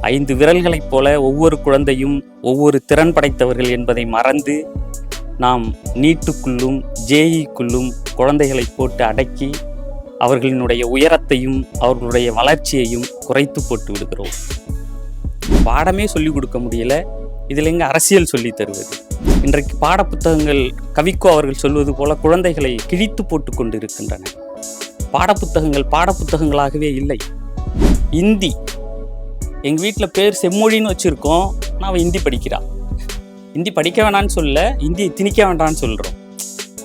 5 விரல்களைப் போல ஒவ்வொரு குழந்தையும் ஒவ்வொரு திறன் படைத்தவர்கள் என்பதை மறந்து நாம் நீட்டுக்குள்ளும் ஜேஇக்குள்ளும் குழந்தைகளை போட்டு அடக்கி அவர்களினுடைய உயரத்தையும் அவர்களுடைய வளர்ச்சியையும் குறைத்து போட்டு விடுகிறோம். பாடமே சொல்லிக் கொடுக்க முடியல, இதில் எங்க அரசியல் சொல்லி தருவது? இன்றைக்கு பாடப்புத்தகங்கள் கவிக்கோ அவர்கள் சொல்வது போல குழந்தைகளை கிழித்து போட்டு கொண்டு இருக்கின்றன. பாடப்புத்தகங்களாகவே இல்லை. இந்தி எங்கள் வீட்டில் பேர் செம்மொழின்னு வச்சுருக்கோம், நான் அவன் ஹிந்தி படிக்கிறான். ஹிந்தி படிக்க வேணான்னு சொல்ல, ஹிந்தியை திணிக்க வேண்டான்னு சொல்கிறோம்.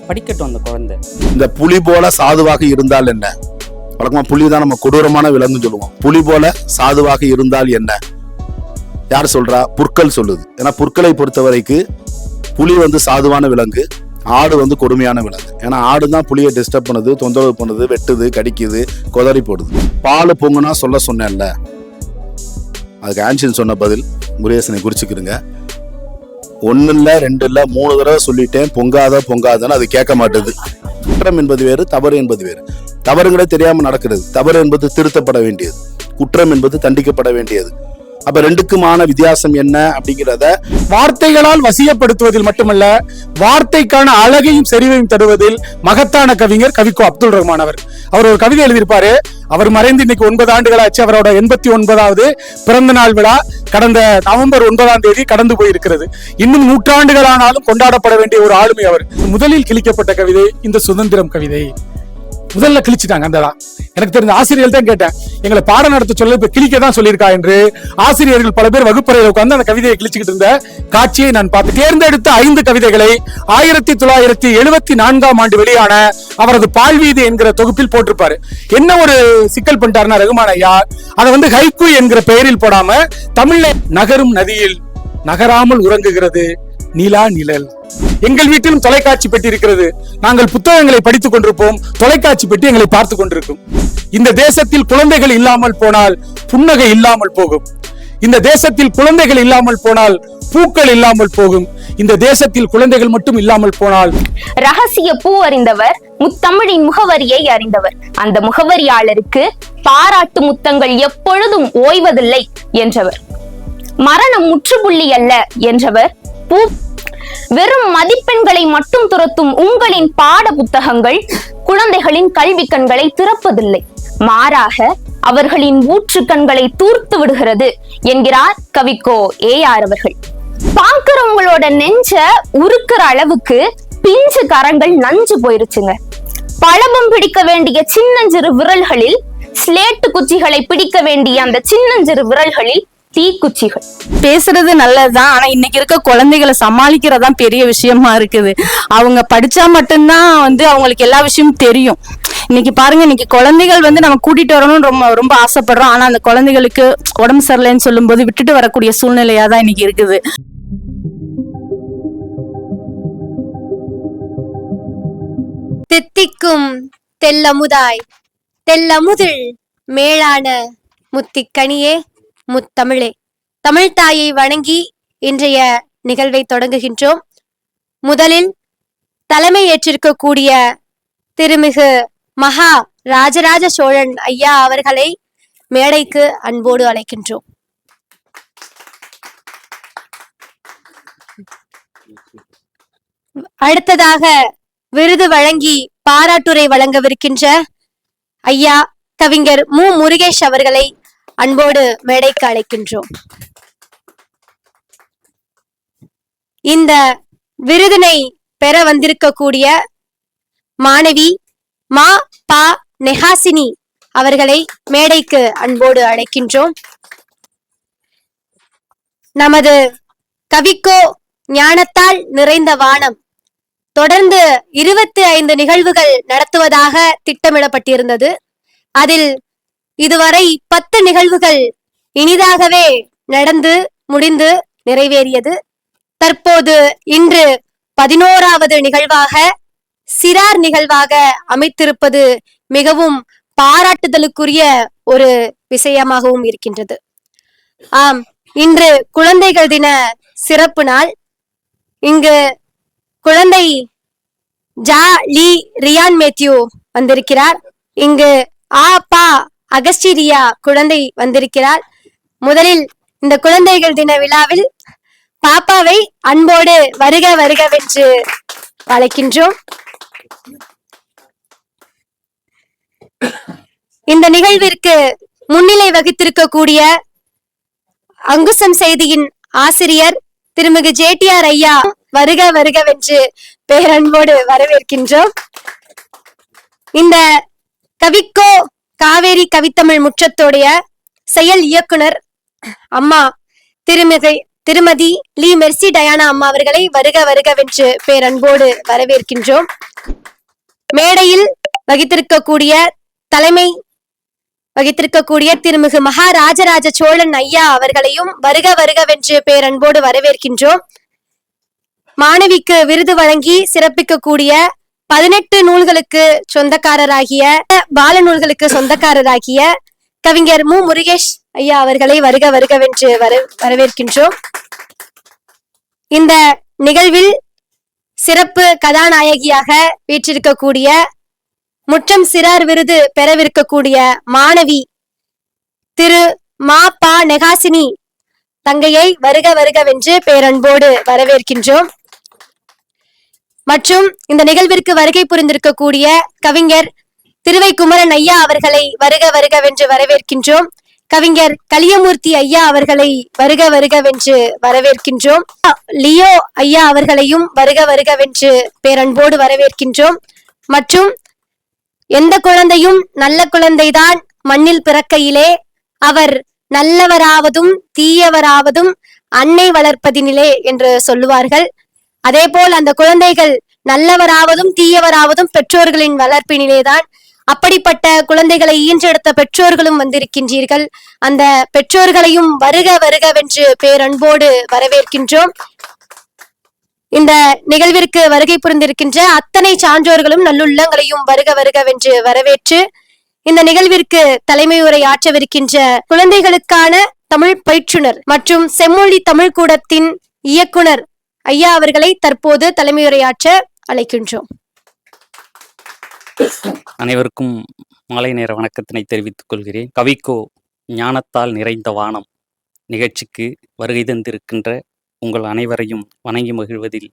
படிக்கட்டும் அந்த குழந்தை. இந்த புலி போல சாதுவாக இருந்தால் என்ன? வழக்கமாக புலி தான் நம்ம கொடூரமான விலங்குன்னு சொல்லுவோம். புலி போல சாதுவாக இருந்தால் என்ன? யார் சொல்றா? புற்கள் சொல்லுது. ஏன்னா புற்களை பொறுத்த வரைக்கும் புலி சாதுவான விலங்கு, ஆடு கொடுமையான விலங்கு. ஏன்னா ஆடு தான் புலியை டிஸ்டர்ப் பண்ணுது, தொந்தரவு பண்ணுது, வெட்டுது, கடிக்குது, கொதறி போடுது. பால் பொங்குனா சொல்ல சொன்னேன்ல, அதுக்கு ஆன்சன் சொன்ன பதில் முருகேசனை குறிச்சுக்கிறங்க. 1 இல்லை 2 இல்லை 3 தடவை சொல்லிட்டேன், பொங்காதன்னு அது கேட்க மாட்டுது. குற்றம் என்பது வேறு, தவறு என்பது வேறு. தவறுங்களே தெரியாம நடக்கிறது. தவறு என்பது திருத்தப்பட வேண்டியது, குற்றம் என்பது தண்டிக்கப்பட வேண்டியது. அப்ப ரெண்டுக்குமான வித்தியாசம் என்ன அப்படிங்கிறத வார்த்தைகளால் வசியப்படுத்துவதில் மட்டுமல்ல, வார்த்தைக்கான அழகையும் செறிவையும் தருவதில் மகத்தான கவிஞர் கவிக்கோ அப்துல் ரஹ்மான் அவர் ஒரு கவிதை எழுதியிருப்பாரு. அவர் மறைந்து இன்னைக்கு 9 ஆண்டுகளாச்சு. அவரோட 89வது பிறந்த நாள் விழா கடந்த நவம்பர் 9ஆம் தேதி கடந்து போயிருக்கிறது. இன்னும் நூற்றாண்டுகளானாலும் கொண்டாடப்பட வேண்டிய ஒரு ஆளுமை அவர். முதலில் கிழிக்கப்பட்ட கவிதை இந்த சுதந்திரம் கவிதை. முதல்ல கிழிச்சிட்டாங்க. அந்த எனக்கு தெரிஞ்ச ஆசிரியர்கள் தான் கேட்டேன், எங்களை பாடம் நடத்த சொல்ல இப்ப கிழிக்க தான் சொல்லியிருக்கா என்று. ஆசிரியர்கள் பல பேர் வகுப்பறையில் உட்கார்ந்து அந்த கவிதையை கிழிச்சுக்கிட்டு இருந்த காட்சியை நான் பார்த்து தேர்ந்தெடுத்த 5 கவிதைகளை 1974ஆம் ஆண்டு வெளியான அவரது பால்வீதி என்கிற தொகுப்பில் போட்டிருப்பாரு. என்ன ஒரு சிக்கல் பண்ணிட்டாருன்னா ரகுமான் ஐயா, அதை ஹைக்கூ என்கிற பெயரில் போடாம தமிழ்ல நகரும் நதியில் நகராமல் உறங்குகிறது நிலா நிழல். எங்கள் வீட்டிலும் தொலைக்காட்சி பெட்டி இருக்கிறது. நாங்கள் புத்தகங்களை படித்துக் கொண்டிருப்போம், தொலைக்காட்சி பெட்டி எங்களை பார்த்து கொண்டிருக்கும். இந்த தேசத்தில் குழந்தைகள் இல்லாமல் போனால் புன்னகை இல்லாமல் போகும். இந்த தேசத்தில் குழந்தைகள் இல்லாமல் போனால் பூக்கள் இல்லாமல் போகும். இந்த தேசத்தில் குழந்தைகள் மட்டும் இல்லாமல் போனால் ரகசிய பூ அறிந்தவர் முத்தமிழின் முகவரியை அறிந்தவர். அந்த முகவரியாளருக்கு பாராட்டு முத்தங்கள் எப்பொழுதும் ஓய்வதில்லை என்றவர். மரணம் முற்றுப்புள்ளி அல்ல என்றவர். வெறும் மதிப்பெண்களை மட்டும் துரத்தும் உங்களின் பாட புத்தகங்கள் குழந்தைகளின் கல்வி கண்களை திறப்பதில்லை, மாறாக அவர்களின் ஊற்று கண்களை தூர்த்து விடுகிறது என்கிறார் கவிக்கோ ஏஆர் அவர்கள். பாக்குறவங்களோட நெஞ்ச உருக்குற அளவுக்கு பிஞ்சு கரங்கள் நஞ்சு போயிருச்சுங்க. பழபம் பிடிக்க வேண்டிய சின்னஞ்சிறு விரல்களில் ஸ்லேட்டு குச்சிகளை பிடிக்க வேண்டிய அந்த சின்னஞ்சிறு விரல்களில் தீக்குச்சிகள். பேசுறது நல்லதுதான், ஆனா இன்னைக்கு இருக்க குழந்தைகளை சமாளிக்கிறதா பெரிய விஷயமா இருக்குது. அவங்க படிச்சா மட்டும்தான் அவங்களுக்கு எல்லா விஷயமும் தெரியும். இன்னைக்கு பாருங்க, இன்னைக்கு குழந்தைகள் நம்ம கூட்டிட்டு வரணும்னு ரொம்ப ஆசைப்படுறோம். ஆனா அந்த குழந்தைகளுக்கு உடம்பு சரியில்லைன்னு சொல்லும் போது விட்டுட்டு வரக்கூடிய சூழ்நிலையாதான் இன்னைக்கு இருக்குது. தித்திக்கும் தெல்லமுதாய் தெல்லமுதில் மேலான முத்திக்கனியே முத்தமிழே, தமிழ் தாயை வணங்கி இன்றைய நிகழ்வை தொடங்குகின்றோம். முதலில் தலைமை ஏற்றிருக்கக்கூடிய திருமிகு மகா ராஜராஜ சோழன் ஐயா அவர்களை மேடைக்கு அன்போடு அழைக்கின்றோம். அடுத்ததாக விருது வழங்கி பாராட்டுரை வழங்கவிருக்கின்ற ஐயா கவிஞர் மு முருகேஷ் அவர்களை அன்போடு மேடைக்கு அழைக்கின்றோம். இந்த விருதினை பெற வந்திருக்கக்கூடிய மாணவி மா பா நெஹாசினி அவர்களை மேடைக்கு அன்போடு அழைக்கின்றோம். நமது கவிக்கோ ஞானத்தால் நிறைந்த வானம் தொடர்ந்து 25 நிகழ்வுகள் நடத்துவதாக திட்டமிடப்பட்டிருந்தது. அதில் இதுவரை 10 நிகழ்வுகள் இனிதாகவே நடந்து முடிந்து நிறைவேறியது. தற்போது இன்று 11வது நிகழ்வாக சிறார் நிகழ்வாக அமைத்திருப்பது மிகவும் பாராட்டுதலுக்குரிய ஒரு விஷயமாகவும் இருக்கின்றது. ஆம், இன்று குழந்தைகள் தின சிறப்பு நாள். இங்கு குழந்தை ஜா லீ ரியான் மேத்யூ வந்திருக்கிறார். இங்கு ஆ பா அகஸ்டீரியா குழந்தை வந்திருக்கிறார். முதலில் இந்த குழந்தைகள் தின விழாவில் பாப்பாவை அன்போடு வருக வருகவென்று அழைக்கின்றோம். இந்த நிகழ்விற்கு முன்னிலை வகித்திருக்கக்கூடிய அங்குசம் செய்தியின் ஆசிரியர் திருமிகு ஜேடிஆர் ஐயா வருக வருகவென்று பேரன்போடு வரவேற்கின்றோம். இந்த கவிக்கோ காவேரி கவித்தமிழ் முற்றத்தோடைய செயல் இயக்குனர் அம்மா திருமதி லீ மெர்சி டயானா அம்மா அவர்களை வருக வருகவென்று பேரன்போடு வரவேற்கின்றோம். மேடையில் தலைமை வகித்திருக்கக்கூடிய திருமிகு மகாராஜராஜ சோழன் ஐயா அவர்களையும் வருக வருகவென்று பேரன்போடு வரவேற்கின்றோம். மாணவிக்கு விருது வழங்கி சிறப்பிக்கக்கூடிய 18 நூல்களுக்கு சொந்தக்காரராகிய பால சொந்தக்காரராகிய கவிஞர் மு முருகேஷ் ஐயா அவர்களை வருக வருகவென்று வரவேற்கின்றோம். இந்த நிகழ்வில் சிறப்பு கதாநாயகியாக வீற்றிருக்கக்கூடிய முற்றம் சிறார் விருது பெறவிருக்கக்கூடிய மாணவி திரு மா பா நெகாசினி தங்கையை வருக வருகவென்று பேரன்போடு வரவேற்கின்றோம். மற்றும் இந்த நிகழ்விற்கு வருகை புரிந்திருக்கக்கூடிய கவிஞர் திருவை குமரன் ஐயா அவர்களை வருக வருகவென்று வரவேற்கின்றோம். கவிஞர் கலியமூர்த்தி ஐயா அவர்களை வருக வருகவென்று வரவேற்கின்றோம். லியோ ஐயா அவர்களையும் வருக வருகவென்று பேரன்போடு வரவேற்கின்றோம். மற்றும் எந்த குழந்தையும் நல்ல குழந்தைதான் மண்ணில் பிறக்கையிலே அவர் நல்லவராவதும் தீயவராவதும் அன்னை வளர்ப்பதினிலே என்று சொல்லுவார்கள். அதே போல் அந்த குழந்தைகள் நல்லவராவதும் தீயவராவதும் பெற்றோர்களின் வளர்ப்பினிலேதான். அப்படிப்பட்ட குழந்தைகளை ஈன்றெடுத்த பெற்றோர்களும் வந்திருக்கின்றீர்கள். அந்த பெற்றோர்களையும் வருக வருகவென்று பேரன்போடு வரவேற்கின்றோம். இந்த நிகழ்விற்கு வருகை புரிந்திருக்கின்ற அத்தனை சான்றோர்களும் நல்லுள்ளங்களையும் வருக வருகவென்று வரவேற்று இந்த நிகழ்விற்கு தலைமை உரை ஆற்றவிருக்கின்ற குழந்தைகளுக்கான தமிழ் பயிற்றுனர் மற்றும் செம்மொழி தமிழ் கூடத்தின் இயக்குனர் ஐயா அவர்களை தற்போது தலைமையுரையாற்ற அழைக்கின்றோம். அனைவருக்கும் மாலை நேர வணக்கத்தினை தெரிவித்துக் கொள்கிறேன். கவிக்கோ ஞானத்தால் நிறைந்த வானம் நிகழ்ச்சிக்கு வருகை தந்திருக்கின்ற உங்கள் அனைவரையும் வணங்கி மகிழ்வதில்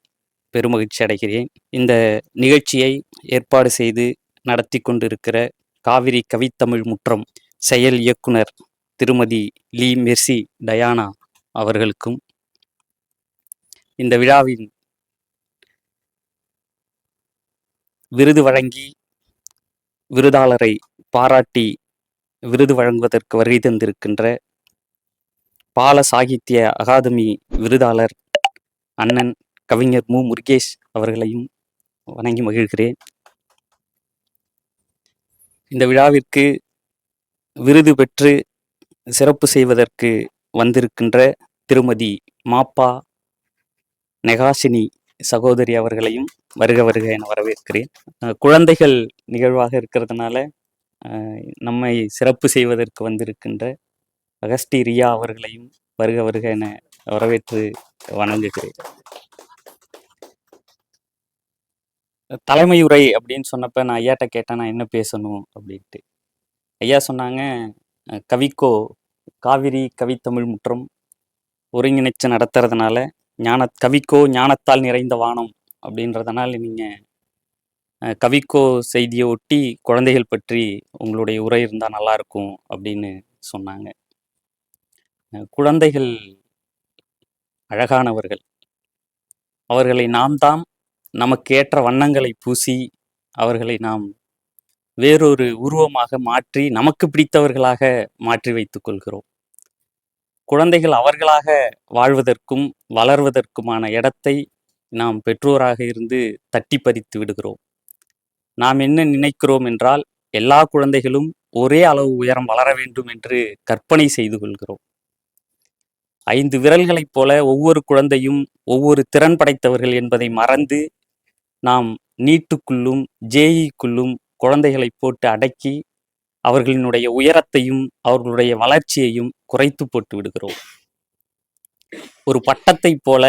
பெருமகிழ்ச்சி அடைகிறேன். இந்த நிகழ்ச்சியை ஏற்பாடு செய்து நடத்தி கொண்டிருக்கிற காவிரி கவித்தமிழ் முற்றம் செயல் இயக்குனர் திருமதி லீ மெர்சி டயானா அவர்களுக்கும், இந்த விழாவின் விருது வழங்கி விருதாளரை பாராட்டி விருது வழங்குவதற்கு வருகை தந்திருக்கின்ற பால சாகித்ய அகாதமி விருதாளர் அண்ணன் கவிஞர் மு முருகேஷ் அவர்களையும் வணங்கி மகிழ்கிறேன். இந்த விழாவிற்கு விருது பெற்று சிறப்பு செய்வதற்கு வந்திருக்கின்ற திருமதி மாப்பா நெகாசினி சகோதரி அவர்களையும் வருக வருக என வரவேற்கிறேன். குழந்தைகள் நிகழ்வாக இருக்கிறதுனால நம்மை சிறப்பு செய்வதற்கு வந்திருக்கின்ற அகஸ்டி ரியா அவர்களையும் வருக வருக என வரவேற்று வணங்குகிறேன். தலைமையுரை அப்படின்னு சொன்னப்ப நான் ஐயாட்ட கேட்டேன் நான் என்ன பேசணும் அப்படின்ட்டு. ஐயா சொன்னாங்க, கவிக்கோ காவிரி கவித்தமிழ் முற்றம் ஒருங்கிணைச்சு நடத்துறதுனால கவிக்கோ ஞானத்தால் நிறைந்த வானம் அப்படின்றதுனால நீங்கள் கவிக்கோ செய்தியை ஒட்டி குழந்தைகள் பற்றி உங்களுடைய உரை இருந்தால் நல்லா இருக்கும் அப்படின்னு சொன்னாங்க. குழந்தைகள் அழகானவர்கள். அவர்களை நாம் தாம் நமக்கு ஏற்ற வண்ணங்களை பூசி அவர்களை நாம் வேறொரு உருவமாக மாற்றி நமக்கு பிடித்தவர்களாக மாற்றி வைத்துக் கொள்கிறோம். குழந்தைகள் அவர்களாக வாழ்வதற்கும் வளர்வதற்குமான இடத்தை நாம் பெற்றோராக இருந்து தட்டி பறித்து விடுகிறோம். நாம் என்ன நினைக்கிறோம் என்றால் எல்லா குழந்தைகளும் ஒரே அளவு உயரம் வளர வேண்டும் என்று கற்பனை செய்து கொள்கிறோம். 5 விரல்களைப் போல ஒவ்வொரு குழந்தையும் ஒவ்வொரு திறன் படைத்தவர்கள் என்பதை மறந்து நாம் நீட்டுக்குள்ளும் ஜேஇக்குள்ளும் குழந்தைகளை போட்டு அடக்கி அவர்களினுடைய உயரத்தையும் அவர்களுடைய வளர்ச்சியையும் குறைத்து போட்டு விடுகிறோம். ஒரு பட்டத்தை போல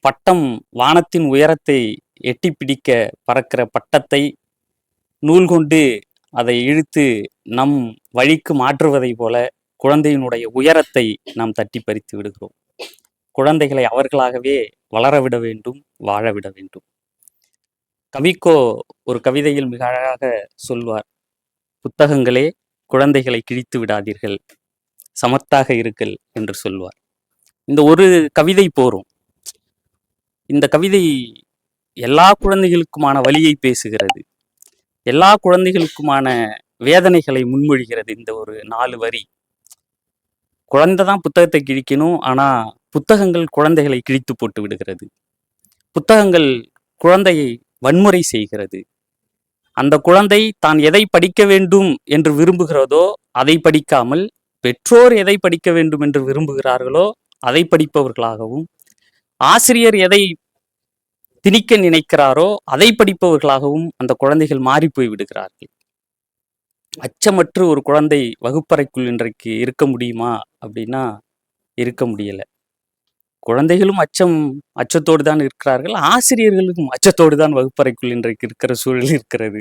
பட்டம் வானத்தின் உயரத்தை எட்டி பிடிக்க பறக்கிற பட்டத்தை நூல் கொண்டு அதை இழுத்து நம் வழிக்கு மாற்றுவதை போல குழந்தையினுடைய உயரத்தை நாம் தட்டி பறித்து விடுகிறோம். குழந்தைகளை அவர்களாகவே வளரவிட வேண்டும், வாழவிட வேண்டும். கவிக்கோ ஒரு கவிதையில் மிக அழகாக சொல்வார், புத்தகங்களே குழந்தைகளை கிழித்து விடாதீர்கள், சமத்தாக இருங்கள் என்று சொல்வார். இந்த ஒரு கவிதை போரும். இந்த கவிதை எல்லா குழந்தைகளுக்குமான வலியை பேசுகிறது, எல்லா குழந்தைகளுக்குமான வேதனைகளை முன்மொழிகிறது. இந்த ஒரு 4 வரி. குழந்தை தான் புத்தகத்தை கிழிக்கணும், ஆனா புத்தகங்கள் குழந்தைகளை கிழித்து போட்டு விடுகிறது. புத்தகங்கள் குழந்தையை வன்முறை செய்கிறது. அந்த குழந்தை தான் எதை படிக்க வேண்டும் என்று விரும்புகிறதோ அதை படிக்காமல், பெற்றோர் எதை படிக்க வேண்டும் என்று விரும்புகிறார்களோ அதை படிப்பவர்களாகவும், ஆசிரியர் எதை திணிக்க நினைக்கிறாரோ அதை படிப்பவர்களாகவும் அந்த குழந்தைகள் மாறி போய் விடுகிறார்கள். அச்சமற்று ஒரு குழந்தை வகுப்பறைக்குள் இன்றைக்கு இருக்க முடியுமா அப்படின்னா இருக்க முடியல. குழந்தைகளும் அச்சத்தோடு தான் இருக்கிறார்கள், ஆசிரியர்களுக்கும் அச்சத்தோடு தான் வகுப்பறைக்குள் இன்றைக்கு இருக்கிற சூழல் இருக்கிறது.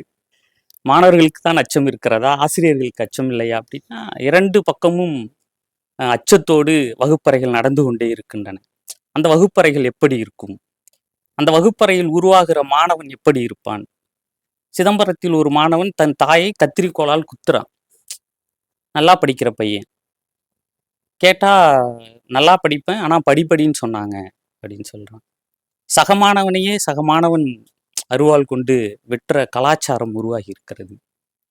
மாணவர்களுக்கு தான் அச்சம் இருக்கிறதா, ஆசிரியர்களுக்கு அச்சம் இல்லையா அப்படின்னா 2 பக்கமும் அச்சத்தோடு வகுப்பறைகள் நடந்து கொண்டே இருக்கின்றன. அந்த வகுப்பறைகள் எப்படி இருக்கும்? அந்த வகுப்பறையில் உருவாகிற மாணவன் எப்படி இருப்பான்? சிதம்பரத்தில் ஒரு மாணவன் தன் தாயை கத்திரிக்கோளால் குத்துறான். நல்லா படிக்கிற பையன். கேட்டா நல்லா படிப்பேன், ஆனா படிப்படின்னு சொன்னாங்க அப்படின்னு சொல்றான். சகமானவனையே சகமானவன் அருவாள் கொண்டு வெற்ற கலாச்சாரம் உருவாகி இருக்கிறது.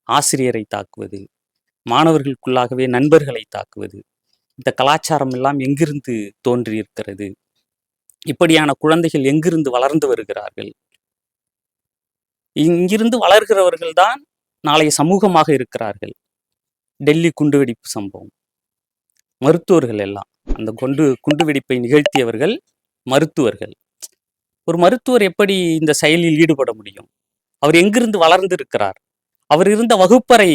ஆசிரியரை தாக்குவது, மாணவர்களுக்குள்ளாகவே நண்பர்களை தாக்குவது, இந்த கலாச்சாரம் எல்லாம் எங்கிருந்து தோன்றி இருக்கிறது? இப்படியான குழந்தைகள் எங்கிருந்து வளர்ந்து வருகிறார்கள்? இங்கிருந்து வளர்கிறவர்கள் தான் நாளைய சமூகமாக இருக்கிறார்கள். டெல்லி குண்டுவெடிப்பு சம்பவம், மருத்துவர்கள் எல்லாம் அந்த குண்டுவெடிப்பை நிகழ்த்தியவர்கள் மருத்துவர்கள். ஒரு மருத்துவர் எப்படி இந்த செயலில் ஈடுபட முடியும்? அவர் எங்கிருந்து வளர்ந்து இருக்கிறார்? அவர் இருந்த வகுப்பறை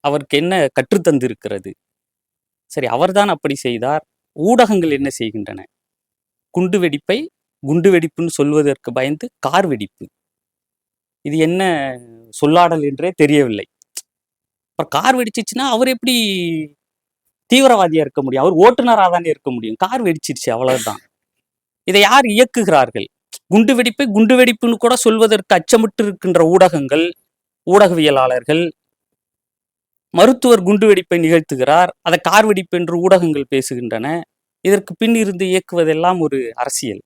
அவருக்கு என்ன கற்றுத்தந்து இருக்கிறது? சரி, அவர்தான் அப்படி செய்தார். ஊடகங்கள் என்ன செய்கின்றன? குண்டுவெடிப்பை குண்டுவெடிப்புன்னு சொல்வதற்கு பயந்து கார் வெடிப்பு. இது என்ன சொல்லாடல் என்றே தெரியவில்லை. அப்புறம் கார் வெடிச்சிச்சுன்னா அவர் எப்படி தீவிரவாதியா இருக்க முடியும்? அவர் ஓட்டுநராக தானே இருக்க முடியும். கார் வெடிச்சிருச்சு, அவ்வளவுதான். இதை யார் இயக்குகிறார்கள்? குண்டுவெடிப்பை குண்டுவெடிப்புன்னு கூட சொல்வதற்கு அச்சமிட்டு இருக்கின்ற ஊடகங்கள், ஊடகவியலாளர்கள். மருத்துவர் குண்டுவெடிப்பை நிகழ்த்துகிறார், அதை கார் வெடிப்பு என்று ஊடகங்கள் பேசுகின்றன. இதற்கு பின் இருந்து இயக்குவதெல்லாம் ஒரு அரசியல்.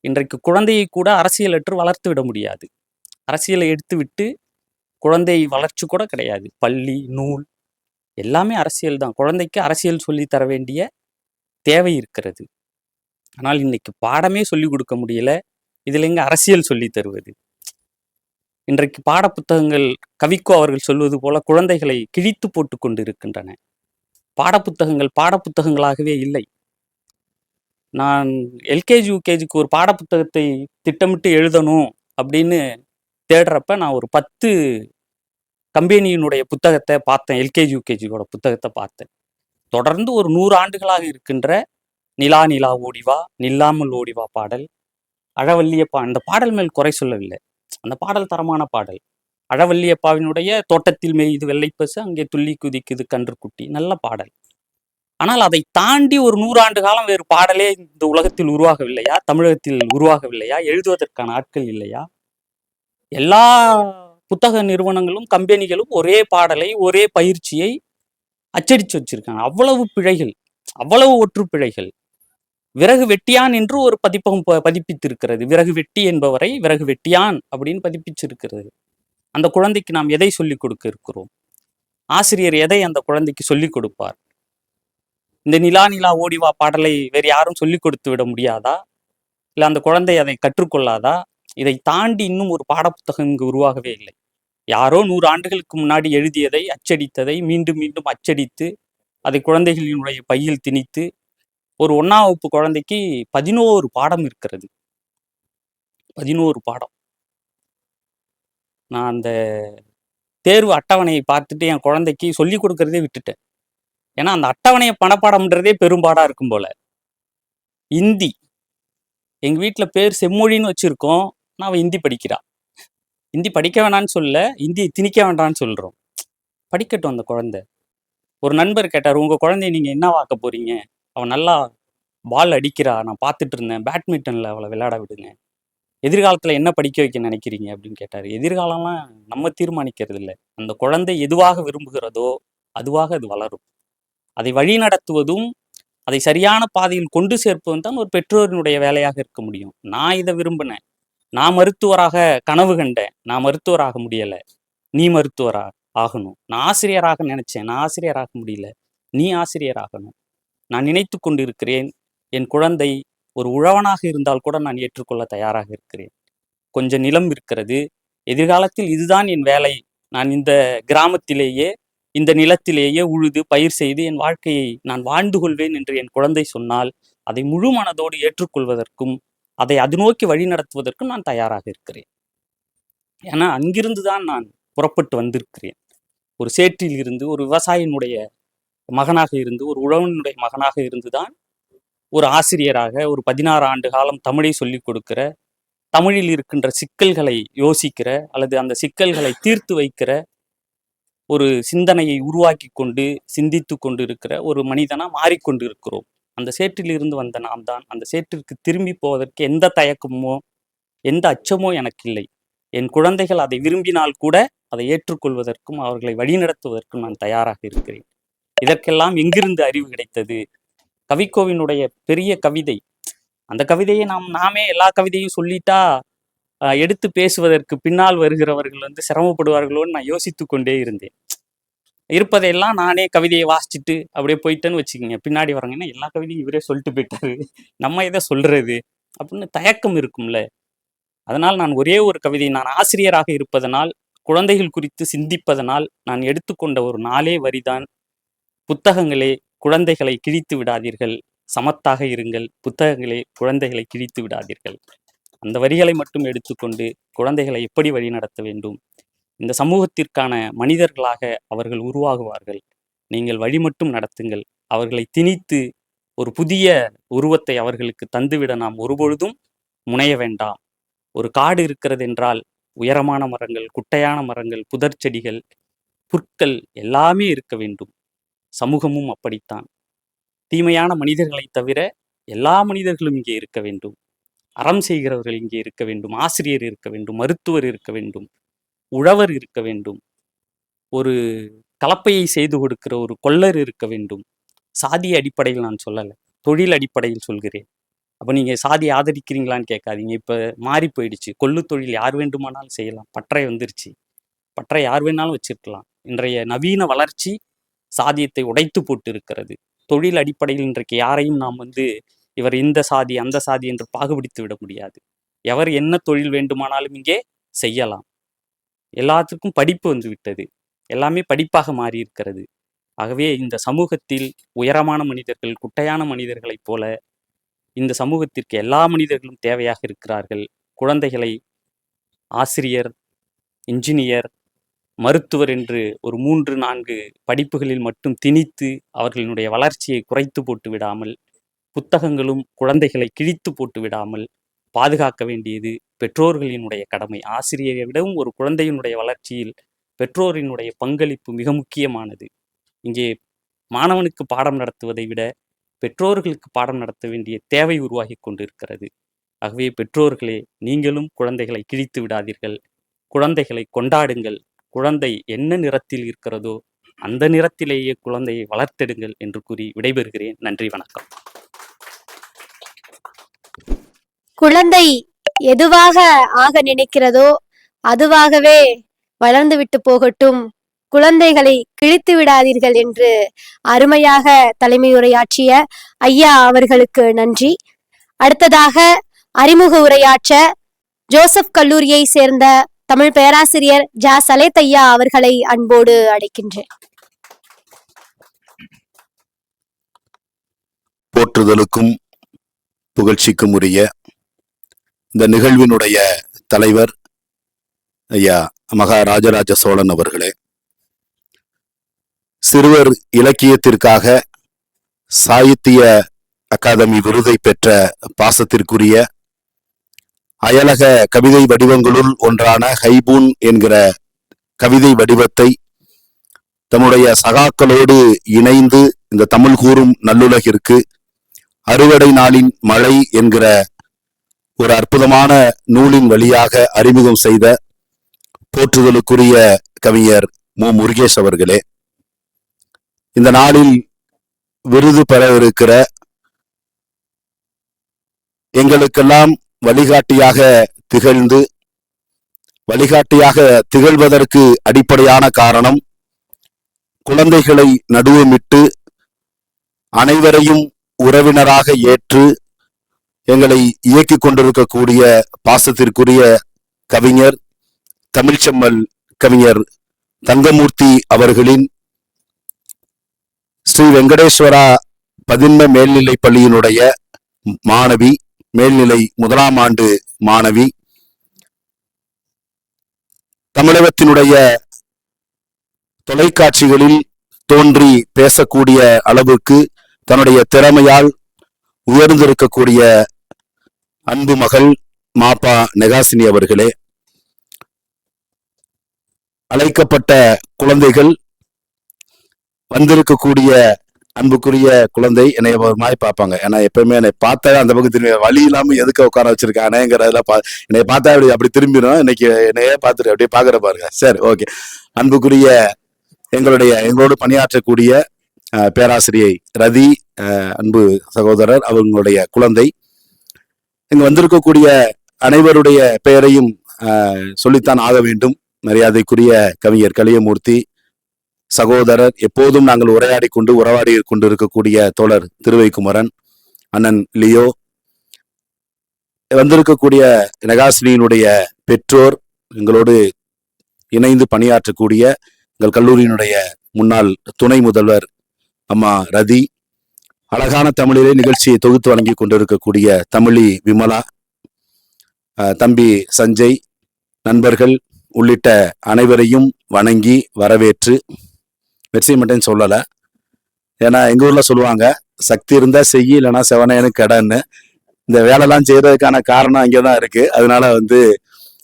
இன்றைக்கு குழந்தையை கூட அரசியலற்று வளர்த்து விட முடியாது. அரசியலை எடுத்துவிட்டு குழந்தை வளர்ச்சி கூட கிடையாது. பள்ளி, நூல் எல்லாமே அரசியல் தான். குழந்தைக்கு அரசியல் சொல்லி தர வேண்டிய தேவை இருக்கிறது. ஆனால் இன்னைக்கு பாடமே சொல்லிக் கொடுக்க முடியல, இதுல எங்க அரசியல் சொல்லி தருவது? இன்றைக்கு பாட புத்தகங்கள் கவிக்கோ அவர்கள் சொல்வது போல குழந்தைகளை கிழித்து போட்டு கொண்டு இருக்கின்றன. பாடப்புத்தகங்கள் பாடப்புத்தகங்களாகவே இல்லை. நான் எல்கேஜி யூகேஜிக்கு ஒரு பாடப்புத்தகத்தை திட்டமிட்டு எழுதணும் அப்படின்னு தேடுறப்ப நான் ஒரு 10 கம்பெனியினுடைய புத்தகத்தை பார்த்தேன். எல்கேஜி யூகேஜியோட புத்தகத்தை பார்த்தேன். தொடர்ந்து ஒரு 100 ஆண்டுகளாக இருக்கின்ற நிலா நிலா ஓடிவா, நில்லாமல் ஓடிவா பாடல், அழவல்லியப்பா. அந்த பாடல் மேல் குறை சொல்லவில்லை, அந்த பாடல் தரமான பாடல். அழவல்லியப்பாவினுடைய தோட்டத்தில் மேய்து வெள்ளைப்பசு, அங்கே துள்ளி குதிக்குது கன்றுக்குட்டி, நல்ல பாடல். ஆனால் அதை தாண்டி ஒரு 100 ஆண்டு காலம் வேறு பாடலே இந்த உலகத்தில் உருவாகவில்லையா? தமிழகத்தில் உருவாகவில்லையா? எழுதுவதற்கான ஆட்கள் இல்லையா? எல்லா புத்தக நிறுவனங்களும் கம்பெனிகளும் ஒரே பாடலை, ஒரே பயிற்சியை அச்சடிச்சு வச்சிருக்காங்க. அவ்வளவு பிழைகள், அவ்வளவு ஒற்று பிழைகள். விறகு வெட்டியான் என்று ஒரு பதிப்பகம் பதிப்பித்திருக்கிறது. விறகு வெட்டி என்பவரை விறகு வெட்டியான் அப்படின்னு பதிப்பிச்சிருக்கிறது. அந்த குழந்தைக்கு நாம் எதை சொல்லிக் கொடுக்க இருக்கிறோம்? ஆசிரியர் எதை அந்த குழந்தைக்கு சொல்லிக் கொடுப்பார்? இந்த நிலா நிலா ஓடிவா பாடலை வேறு யாரும் சொல்லிக் கொடுத்து விட முடியாதா? இல்லை அந்த குழந்தை அதை கற்றுக்கொள்ளாதா? இதை தாண்டி இன்னும் ஒரு பாடப்புத்தகம் இங்கு உருவாகவே இல்லை. யாரோ 100 ஆண்டுகளுக்கு முன்னாடி எழுதியதை, அச்சடித்ததை மீண்டும் மீண்டும் அச்சடித்து அதை குழந்தைகளினுடைய பையில் திணித்து ஒரு 1ஆம் வகுப்பு குழந்தைக்கு 11 பாடம் இருக்கிறது. 11 பாடம். நான் அந்த தேர்வு அட்டவணையை பார்த்துட்டு என் குழந்தைக்கு சொல்லிக் கொடுக்கறதே விட்டுட்டேன். ஏன்னா அந்த அட்டவணையை பணப்பாடம்ன்றதே பெரும்பாடா இருக்கும் போல. இந்தி, எங்க வீட்டுல பேர் செம்மொழின்னு வச்சிருக்கோம், நான் ஹிந்தி படிக்கிறா. ஹிந்தி படிக்க வேணான்னு சொல்ல, ஹிந்தியை திணிக்க வேண்டான்னு சொல்றோம். படிக்கட்டும் அந்த குழந்தை. ஒரு நண்பர் கேட்டார், உங்க குழந்தைய நீங்க என்னவாக்க போறீங்க? அவன் நல்லா பால் அடிக்கிறா, நான் பார்த்துட்டு இருந்தேன், பேட்மிண்டன்ல அவளை விளையாட விடுங்க. எதிர்காலத்துல என்ன படிக்க வைக்க நினைக்கிறீங்க அப்படின்னு கேட்டாரு. எதிர்காலம்லாம் நம்ம தீர்மானிக்கிறது இல்லை. அந்த குழந்தை எதுவாக விரும்புகிறதோ அதுவாக அது வளரும். அதை வழி நடத்துவதும் அதை சரியான பாதையில் கொண்டு சேர்ப்பதும் தான் ஒரு பெற்றோரினுடைய வேலையாக இருக்க முடியும். நான் இதை விரும்பினேன், நான் மருத்துவராக கனவு கண்டேன், நான் மருத்துவராக முடியல, நீ மருத்துவரா ஆகணும். நான் ஆசிரியராக நினைச்சேன், நான் ஆசிரியராக முடியல, நீ ஆசிரியராகணும். நான் நினைத்து கொண்டு இருக்கிறேன், என் குழந்தை ஒரு உழவனாக இருந்தால் கூட நான் ஏற்றுக்கொள்ள தயாராக இருக்கிறேன். கொஞ்சம் நிலம் இருக்கிறது, எதிர்காலத்தில் இதுதான் என் வேலை, நான் இந்த கிராமத்திலேயே இந்த நிலத்திலேயே உழுது பயிர் செய்து என் வாழ்க்கையை நான் வாழ்ந்து கொள்வேன் என்று என் குழந்தை சொன்னால் அதை முழு மனதோடு ஏற்றுக்கொள்வதற்கும் அதை அது நோக்கி வழி நடத்துவதற்கும் நான் தயாராக இருக்கிறேன். ஏன்னா அங்கிருந்து தான் நான் புறப்பட்டு வந்திருக்கிறேன். ஒரு சேற்றில் இருந்து, ஒரு விவசாயினுடைய மகனாக இருந்து, ஒரு உழவனுடைய மகனாக இருந்துதான் ஒரு ஆசிரியராக ஒரு 16 ஆண்டு காலம் தமிழை சொல்லிக் கொடுக்கிற, தமிழில் இருக்கின்ற சிக்கல்களை யோசிக்கிற அல்லது அந்த சிக்கல்களை தீர்த்து வைக்கிற ஒரு சிந்தனையை உருவாக்கி கொண்டு சிந்தித்து கொண்டு இருக்கிற ஒரு மனிதனா மாறிக்கொண்டு இருக்கிறோம். அந்த சேற்றில் இருந்து வந்த நாம் தான் அந்த சேற்றிற்கு திரும்பி போவதற்கு எந்த தயக்கமோ எந்த அச்சமோ எனக்கு இல்லை. என் குழந்தைகள் அதை விரும்பினால் கூட அதை ஏற்றுக்கொள்வதற்கும் அவர்களை வழிநடத்துவதற்கும் நான் தயாராக இருக்கிறேன். இதற்கெல்லாம் எங்கிருந்து அறிவு கிடைத்தது? கவிக்கோவினுடைய பெரிய கவிதை, அந்த கவிதையை நாமே எல்லா கவிதையும் சொல்லிட்டா எடுத்து பேசுவதற்கு பின்னால் வருகிறவர்கள் சிரமப்படுவார்களோன்னு நான் யோசித்து கொண்டே இருந்தேன். இருப்பதையெல்லாம் நானே கவிதையை வாசிச்சுட்டு அப்படியே போயிட்டேன்னு வச்சுக்கோங்க, பின்னாடி வராங்கன்னா எல்லா கவிதையும் இவரே சொல்லிட்டு போயிட்டாரு, நம்ம எதை சொல்றது அப்படின்னு தயக்கம் இருக்கும்ல. அதனால் நான் ஒரே ஒரு கவிதை, நான் ஆசிரியராக இருப்பதனால், குழந்தைகள் குறித்து சிந்திப்பதனால் நான் எடுத்துக்கொண்ட ஒரு 4 வரிதான், புத்தகங்களே குழந்தைகளை கிழித்து விடாதீர்கள், சமத்தாக இருங்கள், புத்தகங்களே குழந்தைகளை கிழித்து விடாதீர்கள். அந்த வரிகளை மட்டும் எடுத்துக்கொண்டு குழந்தைகளை எப்படி வழி நடத்த வேண்டும், இந்த சமூகத்திற்கான மனிதர்களாக அவர்கள் உருவாகுவார்கள், நீங்கள் வழி மட்டும் நடத்துங்கள். அவர்களை திணித்து ஒரு புதிய உருவத்தை அவர்களுக்கு தந்துவிட நாம் ஒருபொழுதும் முனைய வேண்டாம். ஒரு காடு இருக்கிறது என்றால் உயரமான மரங்கள், குட்டையான மரங்கள், புதர் செடிகள், புற்கள் எல்லாமே இருக்க வேண்டும். சமூகமும் அப்படித்தான். தீமையான மனிதர்களை தவிர எல்லா மனிதர்களும் இங்கே இருக்க வேண்டும். அறம் செய்கிறவர்கள் இங்கே இருக்க வேண்டும். ஆசிரியர் இருக்க வேண்டும், மருத்துவர் இருக்க வேண்டும், உழவர் இருக்க வேண்டும், ஒரு கலப்பையை செய்து கொடுக்கிற ஒரு கொல்லர் இருக்க வேண்டும். சாதிய அடிப்படையில் நான் சொல்லலை, தொழில் அடிப்படையில் சொல்கிறேன். அப்போ நீங்கள் சாதியை ஆதரிக்கிறீங்களான்னு கேட்காதீங்க. இப்போ மாறி போயிடுச்சு. கொள்ளு தொழில் யார் வேண்டுமானாலும் செய்யலாம், பட்டறை வந்துருச்சு, பட்டறை யார் வேணாலும் வச்சிருக்கலாம். இன்றைய நவீன வளர்ச்சி சாதியத்தை உடைத்து போட்டு இருக்கிறது. தொழில் அடிப்படையில் இன்றைக்கு யாரையும் நாம் இவர் இந்த சாதி அந்த சாதி என்று பாகுபடித்து விட முடியாது. எவர் என்ன தொழில் வேண்டுமானாலும் இங்கே செய்யலாம். எல்லாத்துக்கும் படிப்பு விட்டது, எல்லாமே படிப்பாக மாறி இருக்கிறது. ஆகவே இந்த சமூகத்தில் உயரமான மனிதர்கள், குட்டையான மனிதர்களைப் போல இந்த சமூகத்திற்கு எல்லா மனிதர்களும் தேவையாக இருக்கிறார்கள். குழந்தைகளை ஆசிரியர், இன்ஜினியர், மருத்துவர் என்று ஒரு 3-4 படிப்புகளில் மட்டும் திணித்து அவர்களினுடைய வளர்ச்சியை குறைத்து போட்டு விடாமல், புத்தகங்களும் குழந்தைகளை கிழித்து போட்டு விடாமல் பாதுகாக்க வேண்டியது பெற்றோர்களினுடைய கடமை. ஆசிரியரை விடவும் ஒரு குழந்தையினுடைய வளர்ச்சியில் பெற்றோரினுடைய பங்களிப்பு மிக முக்கியமானது. இங்கே மாணவனுக்கு பாடம் நடத்துவதை விட பெற்றோர்களுக்கு பாடம் நடத்த வேண்டிய தேவை உருவாகி கொண்டிருக்கிறது. ஆகவே பெற்றோர்களே, நீங்களும் குழந்தைகளை கிழித்து விடாதீர்கள், குழந்தைகளை கொண்டாடுங்கள். குழந்தை என்ன நிறத்தில் இருக்கிறதோ அந்த நிறத்திலேயே குழந்தையை வளர்த்தெடுங்கள் என்று கூறி விடைபெறுகிறேன். நன்றி, வணக்கம். குழந்தை எதுவாக ஆக நினைக்கிறதோ அதுவாகவே வளர்ந்து விட்டு போகட்டும், குழந்தைகளை கிழித்து விடாதீர்கள் என்று அருமையாக தலைமையுரையாற்றிய ஐயா அவர்களுக்கு நன்றி. அடுத்ததாக அறிமுக உரையாற்ற ஜோசப் கல்லூரியை சேர்ந்த தமிழ் பேராசிரியர் ஜா சலேத் ஐயா அவர்களை அன்போடு அழைக்கின்றேன். போற்றுதலுக்கும் புகழ்ச்சிக்கும் உரிய இந்த நிகழ்வினுடைய தலைவர் ஐயா மகா ராஜராஜ சோழன் அவர்களே, சிறுவர் இலக்கியத்திற்காக சாகித்ய அகாதமி விருதை பெற்ற பாசத்திற்குரிய அயலக கவிதை வடிவங்களுள் ஒன்றான ஹைபூன் என்கிற கவிதை வடிவத்தை தம்முடைய சகாக்களோடு இணைந்து இந்த தமிழ் கூறும் நல்லுலகிற்கு அறுவடை நாளின் மழை என்கிற ஒரு அற்புதமான நூலின் வழியாக அறிமுகம் செய்த போற்றுதலுக்குரிய கவிஞர் மு. முருகேஷ் அவர்களே, இந்த நாளில் விருது பெறவிருக்கிற எங்களுக்கெல்லாம் வழிகாட்டியாக திகழ்வதற்கு அடிப்படையான காரணம், குழந்தைகளை நடுவமிட்டு அனைவரையும் உறவினராக ஏற்று எங்களை இயக்கிக் கொண்டிருக்கக்கூடிய பாசத்திற்குரிய கவிஞர் தமிழ்ச்செம்மல் கவிஞர் தங்கமூர்த்தி அவர்களின் ஸ்ரீ வெங்கடேஸ்வரா பதின்ம மேல்நிலை பள்ளியினுடைய மாணவி, மேல்நிலை 1ஆம் ஆண்டு மாணவி, தமிழகத்தினுடைய தொலைக்காட்சிகளில் தோன்றி பேசக்கூடிய அளவுக்கு தன்னுடைய திறமையால் உயர்ந்திருக்கக்கூடிய அன்பு மகள் மாப்பா நெகாசினி அவர்களே, அழைக்கப்பட்ட குழந்தைகள், வந்திருக்கக்கூடிய அன்புக்குரிய குழந்தை என்னை ஒரு மாதிரி பார்ப்பாங்க. ஏன்னா எப்பவுமே என்னை பார்த்தா அந்த பக்கம் திரும்பி வழி இல்லாம எதுக்க உட்கார வச்சிருக்கானேங்கிறதுல என்னை பார்த்தா அப்படி திரும்பிடும். இன்னைக்கு என்னையே பார்த்துட்டு அப்படியே பாக்குற பாருங்க. சரி, ஓகே. அன்புக்குரிய எங்களோடு பணியாற்றக்கூடிய பேராசிரியை ரதி, அன்பு சகோதரர், அவங்களுடைய குழந்தை, இங்கு வந்திருக்கக்கூடிய அனைவருடைய பெயரையும் சொல்லித்தான் ஆக வேண்டும். மரியாதைக்குரிய கவிஞர் கலியமூர்த்தி சகோதரர், எப்போதும் நாங்கள் உரையாடி கொண்டு இருக்கக்கூடிய தோழர் திருவைக்குமரன், அண்ணன் லியோ, வந்திருக்கக்கூடிய நெகாசினியினுடைய பெற்றோர், எங்களோடு இணைந்து பணியாற்றக்கூடிய எங்கள் கல்லூரியினுடைய முன்னாள் துணை முதல்வர் அம்மா ரதி, அழகான தமிழிலே நிகழ்ச்சியை தொகுத்து வழங்கி கொண்டிருக்கக்கூடிய தமிழி விமலா, தம்பி சஞ்சய், நண்பர்கள் உள்ளிட்ட அனைவரையும் வணங்கி வரவேற்று, வெற்றி மட்டும் சொல்லலை. ஏன்னா எங்க ஊர்ல சொல்லுவாங்க, சக்தி இருந்தா செய்ய, இல்லைன்னா செவனையனு கடன்னு. இந்த வேலைலாம் செய்யறதுக்கான காரணம் அங்கேதான் இருக்கு. அதனால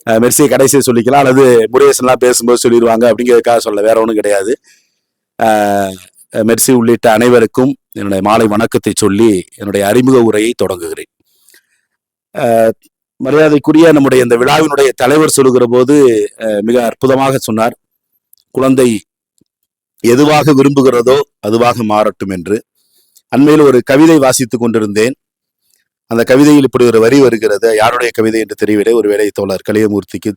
மெர்சியை கடைசியை சொல்லிக்கலாம், அல்லது முருகேசன்லாம் பேசும்போது சொல்லிடுவாங்க அப்படிங்கிறதுக்காக சொல்ல, வேற ஒன்றும் கிடையாது. மெர்சி உள்ளிட்ட அனைவருக்கும் என்னுடைய மாலை வணக்கத்தை சொல்லி என்னுடைய அறிமுக உரையை தொடங்குகிறேன். மரியாதைக்குரிய நம்முடைய இந்த விழாவினுடைய தலைவர் சொல்லுகிற போது மிக அற்புதமாக சொன்னார், குழந்தை எதுவாக விரும்புகிறதோ அதுவாக மாறட்டும் என்று. அண்மையில் ஒரு கவிதை வாசித்துக் கொண்டிருந்தேன். அந்த கவிதையில் இப்படி ஒரு வரி வருகிறது. யாருடைய கவிதை என்று தெரியவில்லை. ஒருவேளை தோழர் கலியமூர்த்திக்கு,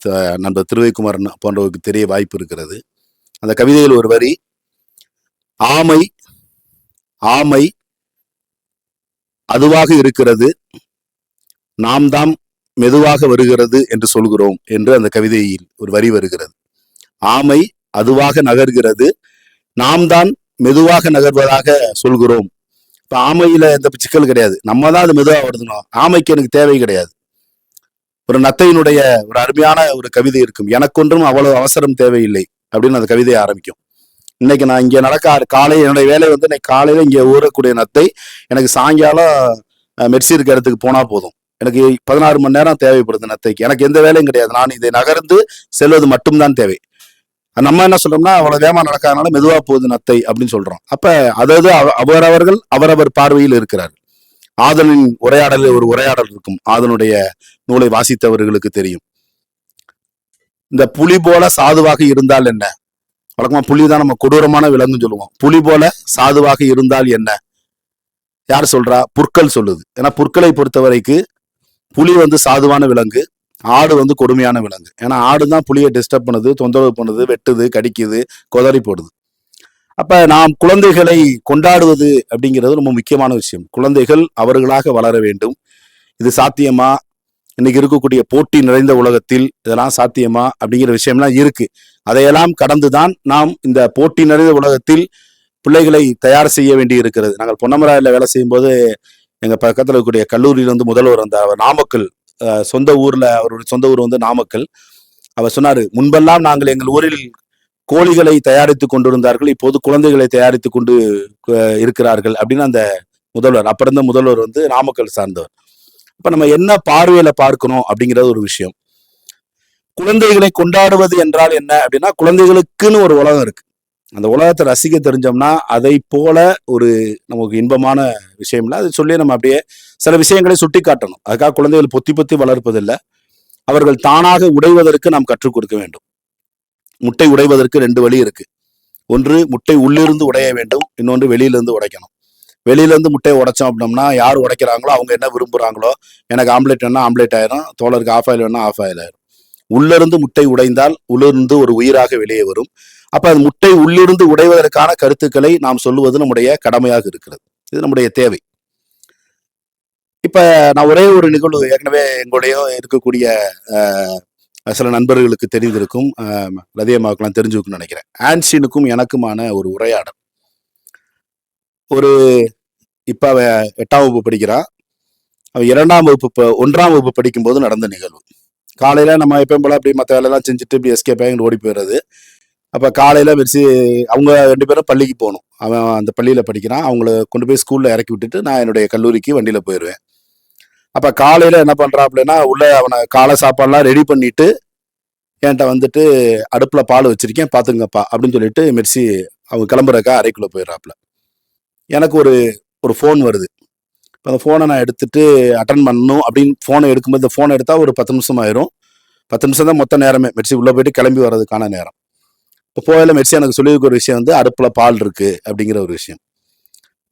நண்பர் திருவைக்குமரன் போன்றவருக்கு தெரிய வாய்ப்பு இருக்கிறது. அந்த கவிதையில் ஒரு வரி, ஆமை அதுவாக இருக்கிறது, நாம் தாம் மெதுவாக வருகிறது என்று சொல்கிறோம் என்று அந்த கவிதையில் ஒரு வரி வருகிறது. ஆமை அதுவாக நகர்கிறது, நாம் தான் மெதுவாக நகர்வதாக சொல்கிறோம். இப்ப ஆமையில எந்த சிக்கல் கிடையாது, நம்ம தான் அது மெதுவாக வருதணும். ஆமைக்கு எனக்கு தேவை கிடையாது. ஒரு நத்தையினுடைய ஒரு அருமையான ஒரு கவிதை இருக்கும், எனக்கொன்றும் அவ்வளவு அவசரம் தேவையில்லை அப்படின்னு அந்த கவிதையை ஆரம்பிக்கும். இன்னைக்கு நான் இங்க காலை என்னுடைய வேலை இன்னைக்கு காலையில இங்க ஊறக்கூடிய நத்தை எனக்கு சாயங்காலம் மெர்சி இருக்கிற இடத்துக்கு போனா போதும். எனக்கு 16 மணி நேரம் தேவைப்படுது நத்தைக்கு. எனக்கு எந்த வேலையும் கிடையாது, நான் இதை நகர்ந்து செல்வது மட்டும்தான் தேவை. நம்ம என்ன சொல்றோம்னா, அவ்வளவு வேகமா நடக்காதனால மெதுவா போகுது நத்தை அப்படின்னு சொல்றோம். அப்ப அதாவது அவரவர் பார்வையில் இருக்கிறார். ஆதனின் உரையாடலில் ஒரு உரையாடல் இருக்கும், ஆதனுடைய நூலை வாசித்தவர்களுக்கு தெரியும். இந்த புலி போல சாதுவாக இருந்தால் என்ன? வழக்கமா புலி தான் நம்ம கொடூரமான விலங்குன்னு சொல்லுவோம். புலி போல சாதுவாக இருந்தால் என்ன? யார் சொல்றா? புற்கள் சொல்லுது. ஏன்னா புற்களை பொறுத்த வரைக்கும் புலி சாதுவான விலங்கு, ஆடு கொடுமையான விலங்கு. ஏன்னா ஆடு தான் புலியை டிஸ்டர்ப் பண்ணுது, தொந்தரவு பண்ணுது, வெட்டுது, கடிக்குது, கொதறி போடுது. அப்ப நாம் குழந்தைகளை கொண்டாடுவது அப்படிங்கிறது ரொம்ப முக்கியமான விஷயம். குழந்தைகள் அவர்களாக வளர வேண்டும். இது சாத்தியமா? இன்னைக்கு இருக்கக்கூடிய போட்டி நிறைந்த உலகத்தில் இதெல்லாம் சாத்தியமா அப்படிங்கிற விஷயம்லாம் இருக்கு. அதையெல்லாம் கடந்துதான் நாம் இந்த போட்டி நிறைந்த உலகத்தில் பிள்ளைகளை தயார் செய்ய வேண்டி இருக்கிறது. நாங்கள் பொன்னமராயில வேலை செய்யும் போது எங்க பக்கத்துல இருக்கக்கூடிய கல்லூரியில முதல்வர் அவர் நாமக்கல், சொந்த ஊர்ல, அவருடைய சொந்த ஊர் நாமக்கல். அவர் சொன்னாரு, முன்பெல்லாம் நாங்கள் எங்கள் ஊரில் கோழிகளை தயாரித்து கொண்டிருந்தார்கள், இப்போது குழந்தைகளை தயாரித்து கொண்டு இருக்கிறார்கள் அப்படின்னு அந்த முதல்வர், அப்ப இருந்த முதல்வர் நாமக்கல் சார்ந்தவர். இப்ப நம்ம என்ன பார்வையில பார்க்கணும் அப்படிங்கிறது ஒரு விஷயம். குழந்தைகளை கொண்டாடுவது என்றால் என்ன அப்படின்னா, குழந்தைகளுக்குன்னு ஒரு உலகம் இருக்கு. அந்த உலகத்தை ரசிக்க தெரிஞ்சோம்னா அதை போல ஒரு நமக்கு இன்பமான விஷயம் இல்லை. அது சொல்லி நம்ம அப்படியே சில விஷயங்களை சுட்டி காட்டணும். அதுக்காக குழந்தைகள் பொத்தி பொத்தி வளர்ப்பதில்லை. அவர்கள் தானாக உடைவதற்கு நாம் கற்றுக் கொடுக்க வேண்டும். முட்டை உடைவதற்கு 2 வழி இருக்கு. ஒன்று முட்டை உள்ளிருந்து உடைய வேண்டும், இன்னொன்று வெளியிலிருந்து உடைக்கணும். வெளியிலேருந்து முட்டையை உடைச்சோம் அப்படின்னம்னா யார் உடைக்கிறாங்களோ அவங்க என்ன விரும்புகிறாங்களோ, எனக்கு ஆம்லேட் வேணா ஆம்லேட் ஆயிரும், தோழருக்கு ஆஃப் ஆயில் வேணா ஆஃப் ஆயில் ஆயிரும். உள்ளிருந்து முட்டை உடைந்தால் உள்ளிருந்து ஒரு உயிராக வெளியே வரும். அப்ப அது முட்டை உள்ளிருந்து உடைவதற்கான கருத்துக்களை நாம் சொல்லுவது நம்முடைய கடமையாக இருக்கிறது. இது நம்முடைய தேவை. இப்ப நான் ஒரே ஒரு நிகழ்வு ஏற்கனவே எங்களுடைய இருக்கக்கூடிய சில நண்பர்களுக்கு தெரிந்திருக்கும், ரதியம்மாவுக்கெல்லாம் தெரிஞ்சுக்கணும்னு நினைக்கிறேன். ஆன்சினுக்கும் எனக்குமான ஒரு உரையாடல். ஒரு இப்ப அவ 8ஆம் வகுப்பு படிக்கிறான். அவன் 2ஆம் வகுப்பு 1ஆம் வகுப்பு படிக்கும்போது நடந்த நிகழ்வு. காலையில நம்ம எப்பயும் போல அப்படி மற்ற வேலையெல்லாம் செஞ்சுட்டு இப்படி எஸ்கேப் ஆகி ஓடி போயிடுறது. அப்ப காலையில வச்சு அவங்க 2 பேரும் பள்ளிக்கு போகணும். அவன் அந்த பள்ளியில படிக்கிறான். அவங்கள கொண்டு போய் ஸ்கூல்ல இறக்கி விட்டுட்டு நான் என்னுடைய கல்லூரிக்கு வண்டியில போயிடுவேன். அப்ப காலையில என்ன பண்றான் அப்படின்னா, உள்ள அவனை காலை சாப்பாடுலாம் ரெடி பண்ணிட்டு என்கிட்ட வந்துட்டு அடுப்புல பால் வச்சிருக்கேன் பாத்துங்கப்பா அப்படின்னு சொல்லிட்டு மெர்சி அவங்க கிளம்புறக்கா அறைக்குள்ள போயிடுறாப்புல. எனக்கு ஒரு ஃபோன் வருது. அந்த ஃபோனை நான் எடுத்துட்டு அட்டன் பண்ணணும் அப்படின்னு ஃபோனை எடுக்கும்போது, இந்த ஃபோனை எடுத்தா ஒரு 10 நிமிஷம் ஆயிரும். 10 நிமிஷம் தான் மொத்த நேரமே. மெர்சி உள்ள போயிட்டு கிளம்பி வர்றதுக்கான நேரம். இப்போ போயில மெர்சி எனக்கு சொல்லியிருக்க ஒரு விஷயம் வந்து அடுப்புல பால் இருக்கு அப்படிங்கிற ஒரு விஷயம்.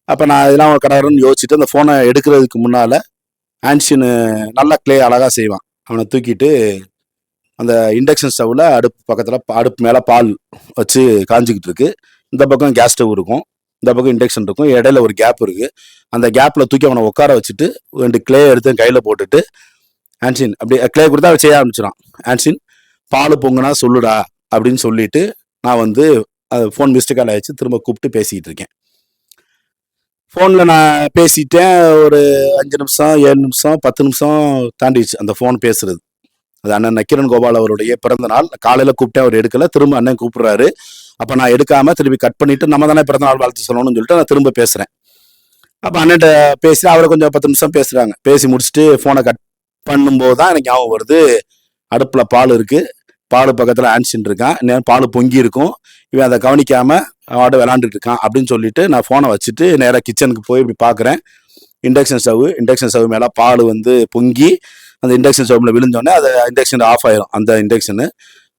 அப்ப நான் இதெல்லாம் கடகடன்னு யோசிச்சுட்டு அந்த ஃபோனை எடுக்கிறதுக்கு முன்னால ஆன்சின் நல்லா கிளே அழகா செய்வான். அவனை தூக்கிட்டு அந்த இண்டக்ஷன் ஸ்டவ்ல அடுப்பு பக்கத்துல அடுப்பு மேல பால் வச்சு காஞ்சிக்கிட்டு இருக்கு. இந்த பக்கம் கேஸ் ஸ்டவ் இருக்கும், இந்த பக்கம் இண்டக்ஷன் இருக்கும், இடையில ஒரு கேப் இருக்கு. அந்த கேப்ல தூக்கி அவனை உட்கார வச்சுட்டு 2 கிளே எடுத்து கையில போட்டுட்டு, ஆன்சின் அப்படி கிளே கொடுத்தா அவன் செய்ய ஆரம்பிச்சிடான். ஆன்சின் பால் பொங்குனா சொல்லுடா அப்படின்னு சொல்லிட்டு நான் வந்து ஃபோன் மிஸ்டு கால் ஆயிடுச்சு, திரும்ப கூப்பிட்டு பேசிக்கிட்டு இருக்கேன். ஃபோனில் நான் பேசிட்டேன். ஒரு 5 நிமிஷம் 7 நிமிஷம் 10 நிமிஷம் தாண்டிடுச்சு அந்த ஃபோன் பேசுறது. அது அண்ணன் நக்கீரன் கோபால் அவருடைய பிறந்த நாள். காலையில் கூப்பிட்டேன், அவர் எடுக்கல. திரும்ப அண்ணன் கூப்பிடுறாரு. அப்போ நான் எடுக்காம திருப்பி கட் பண்ணிட்டு நம்ம தானே பிறந்த நாள் வாழ்த்து சொல்லணும்னு சொல்லிட்டு நான் திரும்ப பேசுகிறேன். அப்போ அண்ணன்ட்ட பேசி அவரை கொஞ்சம் 10 நிமிஷம் பேசுகிறாங்க. பேசி முடிச்சுட்டு ஃபோனை கட் பண்ணும்போது தான் எனக்கு ஞாபகம் வருது, அடுப்பில் பால் இருக்குது, பால் பக்கத்தில் ஆன்சின் இருக்கான், நேரம் பால் பொங்கி இருக்கும், இவன் அதை கவனிக்காம அவட விளாண்டுட்டு இருக்கான் அப்படின்னு சொல்லிட்டு நான் ஃபோனை வச்சுட்டு நேராக கிச்சனுக்கு போய் இப்படி பார்க்குறேன். இண்டக்ஷன் ஸ்டவ் மேலே பால் வந்து பொங்கி அந்த இண்டக்ஷன் ஸ்டவ்ல விழுந்தோடனே அது இண்டக்ஷன் ஆஃப் ஆயிரும். அந்த இண்டக்ஷனு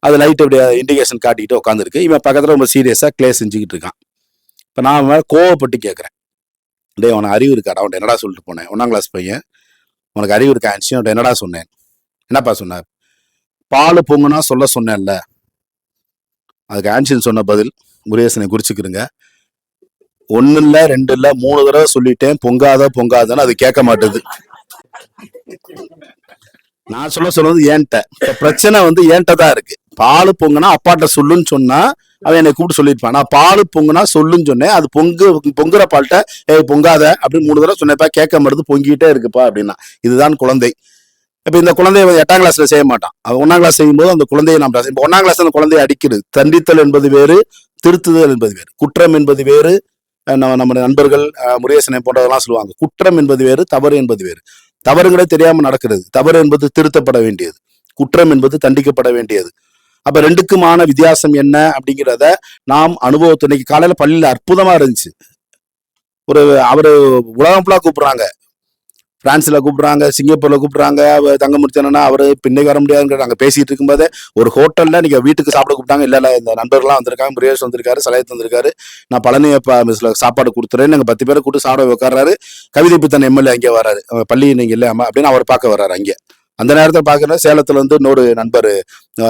அது லைட் அப்படியே இண்டிகேஷன் காட்டிக்கிட்டு உட்காந்துருக்கு. இவன் பக்கத்தில் ரொம்ப சீரியஸாக கிளே செஞ்சுக்கிட்டு இருக்கான். இப்போ நான் மேலே கோவப்பட்டு கேட்குறேன், டே உனக்கு அறிவு இருக்காடா, அவன்கிட்ட என்னடா சொல்லிட்டு போனேன், 1ஆம் கிளாஸ் பையன், உனக்கு அறிவு இருக்கா ஆன்சி, அவன்கிட்ட என்னடா சொன்னேன், என்னப்பா சொன்னார், பால் பொங்குனா சொல்ல சொன்னேன்ல. அதுக்கு ஆன்சின் சொன்ன பதில், முருகேசனை குறிச்சுக்கிறங்க, 1 இல்லை 2 இல்லை 3 தடவை சொல்லிட்டேன் பொங்காதன்னு அது கேட்க மாட்டேது. நான் சொல்றது ஏன்ட்ட. இப்ப பிரச்சனை வந்து ஏன்ட்ட தான் இருக்கு. பால் பொங்குனா அப்பாட்ட சொல்லுன்னு சொன்னா அவன் என்னை கூப்பிட்டு சொல்லியிருப்பான். நான் பால் பொங்குனா சொல்லுன்னு சொன்னேன், அது பொங்குற பால்ட்ட பொங்காத அப்படின்னு 3 தடவை சொன்னப்பா கேட்க மாட்டேது, பொங்கிட்டே இருக்குப்பா அப்படின்னா. இதுதான் குழந்தை. இப்ப இந்த குழந்தைய 8ஆம் கிளாஸ்ல செய்ய மாட்டான். அவன் 1ஆம் கிளாஸ் செய்யும்போது அந்த குழந்தையை நாம் 1ஆம் கிளாஸ் அந்த குழந்தையை அடிக்கிறது. தண்டித்தல் என்பது வேறு, திருத்துதல் என்பது வேறு. குற்றம் என்பது வேறு. நம்ம நண்பர்கள் முருகேசனை போன்றதெல்லாம் சொல்லுவாங்க, குற்றம் என்பது வேறு, தவறு என்பது வேறு. தவறுங்களே தெரியாம நடக்கிறது. தவறு என்பது திருத்தப்பட வேண்டியது, குற்றம் என்பது தண்டிக்கப்பட வேண்டியது. அப்ப 2க்குமான வித்தியாசம் என்ன அப்படிங்கிறத நாம் அனுபவத்தை இன்னைக்கு காலையில பள்ளியில அற்புதமா இருந்துச்சு. அவரு உலகம் ஃபுல்லா கூப்பிடுறாங்க, பிரான்ஸ்ல கூப்பிடுறாங்க, சிங்கப்பூர்ல கூப்பிடுறாங்க, தங்கமூர்த்தி அண்ணா அவரு பின்னை வர முடியாதுங்கிற நாங்க பேசிட்டு இருக்கும்போதே ஒரு ஹோட்டல்ல நீங்க வீட்டுக்கு சாப்பிட கூப்பிட்டாங்க. இல்ல இந்த நண்பர்கள்லாம் வந்திருக்காங்க, முருகேஷ் வந்திருக்காரு, சலயத் வந்திருக்காரு, நான் பழனி மிஸ்ல சாப்பாடு கொடுத்துறேன், நாங்க 10 பேரை கூட்டு சாப்பிட உட்கார்றாரு. கவிதை பித்தன் எம்எல்ஏ அங்கே வராரு, பள்ளி நீங்க இல்லையாமா அப்படின்னு அவர் பார்க்க வர்றாரு. அங்கே அந்த நேரத்தில் பார்க்கற சேலத்துல வந்து இன்னொரு நண்பர்,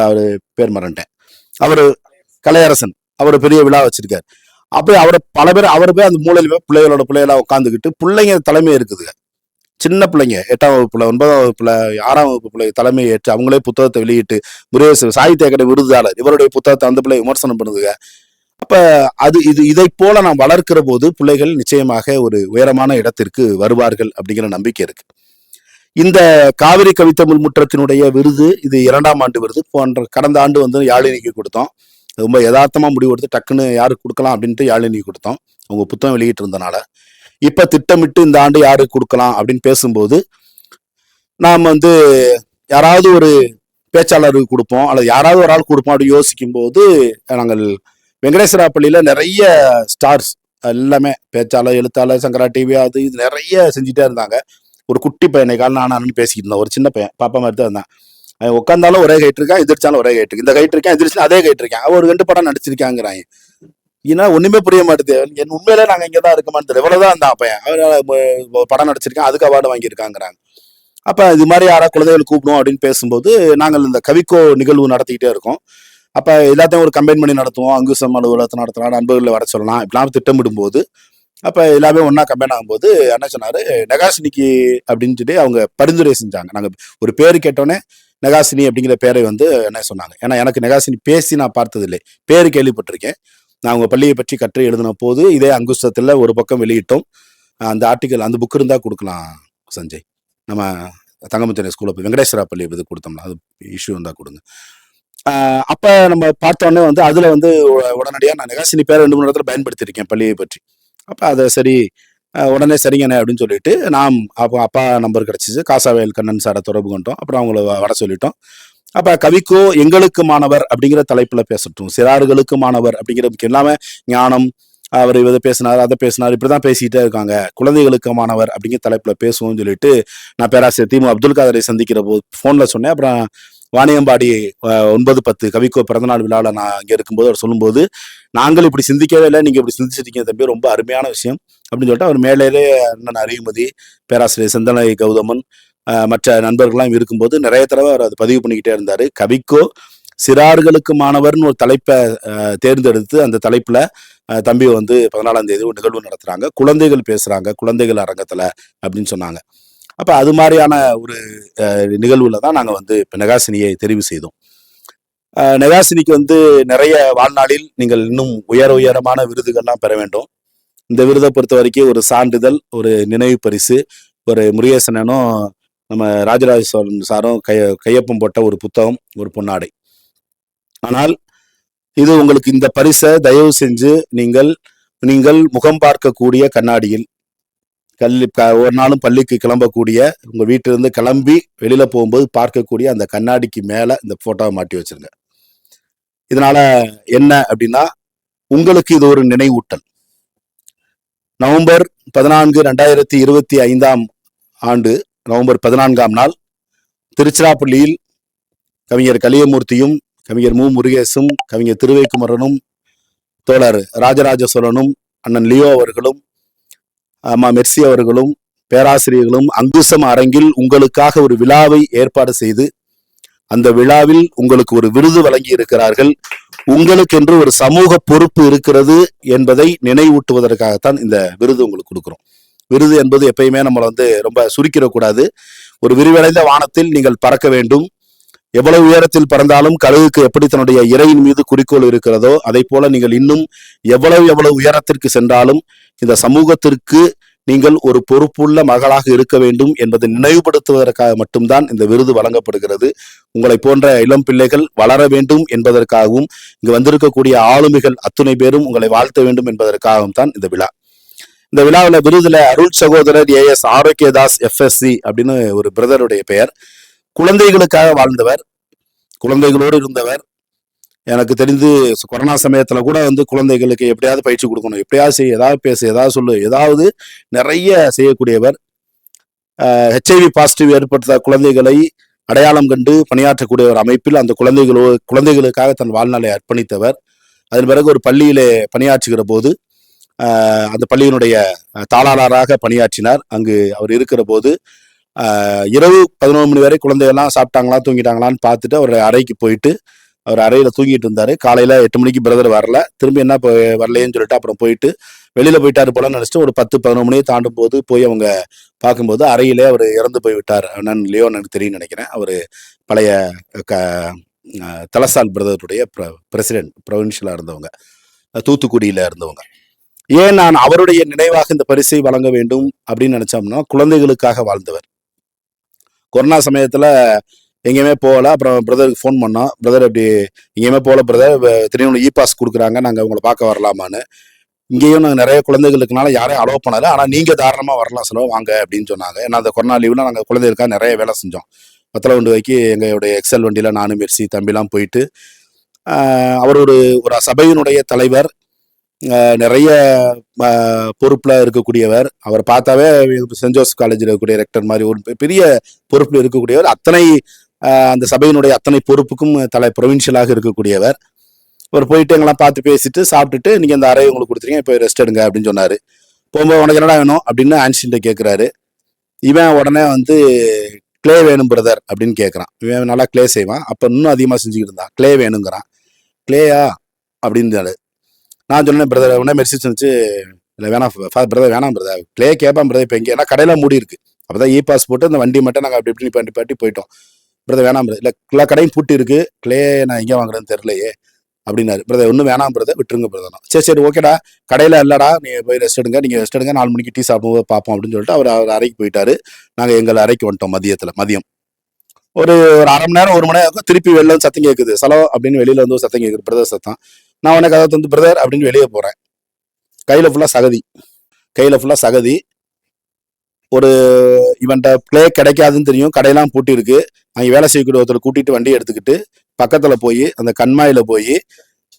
அவரு பேர் மறந்துட்டேன், அவரு கலையரசன், அவர் பெரிய விழா வச்சிருக்காரு. அப்படி அவரை பல பேர் அவர் போய் அந்த மூலையில பிள்ளைகளோட பிள்ளைகளா உட்காந்துக்கிட்டு, பிள்ளைங்க தலைமை இருக்குதுங்க, சின்ன பிள்ளைங்க 8ஆம் வகுப்புல 9ஆம் வகுப்புல 6ஆம் வகுப்பு பிள்ளை தலைமை ஏற்று அவங்களே புத்தகத்தை வெளியிட்டு, முருகேசன் சாகித்ய அகாடமி விருதாளர், இவருடைய புத்தகத்தை அந்த பிள்ளை விமர்சனம் பண்ணுதுங்க. அப்ப இதை போல நாம் வளர்க்கிற போது பிள்ளைகள் நிச்சயமாக ஒரு உயரமான இடத்திற்கு வருவார்கள் அப்படிங்கிற நம்பிக்கை இருக்கு. இந்த காவிரி கவித்தமிழ் முற்றத்தினுடைய விருது இது 2ஆம் ஆண்டு விருது. போன்ற கடந்த ஆண்டு வந்து யாழினிக்கு கொடுத்தோம். ரொம்ப யதார்த்தமா முடிவு எடுத்து டக்குன்னு யாருக்கு கொடுக்கலாம் அப்படின்ட்டு யாழினிக்கு கொடுத்தோம், அவங்க புத்தகம் வெளியிட்டு இருந்தனால. இப்ப திட்டமிட்டு இந்த ஆண்டு யாருக்கு கொடுக்கலாம் அப்படின்னு பேசும்போது நாம் வந்து யாராவது ஒரு பேச்சாளருக்கு கொடுப்போம் அல்லது யாராவது ஒரு ஆள் கொடுப்போம் அப்படின்னு யோசிக்கும் போது நாங்கள் வெங்கடேஸ்வரா பள்ளியில நிறைய ஸ்டார்ஸ் எல்லாமே பேச்சாளர், எழுத்தாளர், சங்கரா டிவி அது இது நிறைய செஞ்சுட்டே இருந்தாங்க. ஒரு குட்டி பையனை கால நான் பேசிக்கிட்டு இருந்தேன். ஒரு சின்ன பையன் பாப்பா மாதிரி தான் இருந்தான். அவன் உட்காந்தாலும் ஒரே கைட்டு இருக்கான், எதிர்த்தாலும் ஒரே கைட்டு இருக்கு. இந்த கைட்டு இருக்கேன், எதிர்த்து அதே கைட்டு இருக்கேன். அவன் ஒரு 2 படம் நடிச்சிருக்காங்கிறாங்க. ஏன்னா ஒண்ணுமே புரிய மாட்டேது. என் உண்மையிலே நாங்க இங்கதான் இருக்கமான்னு தெரியல. இவ்வளவுதான் இருந்தான் பையன். அவர் படம் நடிச்சிருக்கான், அதுக்கு அவார்டு வாங்கியிருக்காங்கிறாங்க. அப்ப இது மாதிரி யாராவது குழந்தைகள் கூப்பிடும் அப்படின்னு பேசும்போது நாங்கள் இந்த கவிக்கோ நிகழ்வு நடத்திக்கிட்டே இருக்கோம். அப்ப எல்லாத்தையும் ஒரு கம்பைன் பண்ணி நடத்துவோம். அங்குசம் அலுவலகத்தை நடத்தலாம், நண்பர்களை வர சொல்லலாம், இப்படிலாம் திட்டமிடும் போது அப்ப எல்லாமே ஒன்னா கம்பைன் ஆகும்போது என்ன சொன்னாரு, நெகாசினிக்கு அப்படின்னு சொல்லி அவங்க பரிந்துரை செஞ்சாங்க. நாங்க ஒரு பேரு கேட்டோன்னே நெகாசினி அப்படிங்கிற பேரை என்ன சொன்னாங்க. ஏன்னா எனக்கு நெகாசினி பேசி நான் பார்த்ததில்லை, பேரு கேள்விப்பட்டிருக்கேன். நான் உங்க பள்ளியை பற்றி கற்று எழுதின போது இதே அங்குசத்துல ஒரு பக்கம் வெளியிட்டோம். அந்த ஆர்டிக்கல், அந்த புக் இருந்தா கொடுக்கலாம் சஞ்சய். நம்ம தங்கமுத்தனை ஸ்கூல்ல போய் வெங்கடேஸ்வரா பள்ளி இது கொடுத்தோம்னா அது இஷ்யூ இருந்தா கொடுங்க. அப்ப நம்ம பார்த்தோன்னே அதுல உடனடியாக நான் நெகாசினி பேரை 2-3 இடத்துல பயன்படுத்தியிருக்கேன் பள்ளியை பற்றி. அப்ப அதை சரி உடனே சரிங்கண்ணே அப்படின்னு சொல்லிட்டு நாம் அப்பா நம்பர் கிடைச்சிச்சு. காசாவேல் கண்ணன் சாரை தொடர்பு கொண்டோம். அப்புறம் அவங்கள வர சொல்லிட்டோம். அப்ப கவிக்கோ எங்களுக்கு மாணவர் அப்படிங்கிற தலைப்புல பேசட்டும், சிறார்களுக்கு மாணவர் அப்படிங்கிற எல்லாமே ஞானம், அவர் இதை பேசினார், அதை பேசினார், இப்படிதான் பேசிக்கிட்டே இருக்காங்க, குழந்தைகளுக்கு மாணவர் அப்படிங்கிற தலைப்புல பேசுவோம்னு சொல்லிட்டு நான் பேராசிரியர் திமு அப்துல் காதரை சந்திக்கிற போது போன்ல சொன்னேன். அப்புறம் வாணியம்பாடி 9/10 கவிக்கோ பிறந்தநாள் விழாவில் நான் இங்கே இருக்கும்போது அவர் சொல்லும்போது, நாங்கள் இப்படி சிந்திக்கவே இல்லை, நீங்க இப்படி சிந்திச்சிருக்கீங்க தம்பி, ரொம்ப அருமையான விஷயம் அப்படின்னு சொல்லிட்டு அவர் மேலேயே அண்ணன் அறிவுமதி, பேராசிரியர் செந்தனை கௌதமன், மற்ற நண்பர்கள்லாம் இருக்கும்போது நிறைய தடவை அவர் அதை பதிவு பண்ணிக்கிட்டே இருந்தாரு. கவிக்கோ சிறார்களுக்கு மாணவர்னு ஒரு தலைப்பை தேர்ந்தெடுத்து அந்த தலைப்புல தம்பி 14ஆம் தேதி ஒரு நிகழ்வு நடத்துறாங்க, குழந்தைகள் பேசுறாங்க குழந்தைகள் அரங்கத்துல அப்படின்னு சொன்னாங்க. அப்ப அது மாதிரியான ஒரு நிகழ்வுல தான் நாங்க இப்ப நெகாசினியை தெரிவு செய்தோம். நெகாசினிக்கு நிறைய வாழ்நாளில் நீங்கள் இன்னும் உயரமான விருதுகள்லாம் பெற வேண்டும். இந்த விருதை பொறுத்த வரைக்கும் ஒரு சான்றிதழ், ஒரு நினைவு பரிசு, ஒரு முருகேசனும் நம்ம ராஜராஜ சோழன் சாரும் கையொப்பம் போட்ட ஒரு புத்தகம், ஒரு பொன்னாடை. ஆனால் இது உங்களுக்கு இந்த பரிசை தயவு செஞ்சு நீங்கள் முகம் பார்க்கக்கூடிய கண்ணாடியில் ஒரு நாளும் பள்ளிக்கு கிளம்பக்கூடிய, உங்க வீட்டிலிருந்து கிளம்பி வெளியில போகும்போது பார்க்கக்கூடிய அந்த கண்ணாடிக்கு மேல இந்த போட்டோவை மாட்டி வச்சிருங்க. இதனால என்ன அப்படின்னா, உங்களுக்கு இது ஒரு நினைவூட்டல். நவம்பர் 14, 2025 ஆண்டு நவம்பர் 14ஆம் நாள் திருச்சிராப்பள்ளியில் கவிஞர் கலியமூர்த்தியும், கவிஞர் மு முருகேசும், கவிஞர் திருவைக்குமரனும், தோழர் ராஜராஜ சோழனும், அண்ணன் லியோ அவர்களும், அம்மா மெர்சி அவர்களும், பேராசிரியர்களும் அங்குசம் அரங்கில் உங்களுக்காக ஒரு விழாவை ஏற்பாடு செய்து அந்த விழாவில் உங்களுக்கு ஒரு விருது வழங்கி இருக்கிறார்கள். உங்களுக்கென்று ஒரு சமூக பொறுப்பு இருக்கிறது என்பதை நினைவூட்டுவதற்காகத்தான் இந்த விருது உங்களுக்கு கொடுக்கிறோம். விருது என்பது எப்பயுமே நம்மளை ரொம்ப சுருக்கிடக்கூடாது. ஒரு விரிவடைந்த வானத்தில் நீங்கள் பறக்க வேண்டும். எவ்வளவு உயரத்தில் பறந்தாலும் கழுகுக்கு எப்படி தன்னுடைய இறையின் மீது குறிக்கோள் இருக்கிறதோ அதை போல நீங்கள் இன்னும் எவ்வளவு உயரத்திற்கு சென்றாலும் இந்த சமூகத்திற்கு நீங்கள் ஒரு பொறுப்புள்ள மகளாக இருக்க வேண்டும் என்பதை நினைவுபடுத்துவதற்காக மட்டும்தான் இந்த விருது வழங்கப்படுகிறது. உங்களை போன்ற இளம் பிள்ளைகள் வளர வேண்டும் என்பதற்காகவும், இங்கு வந்திருக்கக்கூடிய ஆளுமைகள் அத்துணை பேரும் உங்களை வாழ்த்த வேண்டும் என்பதற்காகவும் தான் இந்த விழா. இந்த விழாவில் விருதுல அருள் சகோதரர் AS ஆரோக்கியதாஸ் FSC அப்படின்னு ஒரு பிரதருடைய பெயர். குழந்தைகளுக்காக வாழ்ந்தவர், குழந்தைகளோடு இருந்தவர். எனக்கு தெரிந்து கொரோனா சமயத்துல கூட குழந்தைகளுக்கு எப்படியாவது பயிற்சி கொடுக்கணும், எப்படியாவது செய்ய, ஏதாவது பேசு, ஏதாவது சொல்லு, ஏதாவது நிறைய செய்யக்கூடியவர். HIV பாசிட்டிவ் ஏற்பட்ட குழந்தைகளை அடையாளம் கண்டு பணியாற்றக்கூடிய ஒரு அமைப்பில் அந்த குழந்தைகளுக்காக தன் வாழ்நாளை அர்ப்பணித்தவர். அதன் பிறகு ஒரு பள்ளியிலே பணியாற்றுகிற போது அந்த பள்ளியினுடைய தாளாளராக பணியாற்றினார். அங்கு அவர் இருக்கிற போது இரவு 11 மணி வரை குழந்தைகள்லாம் சாப்பிட்டாங்களா தூங்கிட்டாங்களான்னு பார்த்துட்டு அவர் அறைக்கு போயிட்டு அவர் அறையில தூங்கிட்டு இருந்தாரு. காலையில 8 மணிக்கு பிரதர் வரல, திரும்பி என்ன வரலையேன்னு சொல்லிட்டு அப்புறம் போயிட்டு வெளியில போயிட்டாரு போல நினைச்சிட்டு ஒரு 10-11 மணியை தாண்டும் போது போய் அவங்க பார்க்கும்போது அறையிலே அவர் இறந்து போய் விட்டார். நான் லியோன் எனக்கு தெரியும் நினைக்கிறேன். அவர் பழைய தலசால் பிரதருடைய பிரசிடென்ட், ப்ரொவின்ஷியலா இருந்தவங்க, தூத்துக்குடியில இருந்தவங்க. ஏன் நான் அவருடைய நினைவாக இந்த பரிசை வழங்க வேண்டும் அப்படின்னு நினைச்சோம்னா, குழந்தைகளுக்காக வாழ்ந்தவர். கொரோனா சமயத்துல எங்கேயுமே போகல. அப்புறம் பிரதருக்கு ஃபோன் பண்ணோம், பிரதர் அப்படி எங்கேயுமே போகல பிரதர், திடீர்னு இ-பாஸ் கொடுக்குறாங்க, நாங்கள் உங்களை பார்க்க வரலாமான்னு. இங்கேயும் நாங்கள் நிறைய குழந்தைகளுக்குனால யாரையும் அலோவ் பண்ணல, ஆனால் நீங்கள் தாராளமாக வரலாம் செலவு வாங்க அப்படின்னு சொன்னாங்க. ஏன்னா அந்த கொரோனா லீவ்ல நாங்கள் குழந்தைகளுக்காக நிறைய வேலை செஞ்சோம். வத்தலகுண்டு வைக்கி எங்களுடைய எக்ஸல் வண்டியில் நானும் மெர்சி தம்பிலாம் போயிட்டு அவர் ஒரு ஒரு சபையினுடைய தலைவர், நிறைய பொறுப்புல இருக்கக்கூடியவர். அவர் பார்த்தாவே சென்ட் ஜோசப் காலேஜில் இருக்கக்கூடிய ரெக்டர் மாதிரி ஒரு பெரிய பொறுப்புல இருக்கக்கூடியவர். அத்தனை அந்த சபையினுடைய அத்தனை பொறுப்புக்கும் ப்ரொவின்ஷியலாக இருக்கக்கூடியவர். அவர் போயிட்டு எங்கெல்லாம் பார்த்து பேசிட்டு சாப்பிட்டுட்டு நீங்க அந்த அறையை உங்களுக்கு கொடுத்துருங்க, இப்போ ரெஸ்ட் எடுங்க அப்படின்னு சொன்னாரு. போகும்போது உனக்கு என்னடா வேணும் அப்படின்னு ஆன்சின்ட்ட கேட்குறாரு. இவன் உடனே வந்து கிளே வேணும் பிரதர் அப்படின்னு கேட்குறான். இவன் நல்லா கிளே செய்வான், அப்போ இன்னும் அதிகமாக செஞ்சுக்கிட்டு இருந்தான். கிளே வேணுங்கிறான். கிளேயா அப்படின்னு நான் சொன்னேன், பிரதர் உடனே மெசேஜ் வந்துச்சு, இல்லை வேணாம் பிரதர், வேணாம் பிரதர், கிளே கேட்பான் பிரதர். இப்போ எங்கே ஏன்னா கடையெல்லாம் மூடி இருக்கு, அப்போதான் பாஸ் போட்டு அந்த வண்டி மட்டும் நாங்கள் அப்படி இப்படி பாட்டி போயிட்டோம். பிரதர் வேணாம் பிரதர், இல்லை எல்லா கடையும் பூட்டி இருக்கு, கிளே நான் எங்கே வாங்குறேன்னு தெரியலையே அப்படின்னாரு. பிரதர் ஒன்றும் வேணாம் பிரதர், விட்டுருங்க பிரதர். சரி ஓகேடா, கடையில் இல்லடா, நீங்கள் போய் ரெஸ்ட் எடுங்க, நீங்கள் ரெஸ்ட் எடுங்க, 4 மணிக்கு டீ சாப்பிடும்போது பார்ப்போம் அப்படின்னு சொல்லிட்டு அவர் அறைக்கு போயிட்டாரு. நாங்கள் எங்கள் அறைக்கு வந்துட்டோம். மதியம் ஒரு 1/2 மணி நேரம் 1 மணி நேரம் திருப்பி வெளில வந்து சத்தம் கேட்குது. சலோ அப்படின்னு வெளியில வந்து ஒரு சத்தம் கேட்குது, பிரதர் சத்தம். நான் உனக்கு அதை வந்து பிரதர் அப்படின்னு வெளியே போறேன். கையில ஃபுல்லா சகதி. ஒரு இவன்ட்ட பிளே கிடைக்காதுன்னு தெரியும், கடையெல்லாம் பூட்டி இருக்கு. அங்கே வேலை செய்யக்கூடிய ஒருத்தர் கூட்டிட்டு வண்டி எடுத்துக்கிட்டு பக்கத்துல போய் அந்த கண்மாயில போய்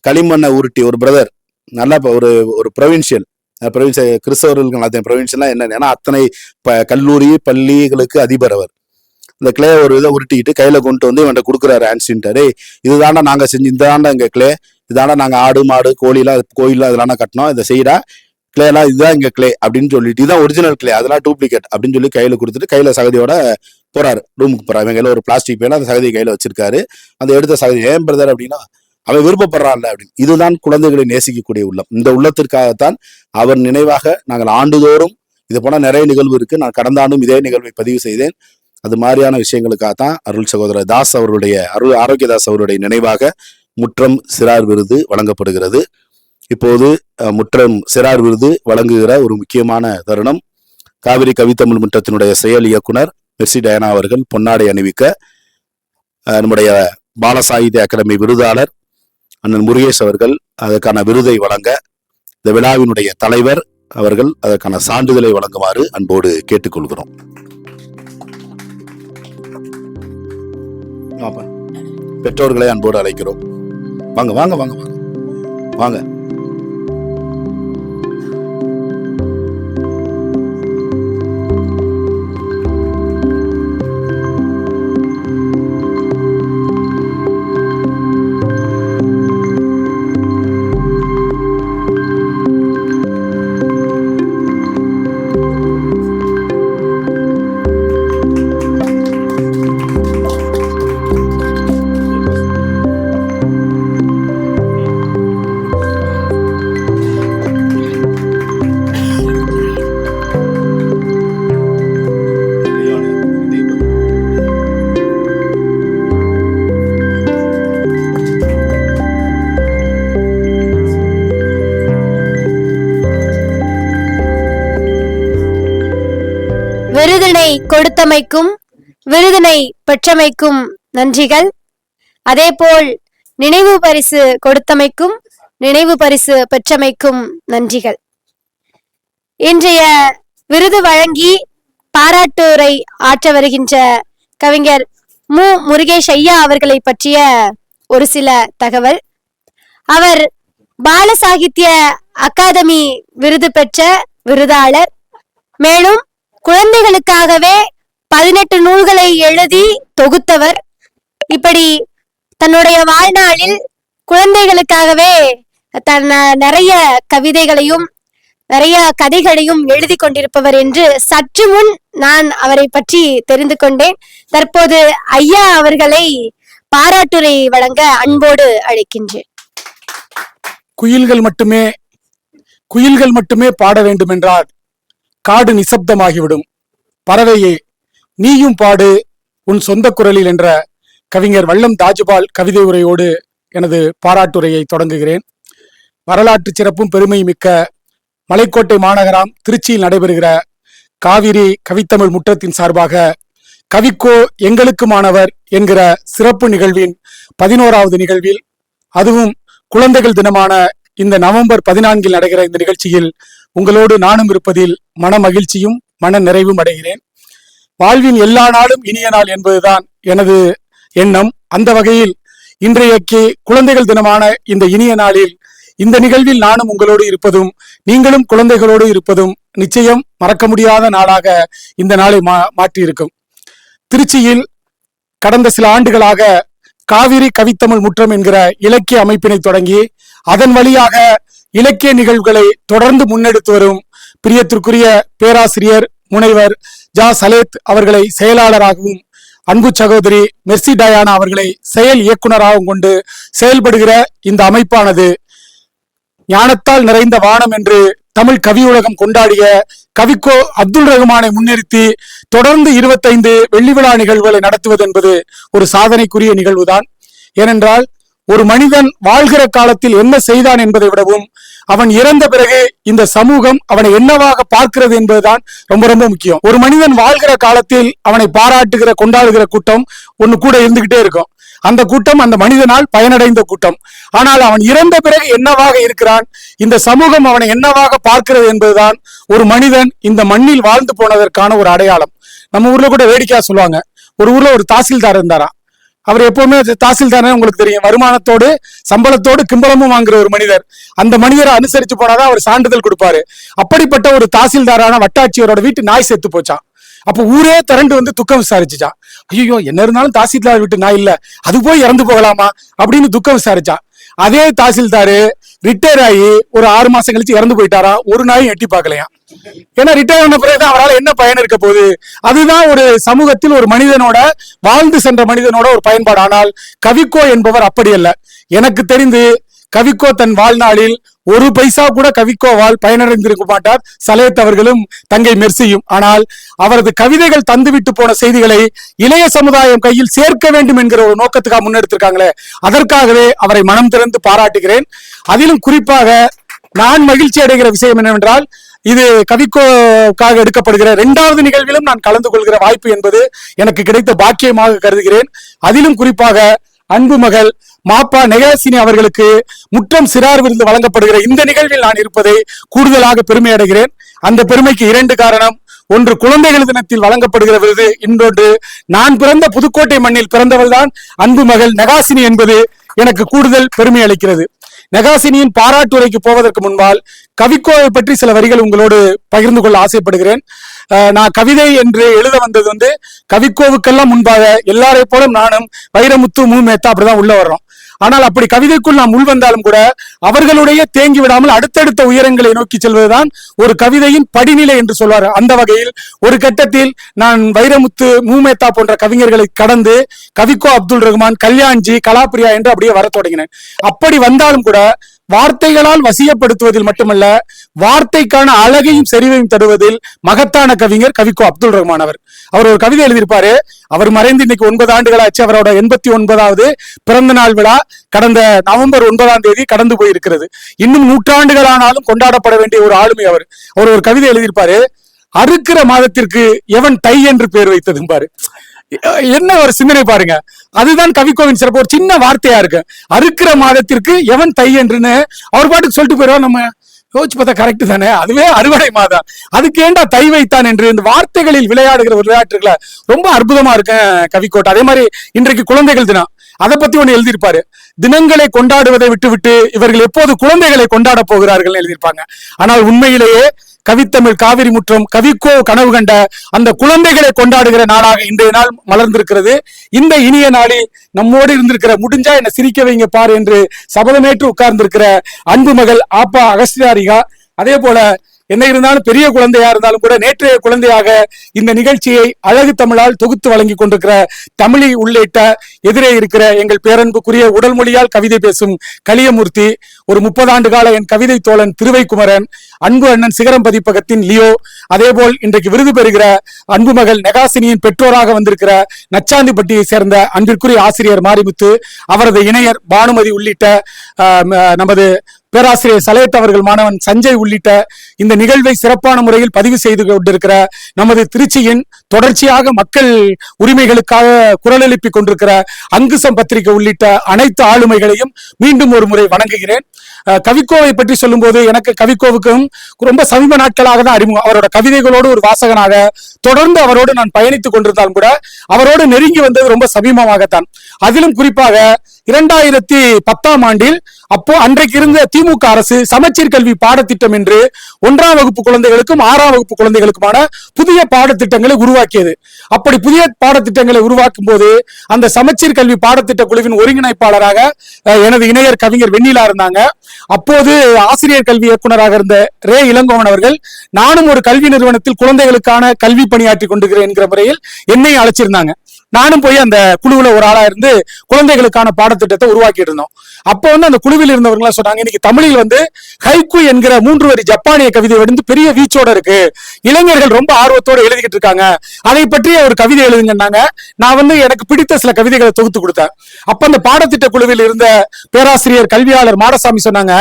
களிமண்ணை உருட்டி, ஒரு பிரதர் நல்லா ஒரு ப்ரொவின்சியல் கிறிஸ்தவர்களுக்கு எல்லாத்தையும் ப்ரொவின்சியல்னா என்னன்னா அத்தனை கல்லூரி பள்ளிகளுக்கு அதிபர் அவர். இந்த கிளே ஒரு இதை உருட்டிக்கிட்டு கையில கொண்டு வந்து இவன்ட்ட கொடுக்குறாரு ஆன்சின்ட்டாரு. இதுதாண்டா நாங்க செஞ்சு, இதாண்டா எங்க கிளே, இதாண்டா நாங்க ஆடு மாடு கோழிலாம் கோயிலாம் இதெல்லாம் கட்டினோம், இதை செய்யடா கிளேலாம், இதுதான் எங்க கிளே அப்படின்னு சொல்லிட்டு, இதுதான் ஒரிஜினல் கிளே, அதெல்லாம் டூப்ளிகேட் அப்படின்னு சொல்லி கையில கொடுத்துட்டு கையில சகதியோட போறாரு. ரூமுக்கு போறாரு. அவன் கையில ஒரு பிளாஸ்டிக் பையில அந்த சகதியை கையில வச்சிருக்காரு. அந்த எடுத்த சகதி ஏன் பிரதர் அப்படின்னா அவன் விருப்பப்படுறான்ல அப்படின்னு. இதுதான் குழந்தைகளை நேசிக்கக்கூடிய உள்ளம். இந்த உள்ளத்திற்காகத்தான் அவர் நினைவாக நாங்கள் ஆண்டுதோறும் இது போல நிறைய நிகழ்வு இருக்கு. நான் கடந்த ஆண்டும் இதே நிகழ்வை பதிவு செய்தேன். அது மாதிரியான விஷயங்களுக்காகத்தான் அருள் சகோதரர் தாஸ் அவருடைய ஆரோக்கியதாஸ் அவருடைய நினைவாக முற்றம் சிறார் விருது வழங்கப்படுகிறது. இப்போது முற்றம் சிறார் விருது வழங்குகிற ஒரு முக்கியமான தருணம். காவிரி கவித்தமிழ் முற்றத்தினுடைய செயல் இயக்குனர் மெர்சி டயனா அவர்கள் பொன்னாடை அணிவிக்க, நம்முடைய பாலசாகித்ய அகாடமி விருதாளர் அண்ணன் முருகேஷ் அவர்கள் அதற்கான விருதை வழங்க, இந்த விழாவினுடைய தலைவர் அவர்கள் அதற்கான சான்றிதழை வழங்குமாறு அன்போடு கேட்டுக்கொள்கிறோம். பெற்றோர்களை அன்போடு அழைக்கிறோம். வாங்க வாங்க வாங்க வாங்க வாங்க. விருதினை கொடுத்தமைக்கும் விருதினை பெற்றமைக்கும் நன்றிகள். அதேபோல் நினைவு பரிசு கொடுத்தமைக்கும் நினைவு பரிசு பெற்றமைக்கும் நன்றிகள். இன்றைய விருது வழங்கி பாராட்டுரை ஆற்ற வருகின்ற கவிஞர் மு. முருகேஷ் ஐயா அவர்களை பற்றிய ஒரு சில தகவல். அவர் பாலசாகித்ய அகாதமி விருது பெற்ற விருதாளர். மேலும் குழந்தைகளுக்காகவே 18 நூல்களை எழுதி தொகுத்தவர். இப்படி தன்னுடைய வாழ்நாளில் குழந்தைகளுக்காகவே நிறைய கவிதைகளையும் நிறைய கதைகளையும் எழுதி கொண்டிருப்பவர் என்று சற்று முன் நான் அவரை பற்றி தெரிந்து கொண்டேன். தற்போது ஐயா அவர்களை பாராட்டுரை வழங்க அன்போடு அழைக்கின்றேன். குயில்கள் மட்டுமே பாட வேண்டும் என்றால் காடு நிசப்தமாகிவிடும். பறவையே நீயும் பாடு உன் சொந்த குரலில் என்ற கவிஞர் வல்லம் தாஜுபால் கவிதை உரையோடு எனது பாராட்டுரையை தொடங்குகிறேன். வரலாற்று சிறப்பும் பெருமை மிக்க மலைக்கோட்டை மாநகரம் திருச்சியில் நடைபெறுகிற காவிரி கவித்தமிழ் முற்றத்தின் சார்பாக கவிக்கோ எங்களுக்குமானவர் என்கிற சிறப்பு நிகழ்வின் 11வது நிகழ்வில், அதுவும் குழந்தைகள் தினமான இந்த நவம்பர் 14 நடக்கிற இந்த நிகழ்ச்சியில் உங்களோடு நானும் இருப்பதில் மன மகிழ்ச்சியும் மன நிறைவும் அடைகிறேன். வாழ்வின் எல்லா நாளும் இனிய நாள் என்பதுதான் எனது எண்ணம். அந்த வகையில் இன்றைக்கு குழந்தைகள் தினமான இந்த இனிய நாளில் இந்த நிகழ்வில் நானும் உங்களோடு இருப்பதும் நீங்களும் குழந்தைகளோடு இருப்பதும் நிச்சயம் மறக்க முடியாத நாளாக இந்த நாளை மாற்றியிருக்கும். திருச்சியில் கடந்த சில ஆண்டுகளாக காவிரி கவித்தமிழ் முற்றம் என்கிற இலக்கிய அமைப்பினை தொடங்கி அதன் வழியாக இலக்கிய நிகழ்வுகளை தொடர்ந்து முன்னெடுத்து வரும் பிரியத்திற்குரிய பேராசிரியர் முனைவர் ஜா சலேத் அவர்களை செயலாளராகவும் அன்பு சகோதரி மெர்சி டயானா அவர்களை செயல் இயக்குநராகவும் கொண்டு செயல்படுகிற இந்த அமைப்பானது ஞானத்தால் நிறைந்த வானம் என்று தமிழ் கவியுலகம் கொண்டாடிய கவிக்கோ அப்துல் ரஹ்மானை முன்னிறுத்தி தொடர்ந்து 25 வெள்ளி விழா நிகழ்வுகளை நடத்துவது என்பது ஒரு சாதனைக்குரிய நிகழ்வுதான். ஏனென்றால் ஒரு மனிதன் வாழ்கிற காலத்தில் என்ன செய்தான் என்பதை விடவும் அவன் இறந்த பிறகு இந்த சமூகம் அவனை என்னவாக பார்க்கிறது என்பதுதான் ரொம்ப ரொம்ப முக்கியம். ஒரு மனிதன் வாழ்கிற காலத்தில் அவனை பாராட்டுகிற கொண்டாடுகிற கூட்டம் ஒண்ணு கூட இருந்துகிட்டே இருக்கும். அந்த கூட்டம் அந்த மனிதனால் பயனடைந்த கூட்டம். ஆனால் அவன் இறந்த பிறகு என்னவாக இருக்கிறான், இந்த சமூகம் அவனை என்னவாக பார்க்கிறது என்பதுதான் ஒரு மனிதன் இந்த மண்ணில் வாழ்ந்து போனதற்கான ஒரு அடையாளம். நம்ம ஊர்ல கூட வேடிக்கையா சொல்லுவாங்க, ஒரு ஊர்ல ஒரு தாசில்தார் இருந்தாராம். அவர் எப்பவுமே தாசில்தார் உங்களுக்கு தெரியும், வருமானத்தோடு சம்பளத்தோடு கிம்பளமும் வாங்குற ஒரு மனிதர். அந்த மனிதரை அனுசரிச்சு போனாதான் அவர் சான்றிதழ் கொடுப்பாரு. அப்படிப்பட்ட ஒரு தாசில்தாரான வட்டாட்சியரோட வீட்டு நாய் செத்து போச்சான். அப்ப ஊரே திரண்டு வந்து துக்கம் விசாரிச்சுச்சான். ஐயோ, என்ன இருந்தாலும் தாசில்தார் வீட்டு நாய் இல்ல, அது போய் இறந்து போகலாமா அப்படின்னு துக்கம் விசாரிச்சான். அதே தாசில்தாரு ரிட்டையர் ஆகி ஒரு 6 மாசம் கழிச்சு இறந்து போயிட்டாரா, ஒரு நாயும் எட்டி பார்க்கலையா. ஏன்னா ரிட்டையர் ஆன பிறகுதான் அவரால் என்ன பயன் இருக்க போகுது. அதுதான் ஒரு சமூகத்தில் ஒரு மனிதனோட வாழ்ந்து சென்ற மனிதனோட ஒரு பயன்பாடு. ஆனால் கவிக்கோ என்பவர் அப்படி அல்ல. எனக்கு தெரிந்து கவிக்கோ தன் வாழ்நாளில் ஒரு பைசா கூட கவிக்கோவால் பயனடைந்திருக்க மாட்டார் சலேத் அவர்களும் தங்கை மெர்சியும். ஆனால் அவரது கவிதைகள் தந்துவிட்டு போன செய்திகளை இளைய சமுதாயம் கையில் சேர்க்க வேண்டும் என்கிற ஒரு நோக்கத்துக்காக முன்னெடுத்திருக்காங்களே, அதற்காகவே அவரை மனம் திறந்து பாராட்டுகிறேன். அதிலும் குறிப்பாக நான் மகிழ்ச்சி அடைகிற விஷயம் என்னவென்றால், இது கவிக்கோக்காக எடுக்கப்படுகிற 2வது நிகழ்விலும் நான் கலந்து கொள்கிற வாய்ப்பு என்பது எனக்கு கிடைத்த பாக்கியமாக கருதுகிறேன். அதிலும் குறிப்பாக அன்பு மகள் மாப்பா நெகாசினி அவர்களுக்கு முற்றம் சிறார் விருது வழங்கப்படுகிற இந்த நிகழ்வில் நான் இருப்பதை கூடுதலாக பெருமை அடைகிறேன். அந்த பெருமைக்கு 2 காரணம். ஒன்று, குழந்தைகள் தினத்தில் வழங்கப்படுகிற விருது. இன்னொன்று, நான் பிறந்த புதுக்கோட்டை மண்ணில் பிறந்தவள் தான் அன்பு மகள் நெகாசினி என்பது எனக்கு கூடுதல் பெருமை அளிக்கிறது. நெகாசினியின் பாராட்டுரைக்கு போவதற்கு முன்பால் கவிக்கோவை பற்றி சில வரிகள் உங்களோடு பகிர்ந்து கொள்ள ஆசைப்படுகிறேன். நான் கவிதை என்று எழுத வந்தது கவிக்கோவுக்கெல்லாம் முன்பாக எல்லாரை போல நானும் வைரமுத்து மூமேத்தா அப்படிதான் உள்ள வர்றோம். ஆனால் அப்படி கவிதைக்குள் நாம் உள் வந்தாலும் கூட அவர்களுடைய தேங்கி விடாமல் அடுத்தடுத்த உயரங்களை நோக்கி செல்வதுதான் ஒரு கவிதையின் படிநிலை என்று சொல்வார். அந்த வகையில் ஒரு கட்டத்தில் நான் வைரமுத்து மூமேத்தா போன்ற கவிஞர்களை கடந்து கவிக்கோ அப்துல் ரஹ்மான், கல்யாண்ஜி, கலாப்ரியா என்று அப்படியே வர தொடங்கினேன். அப்படி வந்தாலும் கூட வார்த்தைகளால் வசியப்படுத்துவதில் மட்டுமல்ல, வார்த்தைக்கான அழகையும் செறிவையும் தருவதில் மகத்தான கவிஞர் கவிக்கோ அப்துல் ரஹ்மான் அவர் ஒரு கவிதை எழுதியிருப்பாரு. அவர் மறைந்து இன்னைக்கு 9 ஆண்டுகளாச்சு. அவரோட 89வது பிறந்த நாள் விழா கடந்த நவம்பர் 9ஆம் தேதி கடந்து போயிருக்கிறது. இன்னும் 100 ஆண்டுகளானாலும் கொண்டாடப்பட வேண்டிய ஒரு ஆளுமை அவர் ஒரு கவிதை எழுதியிருப்பாரு. அறுக்கிற மாதத்திற்கு எவன் தை என்று பேர் வைத்ததும் பாரு. என்ன ஒரு சிந்தனை பாருங்க. அதுதான் கவிக்கோவின் சிறப்பு. ஒரு சின்ன வார்த்தையா இருக்கு, அறுக்கிற மாதத்திற்கு எவன் தை என்றுன்னு அவர் பாட்டுக்கு சொல்லிட்டு போயிடுவோம். நம்ம யோசிச்சு பார்த்தா கரெக்ட் தானே, அதுவே அறுவடை மாதம், அதுக்கு ஏண்டா தை வைத்தான் என்று இந்த வார்த்தைகளில் விளையாடுகிற விளையாட்டுகளை ரொம்ப அற்புதமா இருக்கேன் கவிக்கோட்டை. அதே மாதிரி இன்றைக்கு குழந்தைகள் தினம், அதை பத்தி ஒண்ணு எழுதியிருப்பாரு. தினங்களை கொண்டாடுவதை விட்டுவிட்டு இவர்கள் எப்போது குழந்தைகளை கொண்டாட போகிறார்கள் எழுதியிருப்பாங்க. ஆனால் உண்மையிலேயே கவித்தமிழ் காவிரி முற்றம் கவிக்கோ கனவு கண்ட அந்த குழந்தைகளை கொண்டாடுகிற நாளாக இன்றைய நாள் மலர்ந்திருக்கிறது. இந்த இனிய நாளில் நம்மோடு இருந்திருக்கிற, முடிஞ்சா என்ன சிரிக்க வைங்க பார் என்று சபதமேற்று உட்கார்ந்திருக்கிற அன்பு மகள் ஆப்பா அகஸ்தியாரிகா, அதே போல என்ன இருந்தாலும் பெரிய குழந்தையா இருந்தாலும் கூட நேற்றைய குழந்தையாக இந்த நிகழ்ச்சியை அழகு தமிழால் தொகுத்து வழங்கி கொண்டிருக்கிற தமிழி உள்ளிட்ட எதிரே இருக்கிற எங்கள் பேரன்புக்குரிய உடல் மொழியால் கவிதை பேசும் கலியமூர்த்தி, ஒரு 30 ஆண்டு கால என் கவிதை தோழன் திருவைக்குமரன், அன்பு அண்ணன் சிகரம் பதிப்பகத்தின் லியோ, அதே போல் இன்றைக்கு விருது பெறுகிற அன்பு மகள் நெகாசினியின் பெற்றோராக வந்திருக்கிற நச்சாந்திப்பட்டியை சேர்ந்த அன்பிற்குரிய ஆசிரியர் மாரிமுத்து, அவரது இணையர் பானுமதி உள்ளிட்ட நமது பேராசிரியர் சலேத் அவர்கள் மாணவன் சஞ்சய் உள்ளிட்ட இந்த நிகழ்வை சிறப்பான முறையில் பதிவு செய்து கொண்டிருக்கிற நமது திருச்சியின் தொடர்ச்சியாக மக்கள் உரிமைகளுக்காக குரல் எழுப்பி கொண்டிருக்கிற அங்குசம் பத்திரிகை உள்ளிட்ட அனைத்து ஆளுமைகளையும் மீண்டும் ஒரு முறை வணங்குகிறேன். கவிக்கோவை பற்றி சொல்லும் போது எனக்கு கவிக்கோவுக்கும் ரொம்ப சமீப நாட்களாக தான் அறிமுகம். அவரோட கவிதைகளோடு ஒரு வாசகனாக தொடர்ந்து அவரோடு நான் பயணித்துக் கொண்டிருந்தாலும் கூட அவரோடு நெருங்கி வந்தது ரொம்ப சமீபமாகத்தான். அதிலும் குறிப்பாக 2010ஆம் ஆண்டில் அப்போ அன்றைக்கு இருந்த திமுக அரசு சமச்சீர் கல்வி பாடத்திட்டம் என்று 1ஆம் வகுப்பு குழந்தைகளுக்கும் 6ஆம் வகுப்பு குழந்தைகளுக்குமான புதிய பாடத்திட்டங்களை உருவாக்கியது. அப்படி புதிய பாடத்திட்டங்களை உருவாக்கும் போது அந்த சமச்சீர் கல்வி பாடத்திட்ட குழுவின் ஒருங்கிணைப்பாளராக எனது இணையர் கவிஞர் வெண்ணிலா இருந்தாங்க. அப்போது ஆசிரியர் கல்வி இயக்குநராக இருந்த ரே இளங்கோவன் அவர்கள் நானும் ஒரு கல்வி நிறுவனத்தில் குழந்தைகளுக்கான கல்வி பணியாற்றி கொண்டிருக்கிறேன் என்கிற முறையில் என்னை அழைச்சிருந்தாங்க. நானும் போய் அந்த குழுவுல ஒரு ஆளா இருந்து குழந்தைகளுக்கான பாடத்திட்டத்தை உருவாக்கிட்டு இருந்தோம். அப்போ அந்த குழுவில் இருந்தவர்களா சொன்னாங்க, இன்னைக்கு தமிழில் ஹைக்கு என்கிற 3 வரி ஜப்பானிய கவிதை பெரிய வீச்சோட இருக்கு, இளைஞர்கள் ரொம்ப ஆர்வத்தோட எழுதிக்கிட்டு இருக்காங்க, அதை பற்றி ஒரு கவிதை எழுதுங்கன்னாங்க. நான் எனக்கு பிடித்த சில கவிதைகளை தொகுத்து கொடுத்தேன். அப்ப அந்த பாடத்திட்ட குழுவில் இருந்த பேராசிரியர் கல்வியாளர் மாடசாமி சொன்னாங்க,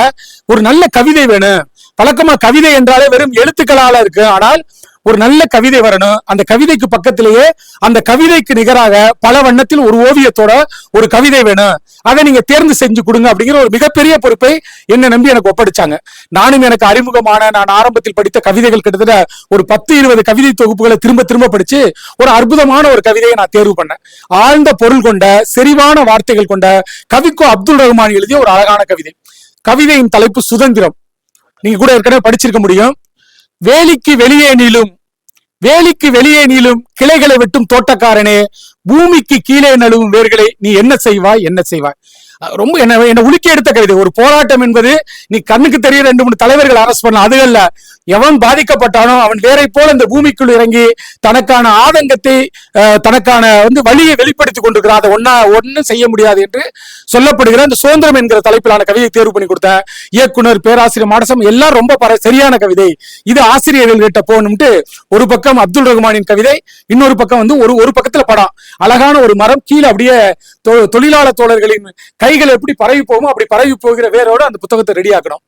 ஒரு நல்ல கவிதை வேணும். வழக்கமா கவிதை என்றாலே வெறும் எழுத்துக்களால இருக்கு, ஆனால் ஒரு நல்ல கவிதை வரணும். அந்த கவிதைக்கு பக்கத்திலேயே அந்த கவிதைக்கு நிகராக பல வண்ணத்தில் ஒரு ஓவியத்தோட ஒரு கவிதை வேணும், அதை நீங்க தேர்ந்து செஞ்சு கொடுங்க அப்படிங்கிற ஒரு மிகப்பெரிய பொறுப்பை என்ன நம்பி எனக்கு ஒப்படைச்சாங்க. நானும் எனக்கு அறிமுகமான நான் ஆரம்பத்தில் படித்த கவிதைகள் கிட்டத்தட்ட ஒரு 10-20 கவிதை தொகுப்புகளை திரும்ப திரும்ப படிச்சு ஒரு அற்புதமான ஒரு கவிதையை நான் தேர்வு பண்ணேன். ஆழ்ந்த பொருள் கொண்ட செறிவான வார்த்தைகள் கொண்ட கவிக்கோ அப்துல் ரஹ்மான் எழுதிய ஒரு அழகான கவிதை. கவிதையின் தலைப்பு சுதந்திரம். நீங்க கூட ஏற்கனவே படிச்சிருக்க முடியும். வேலிக்கு வெளியே நீளும் கிளைகளை வெட்டும் தோட்டக்காரனே, பூமிக்கு கீழே நழுவும் வேர்களை நீ என்ன செய்வாய். ரொம்ப என்ன உலுக்கி எடுத்த கவிதை. ஒரு போராட்டம் என்பது நீ கண்ணுக்கு தெரிய 2-3 தலைவர்கள் அரசு பண்ண அது அல்ல. எவன் பாதிக்கப்பட்டானோ அவன் வேரை போல இந்த பூமிக்குள் இறங்கி தனக்கான ஆதங்கத்தை தனக்கான வழியை வெளிப்படுத்திக் கொண்டிருக்கிறான். அதை ஒன்னும் செய்ய முடியாது என்று சொல்லப்படுகிற அந்த சுதந்திரம் என்கிற தலைப்பிலான கவிதை தேர்வு பண்ணி கொடுத்த இயக்குனர் பேராசிரியர் மாடசம் எல்லாம் ரொம்ப சரியான கவிதை. இது ஆசிரியர்கள் கிட்ட போகணும்ட்டு ஒரு பக்கம் அப்துல் ரஹ்மானின் கவிதை, இன்னொரு பக்கம் ஒரு பக்கத்துல படம். அழகான ஒரு மரம், கீழே அப்படியே தொழிலாளர் தோழர்களின் கைகள் எப்படி பரவி போகுமோ அப்படி பரவி போகிற வேரோட அந்த புத்தகத்தை ரெடி ஆக்கணும்.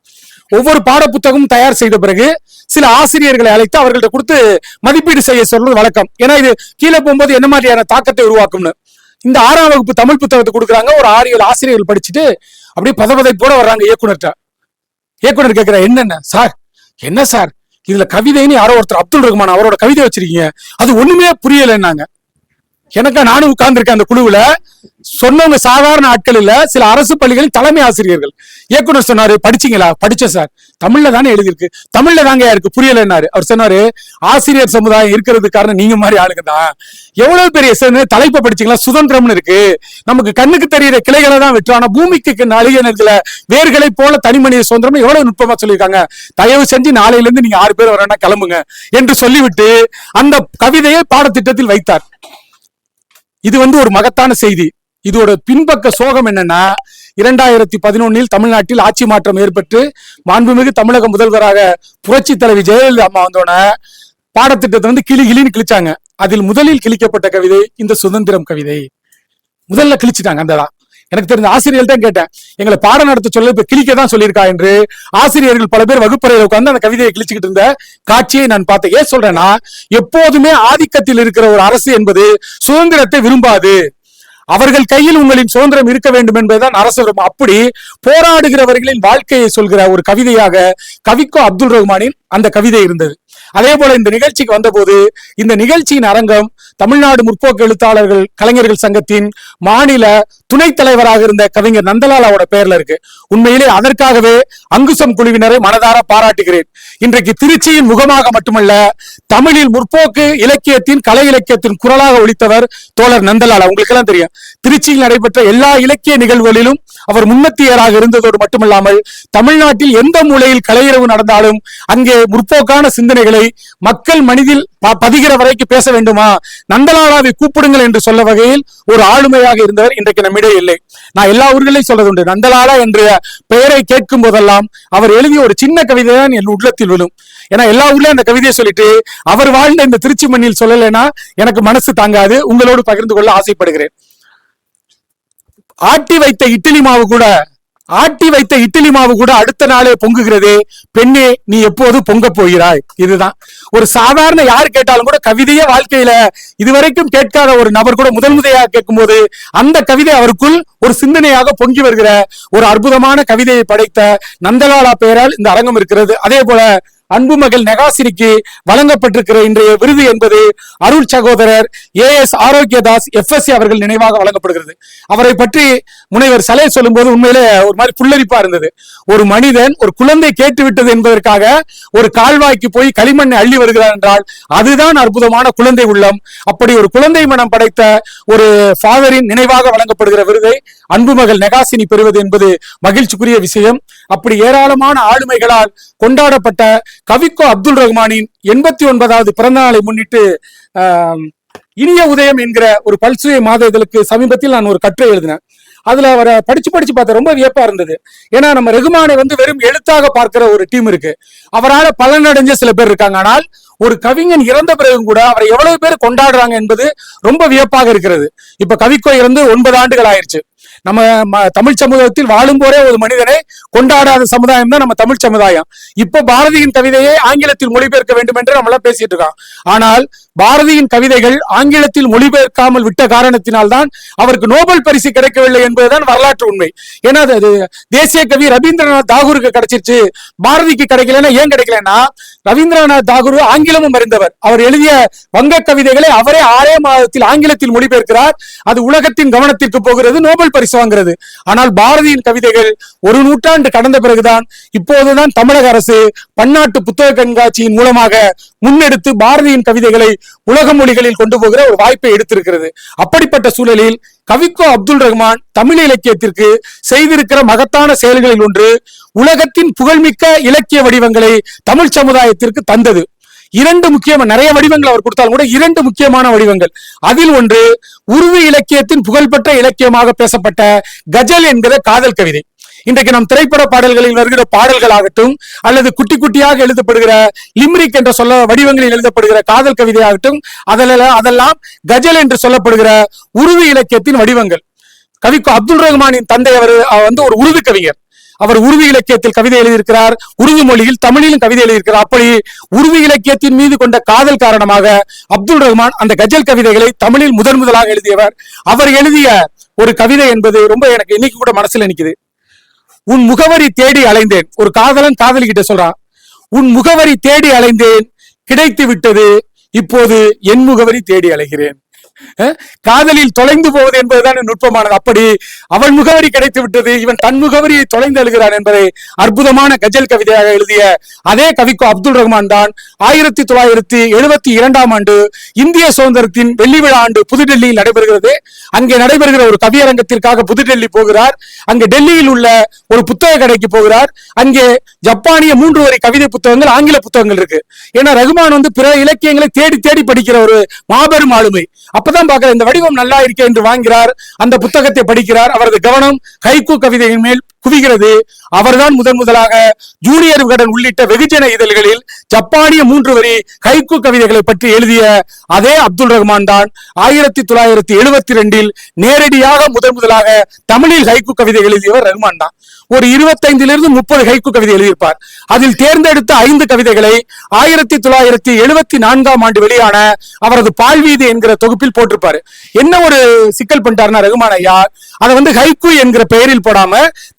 ஒவ்வொரு பாட புத்தகமும் தயார் செய்த பிறகு சில ஆசிரியர்களை அழைத்து அவர்கள்ட்ட கொடுத்து மதிப்பீடு செய்ய சொல்றது வழக்கம். ஏன்னா இது கீழே போகும்போது என்ன மாதிரியான தாக்கத்தை உருவாக்கும்னு. இந்த 6ஆம் வகுப்பு தமிழ் புத்தகத்தை கொடுக்குறாங்க. ஒரு 6-7 ஆசிரியர்கள் படிச்சுட்டு அப்படியே பதபதைப்போட வர்றாங்க இயக்குனர்கிட்ட. இயக்குனர் கேட்கிற, என்ன சார் இதுல கவிதைன்னு யாரோ ஒருத்தர் அப்துல் ரஹ்மான் அவரோட கவிதை வச்சிருக்கீங்க, அது ஒண்ணுமே புரியலன்னாங்க. எனக்கா நானும் உட்கார்ந்துருக்கேன் அந்த குழுவுல. சொன்னவங்க சாதாரண ஆட்கள் இல்ல, சில அரசு பள்ளிகளின் தலைமை ஆசிரியர்கள். இயக்குனர் சொன்னாரு, படிச்சீங்களா? படிச்சேன் சார். தமிழ்ல தானே எழுதிருக்கு. தமிழ்ல தாங்க இருக்கு, புரியலன்னாரு. அவர் சொன்னாரு, ஆசிரியர் சமுதாயம் இருக்கிறது காரணம் நீங்க மாதிரி ஆளுங்க தான். எவ்வளவு பெரிய தலைப்பை படிச்சீங்களா? சுதந்திரம்னு இருக்கு. நமக்கு கண்ணுக்கு தெரியிற கிளைகளை தான் வெற்றும், ஆனா பூமிக்கு அழுகிய நேரத்துல வேர்களை போல தனி மனித சுதந்திரம் எவ்வளவு நுட்பமா சொல்லியிருக்காங்க. தயவு செஞ்சு நாளையில இருந்து நீங்க 6 பேர் வரேன்னா கிளம்புங்க என்று சொல்லிவிட்டு அந்த கவிதையை பாடத்திட்டத்தில் வைத்தார். இது ஒரு மகத்தான செய்தி. இதோட பின்பக்க சோகம் என்னன்னா, 2011 தமிழ்நாட்டில் ஆட்சி மாற்றம் ஏற்பட்டு மாண்புமிகு தமிழக முதல்வராக புரட்சி தலைவி ஜெயலலிதா அம்மா வந்தோடனே பாடத்திட்டத்தை கிளின்னு கிழிச்சாங்க. அதில் முதலில் கிழிக்கப்பட்ட கவிதை இந்த சுதந்திரம் கவிதை. முதல்ல கிழிச்சிட்டாங்க. அந்த எனக்கு தெரிஞ்ச ஆசிரியர்கள் தான் கேட்டேன், எங்களை பாடம் நடத்த சொல்ல இப்ப கிழிக்கதான் சொல்லியிருக்கா என்று. ஆசிரியர்கள் பல பேர் வகுப்பறையில் உட்கார்ந்து அந்த கவிதையை கிழிச்சுக்கிட்டு இருந்த காட்சியை நான் பார்த்தேன். ஏன் சொல்றேன்னா, எப்போதுமே ஆதிக்கத்தில் இருக்கிற ஒரு அரசு என்பது சுதந்திரத்தை விரும்பாது. அவர்கள் கையில் உங்களின் சுதந்திரம் இருக்க வேண்டும் என்பதுதான் அரசு விரும்பும். அப்படி போராடுகிறவர்களின் வாழ்க்கையை சொல்கிற ஒரு கவிதையாக கவிக்கோ அப்துல் ரஹ்மானின் அந்த கவிதை இருந்தது. அதே போல இந்த நிகழ்ச்சிக்கு வந்தபோது இந்த நிகழ்ச்சியின் அரங்கம் தமிழ்நாடு முற்போக்கு எழுத்தாளர்கள் கலைஞர்கள் சங்கத்தின் மாநில துணைத் தலைவராக இருந்த கவிஞர் நந்தலாலாவோட பெயர்ல இருக்கு. உண்மையிலே அதற்காகவே அங்குசம் குழுவினரை மனதார பாராட்டுகிறேன். இன்றைக்கு திருச்சியின் முகமாக மட்டுமல்ல, தமிழில் முற்போக்கு இலக்கியத்தின் கலை இலக்கியத்தின் குரலாக ஒலித்தவர் தோழர் நந்தலாலா. உங்களுக்கு எல்லாம் தெரியும், திருச்சியில் நடைபெற்ற எல்லா இலக்கிய நிகழ்வுகளிலும் அவர் முன்னத்தியராக இருந்ததோடு மட்டுமல்லாமல் தமிழ்நாட்டில் எந்த மூலையில் கலையிரவு நடந்தாலும் அங்கே முற்போக்கான சிந்தனைகளை மக்கள் மனதில் பதிகிற வரைக்கும் பேச வேண்டுமா, நந்தலாலாவை கூப்பிடுங்கள் என்று சொல்ல வகையில் ஒரு ஆளுமையாக இருந்தவர் இன்றைக்கு நம்மிடையே இல்லை. நான் எல்லா ஊர்களையும் சொல்றது உண்டு, நந்தலாலா என்ற பெயரை கேட்கும் போதெல்லாம் அவர் எழுதிய ஒரு சின்ன கவிதை தான் என் உள்ளத்தில் விழும். ஏன்னா எல்லா ஊர்லயும் அந்த கவிதையை சொல்லிட்டு அவர் வாழ்ந்த இந்த திருச்சி மண்ணில் சொல்லலைன்னா எனக்கு மனசு தாங்காது. உங்களோடு பகிர்ந்து கொள்ள ஆசைப்படுகிறேன். ஆட்டி வைத்த இட்லி மாவு கூட அடுத்த நாளே பொங்குகிறதே, பெண்ணே நீ எப்போது பொங்க போகிறாய். இதுதான் ஒரு சாதாரண யார் கேட்டாலும் கூட கவிதையே வாழ்க்கையில இதுவரைக்கும் கேட்காத ஒரு நபர் கூட முதல் முறையாக கேட்கும் போது அந்த கவிதை அவருக்குள் ஒரு சிந்தனையாக பொங்கி வருகிற ஒரு அற்புதமான கவிதையை படைத்த நந்தலாலா பெயரால் இந்த அரங்கம் இருக்கிறது. அதே போல அன்பு மகள் நெகாசினிக்கு வழங்கப்பட்டிருக்கிற இன்றைய விருது என்பது அருள் சகோதரர் ஏஎஸ் ஆரோக்கியதாஸ் FSC அவர்கள் நினைவாக வழங்கப்படுகிறது. அவரை பற்றி முனைவர் சலே சொல்லும்போது உண்மையிலே ஒரு மாதிரி புல்லரிப்பா இருந்தது. ஒரு மனிதன் ஒரு குழந்தை கேட்டுவிட்டது என்பதற்காக ஒரு கால்வாய்க்கு போய் களிமண்ணை அள்ளி வருகிறார் என்றால் அதுதான் அற்புதமான குழந்தை உள்ளம். அப்படி ஒரு குழந்தை மனம் படைத்த ஒரு ஃபாதரின் நினைவாக வழங்கப்படுகிற விருதை அன்பு மகள் நெகாசினி பெறுவது என்பது மகிழ்ச்சிக்குரிய விஷயம். அப்படி ஏராளமான ஆளுமைகளால் கொண்டாடப்பட்ட கவிக்கோ அப்துல் ரஹ்மானின் 89வது பிறந்த நாளை முன்னிட்டு இனிய உதயம் என்கிற ஒரு பல்சுவை மாத இதழுக்கு சமீபத்தில் நான் ஒரு கட்டுரை எழுதினேன். அதுல அவரை படிச்சு பார்த்தா ரொம்ப வியப்பா இருந்தது. ஏன்னா நம்ம ரஹ்மானை வெறும் எழுத்தாக பார்க்கிற ஒரு டீம் இருக்கு, அவரால் பலனடைஞ்ச சில பேர் இருக்காங்க. ஆனால் ஒரு கவிஞன் இறந்த பிறகும் கூட அவரை எவ்வளவு பேர் கொண்டாடுறாங்க என்பது ரொம்ப வியப்பாக இருக்கிறது. இப்ப கவிக்கோ இறந்து 9 ஆண்டுகள் ஆயிடுச்சு. நம்ம தமிழ் சமுதாயத்தில் வாழும் போதே ஒரு மனிதனை கொண்டாடாத சமுதாயம் தான் நம்ம தமிழ் சமுதாயம். இப்ப பாரதியின் கவிதையை ஆங்கிலத்தில் மொழிபெயர்க்க வேண்டும் என்று நம்மள பேசிட்டு இருக்கோம். ஆனால் பாரதியின் கவிதைகள் ஆங்கிலத்தில் மொழிபெயர்க்காமல் விட்ட காரணத்தினால்தான் அவருக்கு நோபல் பரிசு கிடைக்கவில்லை என்பதுதான் வரலாற்று உண்மை. ஏன்னா அது தேசிய கவி ரவீந்திரநாத் தாகூருக்கு கிடைச்சிருச்சு, பாரதிக்கு கிடைக்கலன்னா ஏன் கிடைக்கலன்னா ரவீந்திரநாத் தாகூர் ஆங்கிலமும் அறிந்தவர். அவர் எழுதிய வங்க கவிதைகளை அவரே 6 மாதத்தில் ஆங்கிலத்தில் மொழிபெயர்க்கிறார். அது உலகத்தின் கவனத்திற்கு போகிறது, நோபல் பரிசு வாங்குறது. ஆனால் பாரதியின் கவிதைகள் ஒரு நூற்றாண்டு கடந்த பிறகுதான் இப்போதுதான் தமிழக அரசு பன்னாட்டு புத்தக கண்காட்சியின் மூலமாக முன்னெடுத்து பாரதியின் கவிதைகளை உலக மொழிகளில் கொண்டு போகிற ஒரு வாய்ப்பை எடுத்திருக்கிறது. அப்படிப்பட்ட சூழலில் கவிக்கோ அப்துல் ரஹ்மான் தமிழ் இலக்கியத்திற்கு செய்திருக்கிற மகத்தான செயல்களில் ஒன்று உலகத்தின் புகழ்மிக்க இலக்கிய வடிவங்களை தமிழ் சமுதாயத்திற்கு தந்தது. 2 முக்கியமான, நிறைய வடிவங்கள் அவர் கொடுத்தாலும் கூட 2 முக்கியமான வடிவங்கள். அதில் ஒன்று உருது இலக்கியத்தின் புகழ்பெற்ற இலக்கியமாக பேசப்பட்ட கஜல் என்கிற காதல் கவிதை. இன்றைக்கு நம் திரைப்பட பாடல்களில் வருகிற பாடல்கள் ஆகட்டும், அல்லது குட்டி குட்டியாக எழுதப்படுகிற லிம்ரிக் என்ற சொல்ல வடிவங்களில் எழுதப்படுகிற காதல் கவிதை ஆகட்டும், அதெல்லாம் கஜல் என்று சொல்லப்படுகிற உருது இலக்கியத்தின் வடிவங்கள். கவிக்கோ அப்துல் ரஹ்மானின் தந்தை அவர் ஒரு உருது கவிஞர். அவர் உருது இலக்கியத்தில் கவிதை எழுதியிருக்கிறார், உருது மொழியில் தமிழிலும் கவிதை எழுதியிருக்கிறார். அப்படி உருது இலக்கியத்தின் மீது கொண்ட காதல் காரணமாக அப்துல் ரஹ்மான் அந்த கஜல் கவிதைகளை தமிழில் முதலாக எழுதியவர். அவர் எழுதிய ஒரு கவிதை என்பது ரொம்ப எனக்கு இன்னைக்கு கூட மனசுல நிக்குது. உன் முகவரி தேடி அலைந்தேன். ஒரு காதலன் காதலி கிட்ட சொல்றான், உன் முகவரி தேடி அலைந்தேன், கிடைத்து விட்டது, இப்போது என் முகவரி தேடி அலைகிறேன். காதலில் தொலைந்து போவது என்பதுதான் நுட்பமானது. அப்படி அவன் முகவரி கிடைத்து விட்டது, இவன் தன் முகவரியை தொலைந்து எழுகிறான் என்பதை அற்புதமான கஜல் கவிதையாக எழுதிய அதே கவிக்கோ அப்துல் ரஹ்மான் தான் 1972ஆம் ஆண்டு இந்திய சுதந்திரத்தின் வெள்ளி விழா ஆண்டு புதுடெல்லியில் நடைபெறுகிறது. அங்கே நடைபெறுகிற ஒரு கவியரங்கத்திற்காக புதுடெல்லி போகிறார். அங்கே டெல்லியில் உள்ள ஒரு புத்தக கடைக்கு போகிறார். அங்கே ஜப்பானிய 3 வரி கவிதை புத்தகங்கள், ஆங்கில புத்தகங்கள் இருக்கு. ஏன்னா ரஹ்மான் பிற இலக்கியங்களை தேடி தேடி படிக்கிற ஒரு மாபெரும் ஆளுமை. அப்பதான் பார்க்கிற இந்த வடிவம் நல்லா இருக்கே என்று வாங்கிறார், அந்த புத்தகத்தை படிக்கிறார். அவரது கவனம் ஹைக்கூ கவிதையின் மேல் குவிகிறது. அவர்தான் முதலாக ஜூனியர் விகடன் உள்ளிட்ட வெகுஜன இதழ்களில் ஜப்பானிய 3 வரி ஹைக்கூ கவிதைகளை பற்றி எழுதிய அதே அப்துல் ரஹ்மான் தான் 1972இல் நேரடியாக முதலாக தமிழில் ஹைக்கூ கவிதை எழுதியவர் ரஹ்மான் தான். ஒரு 25 to 30 ஹைக்கூ கவிதை எழுதியிருப்பார். அதில் தேர்ந்தெடுத்த 5 கவிதைகளை 1974ஆம் ஆண்டு வெளியான அவரது பால்வீதி என்கிற தொகுப்பில் போட்டிருப்பாரு. என்ன ஒரு சிக்கல் பண்ணிட்டாருன்னா ரஹ்மான் ஐயா, அதை ஹைக்கூ என்கிற பெயரில் போடாம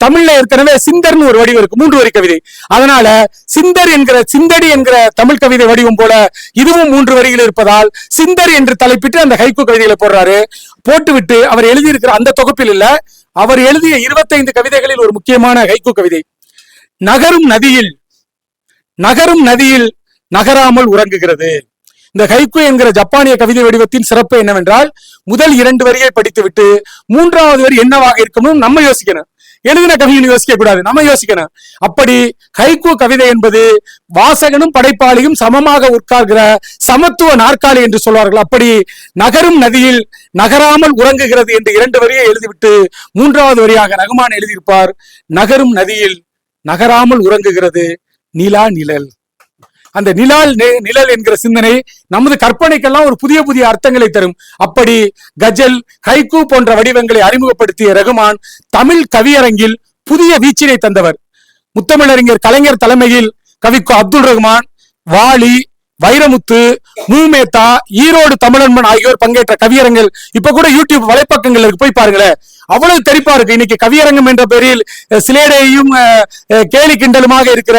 தமிழ்ல ஏற்கனவே சிந்தர்னு ஒரு வடிவம் இருக்கு, 3 வரி கவிதை. அதனால சிந்தர் என்கிற சிந்தடி என்கிற தமிழ் கவிதை வடிவம் போல இதுவும் 3 வரிகள் இருப்பதால் சிந்தர் என்று தலைப்பிட்டு அந்த ஹைக்கூ கவிதைகளை போடுறாரு. போட்டுவிட்டு அவர் எழுதியிருக்கிற அந்த தொகுப்பில் இல்ல, அவர் எழுதிய 25 கவிதைகளில் ஒரு முக்கியமான ஹைக்கூ கவிதை, நகரும் நதியில் நகராமல் உறங்குகிறது. இந்த ஹைக்கூ என்கிற ஜப்பானிய கவிதை வடிவத்தின் சிறப்பு என்னவென்றால், முதல் 2 வரியை படித்துவிட்டு 3வது வரி என்னவாக இருக்கணும் நம்ம யோசிக்கணும். எழுதின கவிஞன் யோசிக்க கூடாது, நம்ம யோசிக்கணும். அப்படி ஹைக்கூ கவிதை என்பது வாசகனும் படைப்பாளியும் சமமாக உட்கார்கிற சமத்துவ நாற்காலி என்று சொல்வார்கள். அப்படி நகரும் நதியில் நகராமல் உறங்குகிறது என்று 2 வரியை எழுதிவிட்டு 3வது வரியாக ரஹ்மான் எழுதியிருப்பார், நகரும் நதியில் நகராமல் உறங்குகிறது நிலல். அந்த நிழல் என்கிற சிந்தனை நமது கற்பனைக்கெல்லாம் ஒரு புதிய அர்த்தங்களை தரும். அப்படி கஜல், ஹைக்கூ போன்ற வடிவங்களை அறிமுகப்படுத்திய ரஹ்மான் தமிழ் கவியரங்கில் புதிய வீச்சினை தந்தவர். முத்தமிழறிஞர் கலைஞர் தலைமையில் கவிக்கோ அப்துல் ரஹ்மான், வாலி, வைரமுத்து, மூமேத்தா, ஈரோடு தமிழன்பன் ஆகியோர் பங்கேற்ற கவியரங்கள் இப்ப கூட யூடியூப் வலைப்பக்கங்களுக்கு போய் பாருங்களேன், அவ்வளவு தெரிப்பா இருக்கு. இன்னைக்கு கவியரங்கம் என்ற பெயரில் சிலேடையும் கேலி கிண்டலுமாக இருக்கிற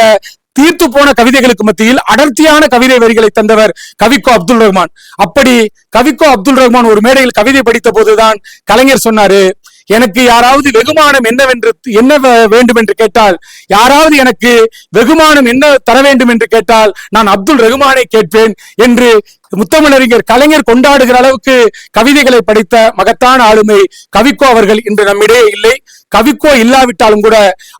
தீர்த்து போன கவிதைகளுக்கு மத்தியில் அடர்த்தியான கவிதை வரிகளை தந்தவர் கவிக்கோ அப்துல் ரஹ்மான். அப்படி கவிக்கோ அப்துல் ரஹ்மான் ஒரு மேடையில் கவிதை படித்த போதுதான் கலைஞர் சொன்னாரு, எனக்கு யாராவது வெகுமானம் என்ன வேண்டும் என்று கேட்டால், யாராவது எனக்கு வெகுமானம் என்ன தர வேண்டும் என்று கேட்டால் நான் அப்துல் ரஹ்மானை கேட்பேன் என்று முத்தமிழறிஞர் கலைஞர் கொண்டாடுகிற அளவுக்கு கவிதைகளை படித்த மகத்தான ஆளுமை கவிக்கோ அவர்கள் இன்று நம்மிடையே இல்லை. கவிக்கோ இல்லாவிட்டாலும் கூட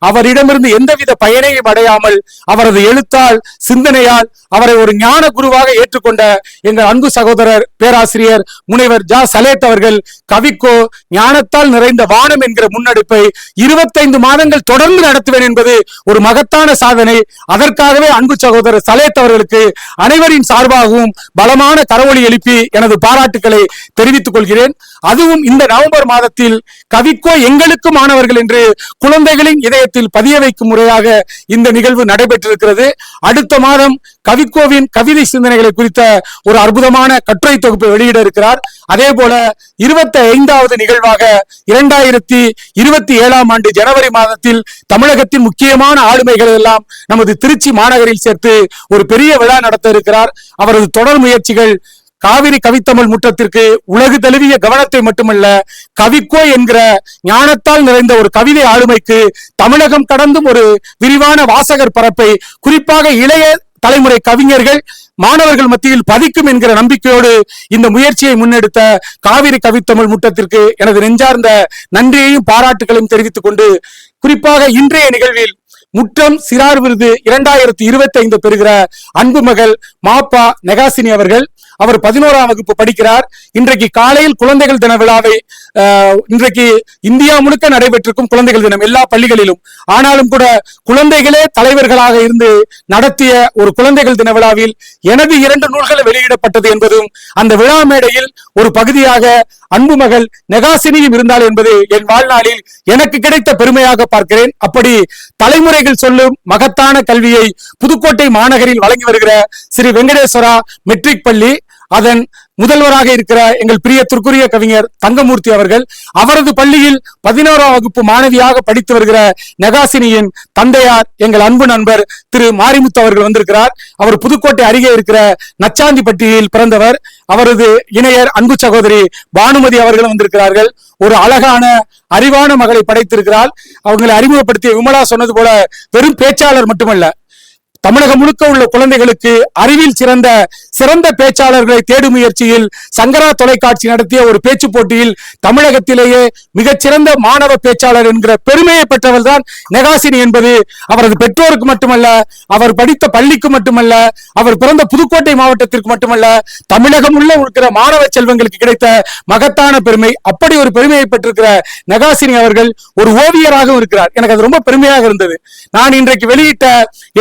அவரிடமிருந்து எந்தவித பயனையும் அடையாமல் அவரது எழுத்தால் சிந்தனையால் அவரை ஒரு ஞான குருவாக ஏற்றுக்கொண்ட எங்கள் அன்பு சகோதரர் பேராசிரியர் முனைவர் ஜா சலேத் அவர்கள் கவிக்கோ ஞானத்தால் நிறைந்த வானம் என்கிற முன்னெடுப்பை 25 மாதங்கள் தொடர்ந்து நடத்துவேன் என்பது ஒரு மகத்தான சாதனை. அதற்காகவே அன்பு சகோதரர் சலேத் அவர்களுக்கு அனைவரின் சார்பாகவும் பலமான கரவொலி எழுப்பி எனது பாராட்டுக்களை தெரிவித்துக் கொள்கிறேன். அதுவும் இந்த நவம்பர் மாதத்தில் கவிக்கோ எங்களுக்கு மாணவர்கள் என்று குழந்தைகளின் இதயத்தில் பதிய வைக்கும் முறையாக இந்த நிகழ்வு நடைபெற்றிருக்கிறது. அடுத்த மாதம் கவிக்கோவின் கவிதை சிந்தனைகளை குறித்த ஒரு அற்புதமான கட்டுரை தொகுப்பை வெளியிட இருக்கிறார். அதே போல 25வது நிகழ்வாக 2027ஆம் ஆண்டு ஜனவரி மாதத்தில் தமிழகத்தின் முக்கியமான ஆளுமைகளை எல்லாம் நமது திருச்சி மாநகரில் சேர்த்து ஒரு பெரிய விழா நடத்த இருக்கிறார். அவரது தொடர் முயற்சிகள் காவிரி கவித்தமிழ் முற்றத்திற்கு உலகு தழுவிய கவனத்தை மட்டுமல்ல, கவிக்கோ என்கிற ஞானத்தால் நிறைந்த ஒரு கவிதை ஆளுமைக்கு தமிழகம் கடந்தும் ஒரு விரிவான வாசகர் பரப்பை குறிப்பாக இளைய தலைமுறை கவிஞர்கள் மாணவர்கள் மத்தியில் பதிக்கும் என்கிற நம்பிக்கையோடு இந்த முயற்சியை முன்னெடுத்த காவிரி கவித்தமிழ் முற்றத்திற்கு எனது நெஞ்சார்ந்த நன்றியையும் பாராட்டுகளையும் தெரிவித்துக் கொண்டு, குறிப்பாக இன்றைய நிகழ்வில் முற்றம் சிறார் விருது 2025 பெறுகிற அன்பு மகள் மாப்பா நெகாசினி அவர்கள், அவர் 11ஆம் வகுப்பு படிக்கிறார். இன்றைக்கு காலையில் குழந்தைகள் தின விழாவை இன்றைக்கு இந்தியா முழுக்க நடைபெற்றிருக்கும் குழந்தைகள் தினம் எல்லா பள்ளிகளிலும், ஆனாலும் கூட குழந்தைகளே தலைவர்களாக இருந்து நடத்திய ஒரு குழந்தைகள் தின விழாவில் எனது 2 நூல்கள் வெளியிடப்பட்டது என்பதும் அந்த விழா மேடையில் ஒரு பகுதியாக அன்பு மகள் நெகாசினியும் இருந்தால் என்பது என் வாழ்நாளில் எனக்கு கிடைத்த பெருமையாக பார்க்கிறேன். அப்படி தலைமுறைகள் சொல்லும் மகத்தான கல்வியை புதுக்கோட்டை மாநகரில் வழங்கி வருகிற ஸ்ரீ வெங்கடேஸ்வரா மெட்ரிக் பள்ளி, அதன் முதல்வராக இருக்கிற எங்கள் பிரியத்திற்குரிய கவிஞர் தங்கமூர்த்தி அவர்கள், அவரது பள்ளியில் 11ஆம் வகுப்பு மாணவியாக படித்து வருகிற நெகாசினியின் தந்தையார் எங்கள் அன்பு நண்பர் திரு மாரிமுத்து அவர்கள் வந்திருக்கிறார். அவர் புதுக்கோட்டை அருகே இருக்கிற நச்சாந்திப்பட்டியில் பிறந்தவர். அவரது இணையர் அன்பு சகோதரி பானுமதி அவர்களும் வந்திருக்கிறார்கள். ஒரு அழகான அறிவான மகளை படைத்திருக்கிறார். அவங்களை அறிமுகப்படுத்திய விமலா சொன்னது போல வெறும் பேச்சாளர் மட்டுமல்ல, தமிழகம் முழுக்க உள்ள குழந்தைகளுக்கு அறிவில் சிறந்த பேச்சாளர்களை தேடும் முயற்சியில் சங்கரா தொலைக்காட்சி நடத்திய ஒரு பேச்சு போட்டியில் தமிழகத்திலேயே மிகச்சிறந்த மாணவ பேச்சாளர் என்கிற பெருமையை பெற்றவர் தான் நெகாசினி என்பது அவரது பெற்றோருக்கு மட்டுமல்ல, அவர் படித்த பள்ளிக்கு மட்டுமல்ல, அவர் பிறந்த புதுக்கோட்டை மாவட்டத்திற்கு மட்டுமல்ல, தமிழகம் உள்ள இருக்கிற மாணவ செல்வங்களுக்கு கிடைத்த மகத்தான பெருமை. அப்படி ஒரு பெருமையை பெற்றிருக்கிற நெகாசினி அவர்கள் ஒரு ஓவியராகவும் இருக்கிறார். எனக்கு அது ரொம்ப பெருமையாக இருந்தது. நான் இன்றைக்கு வெளியிட்ட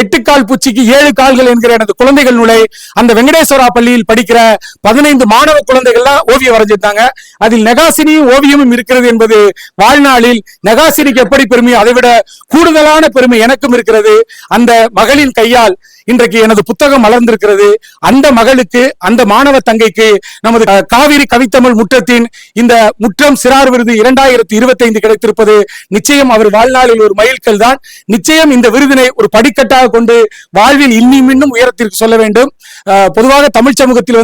8 கால் பூச்சிக்கு 7 கால்கள் என்கிற எனது குழந்தைகள் நூலை அந்த வெங்கடேஸ்வரா பள்ளியில் படிக்கிற 15 மாணவ குழந்தைகள்லாம் ஓவியம் வரைஞ்சிருந்தாங்க. அதில் நெகாசினியும் ஓவியமும் இருக்கிறது என்பது வாழ்நாளில் நெகாசினிக்கு எப்படி பெருமையோ அதைவிட கூடுதலான பெருமை எனக்கும் இருக்கிறது. அந்த மகளின் கையால் இன்றைக்கு எனது புத்தகம் மலர்ந்திருக்கிறது. அந்த மகளுக்கு, அந்த மாணவ தங்கைக்கு நமது காவிரி கவித்தமிழ் முற்றத்தின் இந்த முற்றம் சிறார் விருது 2025 கிடைத்திருப்பது நிச்சயம் அவர் வாழ்நாளில் ஒரு மைல்கல் தான். நிச்சயம் இந்த விருதினை ஒரு படிக்கட்டாக கொண்டு வாழ்வில் இன்னும் உயரத்திற்கு சொல்ல வேண்டும். பொதுவாக தமிழ் சமூகத்தில்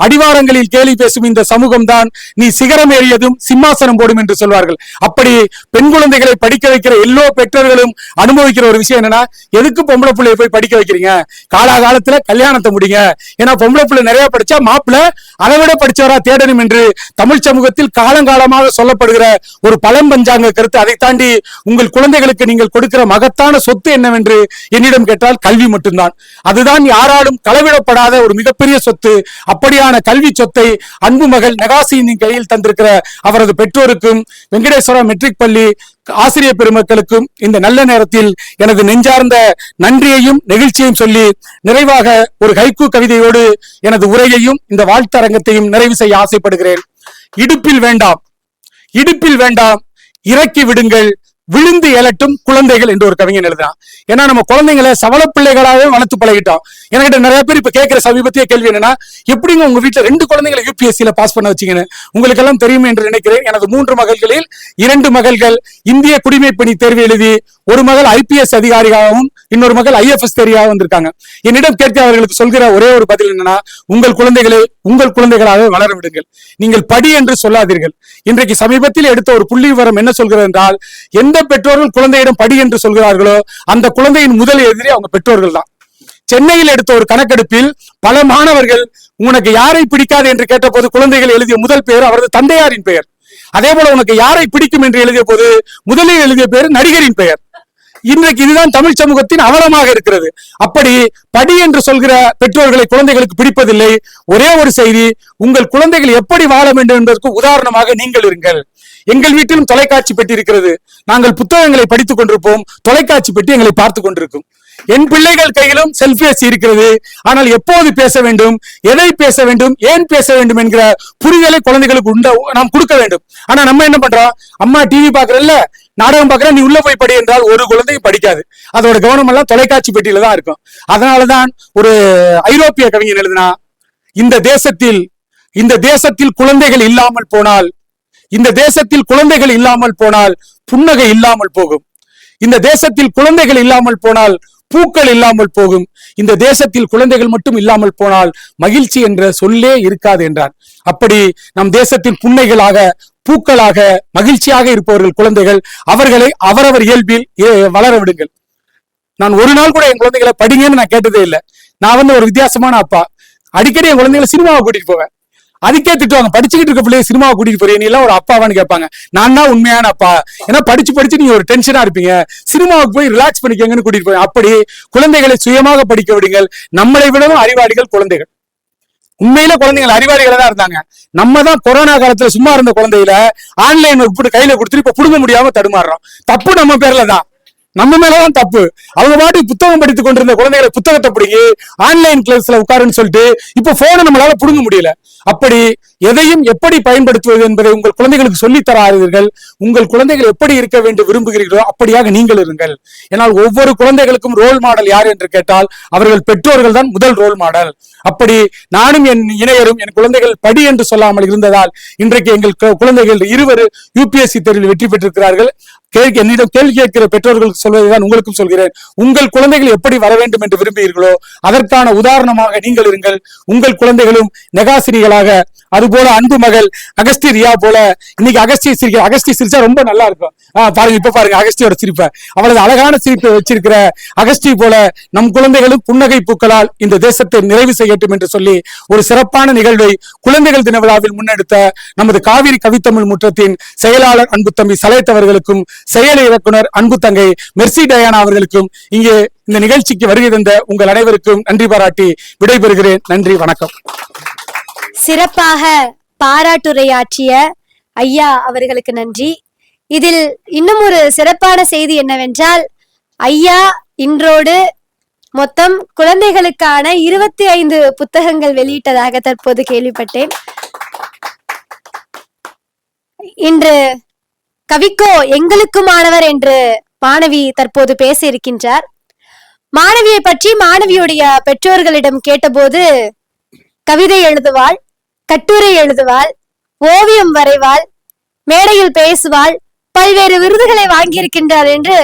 அடிவாரங்களில் கேலி பேசும் இந்த சமூகம் தான் நீ சிகரம் ஏறியதும் சிம்மாசனம் போடும் என்று சொல்வார்கள். அப்படி பெண் குழந்தைகளை படிக்க வைக்கிற எல்லோ பெற்றோர்களும் அனுபவிக்கிற ஒரு விஷயம் என்னன்னா, எதுக்கு பொம்பளை பிள்ளைய போய் படிக்க வைக்கிறீங்க, காலாகாலத்துல கல்யாணத்தை முடிங்க, ஏன்னா பொம்பளை பிள்ளை நிறைய படிச்சா மாப்பிள்ள அதை விட படிச்சவரா தேடணும் என்று தமிழ் சமூகத்தில் காலங்காலமாக சொல்லப்படுகிற ஒரு பழம்பஞ்சாங்க கருத்து. அதை தாண்டி உங்கள் குழந்தைகளுக்கு நீங்கள் கொடுக்கிற மகத்தான சொத்து என்னவென்று என்னிடம் கேட்டால் கல்வி மட்டும்தான். அதுதான் யாராலும் களவிடப்படாத ஒரு மிகப்பெரிய சொத்து. அப்படியான கல்வி சொத்தை அன்பு மகள் நெகாசினியின் கையில் தந்திருக்கிற அவரது பெற்றோருக்கும் வெங்கடேஸ்வரா மெட்ரிக் பள்ளி ஆசிரியர் பெருமக்களுக்கும் இந்த நல்ல நேரத்தில் எனது நெஞ்சார்ந்த நன்றியையும் நெகிழ்ச்சியையும் சொல்லி நிறைவாக ஒரு ஹைக்கூ கவிதையோடு எனது உரையையும் இந்த வாழ்த்தரங்கத்தையும் நிறைவு செய்ய ஆசைப்படுகிறேன். இடுப்பில் வேண்டாம், இடுப்பில் வேண்டாம், இறக்கி விடுங்கள் விழுந்து எழட்டும் குழந்தைகள் என்று ஒரு கவிஞன் எழுதுறான். ஏன்னா நம்ம குழந்தைங்களை சவள பிள்ளைகளாவே வளர்த்து பழகிட்டோம். என்கிட்ட நிறைய பேர் இப்ப கேட்கிற சமீபத்திய கேள்வி என்னன்னா, எப்படிங்க உங்க வீட்டுல 2 குழந்தைகளை UPSC பாஸ் பண்ண வச்சீங்கன்னு. உங்களுக்கு எல்லாம் தெரியும் என்று நினைக்கிறேன். எனது 3 மகள்களில் 2 மகள்கள் இந்திய குடிமைப்பணி தேர்வு எழுதி, ஒரு மகள் IPS அதிகாரியாகவும் இன்னொரு மகள் IFS தெரியாகவும் வந்திருக்காங்க. என்னிடம் கேட்க அவர்களுக்கு சொல்கிற ஒரே ஒரு பதில் என்னன்னா, உங்கள் குழந்தைகளை உங்கள் குழந்தைகளாக வளர விடுங்கள், நீங்கள் படி என்று சொல்லாதீர்கள். இன்றைக்கு சமீபத்தில் எடுத்த ஒரு புள்ளி விவரம் என்ன சொல்கிறது என்றால், எந்த பெற்றோர்கள் குழந்தையிடம் படி என்று சொல்கிறார்களோ அந்த குழந்தையின் முதல் எதிரி அவங்க பெற்றோர்கள் தான். சென்னையில் எடுத்த ஒரு கணக்கெடுப்பில் பல மாணவர்கள் உனக்கு யாரை பிடிக்காது என்று கேட்டபோது குழந்தைகள் எழுதிய முதல் பெயர் அவரது தந்தையாரின் பெயர். அதே போல உனக்கு யாரை பிடிக்கும் என்று எழுதிய போது முதலில் எழுதிய பெயர் நடிகரின் பெயர். இன்றைக்கு இதுதான் தமிழ் சமூகத்தின் அவலமாக இருக்கிறது. அப்படி படி என்று சொல்கிற பெற்றோர்களை குழந்தைகளுக்கு பிடிப்பதில்லை. ஒரே ஒரு செய்தி, உங்கள் குழந்தைகள் எப்படி வாழ வேண்டும் என்பதற்கு உதாரணமாக நீங்கள் இருங்கள். எங்கள் வீட்டிலும் தொலைக்காட்சி பெட்டி இருக்கிறது. நாங்கள் புத்தகங்களை படித்துக் கொண்டிருப்போம், தொலைக்காட்சி பெட்டி எங்களை பார்த்து கொண்டிருக்கும். என் பிள்ளைகள் கையிலும் செல்பேசி இருக்கிறது. ஆனால் எப்போது பேச வேண்டும், எதை பேச வேண்டும், ஏன் பேச வேண்டும் என்கிற புரிதலை குழந்தைகளுக்கு நாம் கொடுக்க வேண்டும். ஆனா நம்ம என்ன பண்றோம், அம்மா டிவி பாக்குறல்ல, நாடகம் பாக்குற, நீ உள்ள போய் படி என்றால் ஒரு குழந்தையும் படிக்காது. அதோட கவனம் எல்லாம் தொலைக்காட்சி பெட்டியில தான் இருக்கும். அதனாலதான் ஒரு ஐரோப்பிய கவிஞர் எழுதினா, இந்த தேசத்தில் குழந்தைகள் இல்லாமல் போனால், இந்த தேசத்தில் குழந்தைகள் இல்லாமல் போனால் புன்னகை இல்லாமல் போகும். இந்த தேசத்தில் குழந்தைகள் இல்லாமல் போனால் பூக்கள் இல்லாமல் போகும். இந்த தேசத்தில் குழந்தைகள் மட்டும் இல்லாமல் போனால் மகிழ்ச்சி என்ற சொல்லே இருக்காது என்றார். அப்படி நம் தேசத்தின் புன்னைகளாக, பூக்களாக, மகிழ்ச்சியாக இருப்பவர்கள் குழந்தைகள். அவர்களை அவரவர் இயல்பில் வளர விடுங்கள். நான் ஒரு நாள் கூட என் குழந்தைகளை படிங்கன்னு நான் கேட்டதே இல்லை. நான் ஒரு வித்தியாசமான அப்பா. அடிக்கடி என் குழந்தைகளை சினிமாவை கூட்டிட்டு போவேன். அதுக்கே திட்டுவாங்க, படிச்சுக்கிட்டு இருக்க பிள்ளைய சினிமாவை கூட்டிட்டு போறீங்க, நீ எல்லாம் ஒரு அப்பாவான்னு கேட்பாங்க. நான் தான் உண்மையான அப்பா. ஏன்னா படிச்சு நீங்க ஒரு டென்ஷனா இருப்பீங்க, சினிமாவுக்கு போய் ரிலாக்ஸ் பண்ணிக்கங்கன்னு கூட்டிட்டு போய். அப்படி குழந்தைகளை சுயமாக படிக்க விடுங்கள். நம்மளை விடவும் அறிவாளிகள் குழந்தைகள். உண்மையில குழந்தைகள் அறிவாளிகளா தான் இருந்தாங்க. நம்ம தான் கொரோனா காலத்துல சும்மா இருந்த குழந்தையில ஆன்லைன் வகுப்பு கையில கொடுத்துட்டு இப்ப புடுங்க முடியாம தடுமாறுறோம். தப்பு நம்ம பேர்ல தான், நம்ம மேலதான் தப்பு. அவங்க பாட்டுக்கு புத்தகம் படித்துக் கொண்டிருந்த குழந்தைகளை புத்தகத்தை பிடிங்கி ஆன்லைன் கிளாஸ்ல உட்காருன்னு சொல்லிட்டு இப்ப போனை நம்மளால புடுங்க முடியல. அப்படி எதையும் எப்படி பயன்படுத்துவது என்பதை உங்கள் குழந்தைகளுக்கு சொல்லித் தராதீர்கள். உங்கள் குழந்தைகள் எப்படி இருக்க வேண்டும் விரும்புகிறீர்களோ அப்படியாக நீங்கள் இருங்கள். ஏனால் ஒவ்வொரு குழந்தைகளுக்கும் ரோல் மாடல் யார் என்று கேட்டால் அவர்கள் பெற்றோர்கள் தான் முதல் ரோல் மாடல். அப்படி நானும் என் இணையரும் என் குழந்தைகள் படி என்று சொல்லாமல் இருந்ததால் இன்றைக்கு எங்கள் குழந்தைகள் 2 UPSC தேர்வில் வெற்றி பெற்றிருக்கிறார்கள். என்னிடம் கேள்வி கேட்கிற பெற்றோர்களுக்கு சொல்வதுதான் உங்களுக்கும் சொல்கிறேன். உங்கள் குழந்தைகள் எப்படி வர வேண்டும் என்று விரும்புகிறீர்களோ அதற்கான உதாரணமாக நீங்கள் இருங்கள். உங்கள் குழந்தைகளும் நெகாசிரிகளாக, அதுபோல அன்பு மகள் அகஸ்டி ரியா போல, இன்னைக்கு அகஸ்டி சிரிச்சா ரொம்ப நல்லா இருக்கும். பாருங்க, இப்ப பாருங்க அகஸ்டியோட சிரிப்பை, அவளது அழகான சிரிப்பை வச்சிருக்கிற அகஸ்டி போல நம் குழந்தைகளும் புன்னகை பூக்களால் இந்த தேசத்தை நிறைவு செய்யட்டும் என்று சொல்லி ஒரு சிறப்பான நிகழ்வை குழந்தைகள் தின விழாவில் முன்னெடுத்த நமது காவிரி கவித்தமிழ் முற்றத்தின் செயலாளர் அன்பு தம்பி சலேத் அவர்களுக்கும், செயல் இயக்குனர் அன்பு தங்கை மெர்சி டயானா அவர்களுக்கும், இங்கே இந்த நிகழ்ச்சிக்கு வருகை தந்த உங்கள் அனைவருக்கும் நன்றி பாராட்டி விடைபெறுகிறேன். நன்றி, வணக்கம். சிறப்பாக பாராட்டுரையாற்றிய ஐயா அவர்களுக்கு நன்றி. இதில் இன்னும் ஒரு சிறப்பான செய்தி என்னவென்றால், ஐயா இன்றோடு மொத்தம் குழந்தைகளுக்கான 25 புத்தகங்கள் வெளியிட்டதாக தற்போது கேள்விப்பட்டேன். இன்று கவிக்கோ எங்களுக்குமானவர் என்று மாணவி தற்போது பேச இருக்கின்றார். மாணவியை பற்றி மாணவியுடைய பெற்றோர்களிடம் கேட்டபோது, கவிதை எழுதுவாள், கட்டுரை எழுதுவாள், ஓவியம் வரைவாள், மேடையில் பேசுவாள், பல்வேறு விருதுகளை வாங்கியிருக்கின்றார் என்று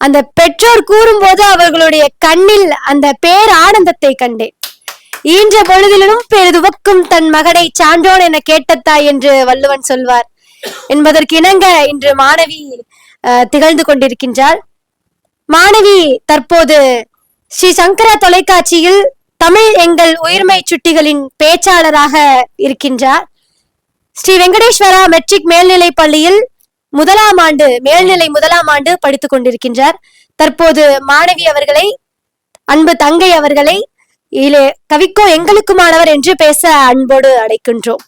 அந்த பெற்றோர் கூறும்போது அவர்களுடைய கண்ணில் அந்த பேர் ஆனந்தத்தை கண்டேன். ஈன்ற பொழுதிலும் பெரிதுவக்கும் தன் மகனை சான்றோன் என கேட்டத்தாய் என்று வள்ளுவன் சொல்வார் என்பதற்கு இணங்க இன்று மாணவி திகழ்ந்து கொண்டிருக்கின்றாள். மாணவி தற்போது ஸ்ரீ சங்கரா தொலைக்காட்சியில் தமிழ் எங்கள் உயிர்மை சுட்டிகளின் பேச்சாளராக இருக்கின்றார். ஸ்ரீ வெங்கடேஸ்வரா மெட்ரிக் மேல்நிலை பள்ளியில் மேல்நிலை முதலாம் ஆண்டு படித்துக் கொண்டிருக்கின்றார். தற்போது மாணவி அவர்களை, அன்பு தங்கை அவர்களை கவிக்கோ எங்களுக்குமானவர் என்று பேச அன்போடு அழைக்கின்றோம்.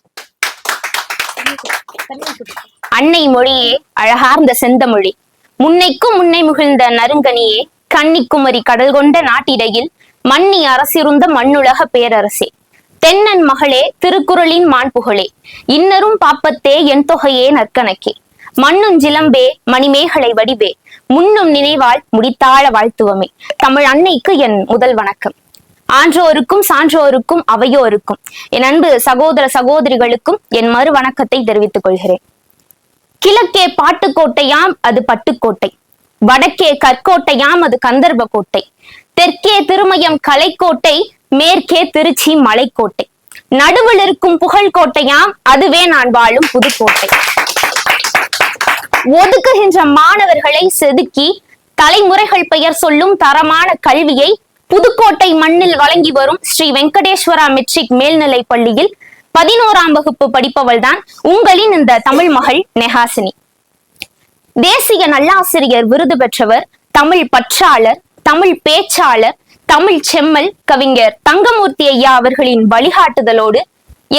அன்னை மொழியே, அழகார்ந்த செந்தமொழி, முன்னைக்கும் முன்னை முகிழ்ந்த நறுங்கனியே, கன்னிக்குமரி கடல் கொண்ட நாட்டிடையில் மன்னி அரசிருந்த மண்ணுலக பேரரசே, தென்னன் மகளே, திருக்குறளின் மாண்புகளே, இன்னரும் பாப்பத்தே என் தொகையே நற்கணக்கே, மண்ணுஞ்சிலம்பே மணிமேகலை வடிவே முன்னும் நினைவால் முடித்தாழ வாழ்த்துவமே. தமிழ் அன்னைக்கு என் முதல் வணக்கம். ஆன்றோருக்கும் சான்றோருக்கும் அவையோருக்கும் என் அன்பு சகோதர சகோதரிகளுக்கும் என் மறு வணக்கத்தை தெரிவித்துக் கொள்கிறேன். கிழக்கே பாட்டுக்கோட்டையாம் அது பட்டுக்கோட்டை, வடக்கே கற்கோட்டையாம் அது கந்தர்வ கோட்டை, தெற்கே திருமயம் கலைக்கோட்டை, மேற்கே திருச்சி மலைக்கோட்டை, நடுவில் இருக்கும் புகழ்கோட்டையாம் அதுவே நான் வாழும் புதுக்கோட்டை. ஒதுக்குகின்ற மாணவர்களை செதுக்கி தலைமுறைகள் பெயர் சொல்லும் தரமான கல்வியை புதுக்கோட்டை மண்ணில் வழங்கி வரும் ஸ்ரீ வெங்கடேஸ்வரா மெட்ரிக் மேல்நிலை பள்ளியில் 11ஆம் வகுப்பு படிப்பவள் தான் உங்களின் இந்த தமிழ் மகள் நெஹாசினி. தேசிய நல்லாசிரியர் விருது பெற்றவர், தமிழ் பற்றாளர், தமிழ் பேச்சாளர், தமிழ் செம்மல் கவிஞர் தங்கமூர்த்தி ஐயா அவர்களின் வழிகாட்டுதலோடு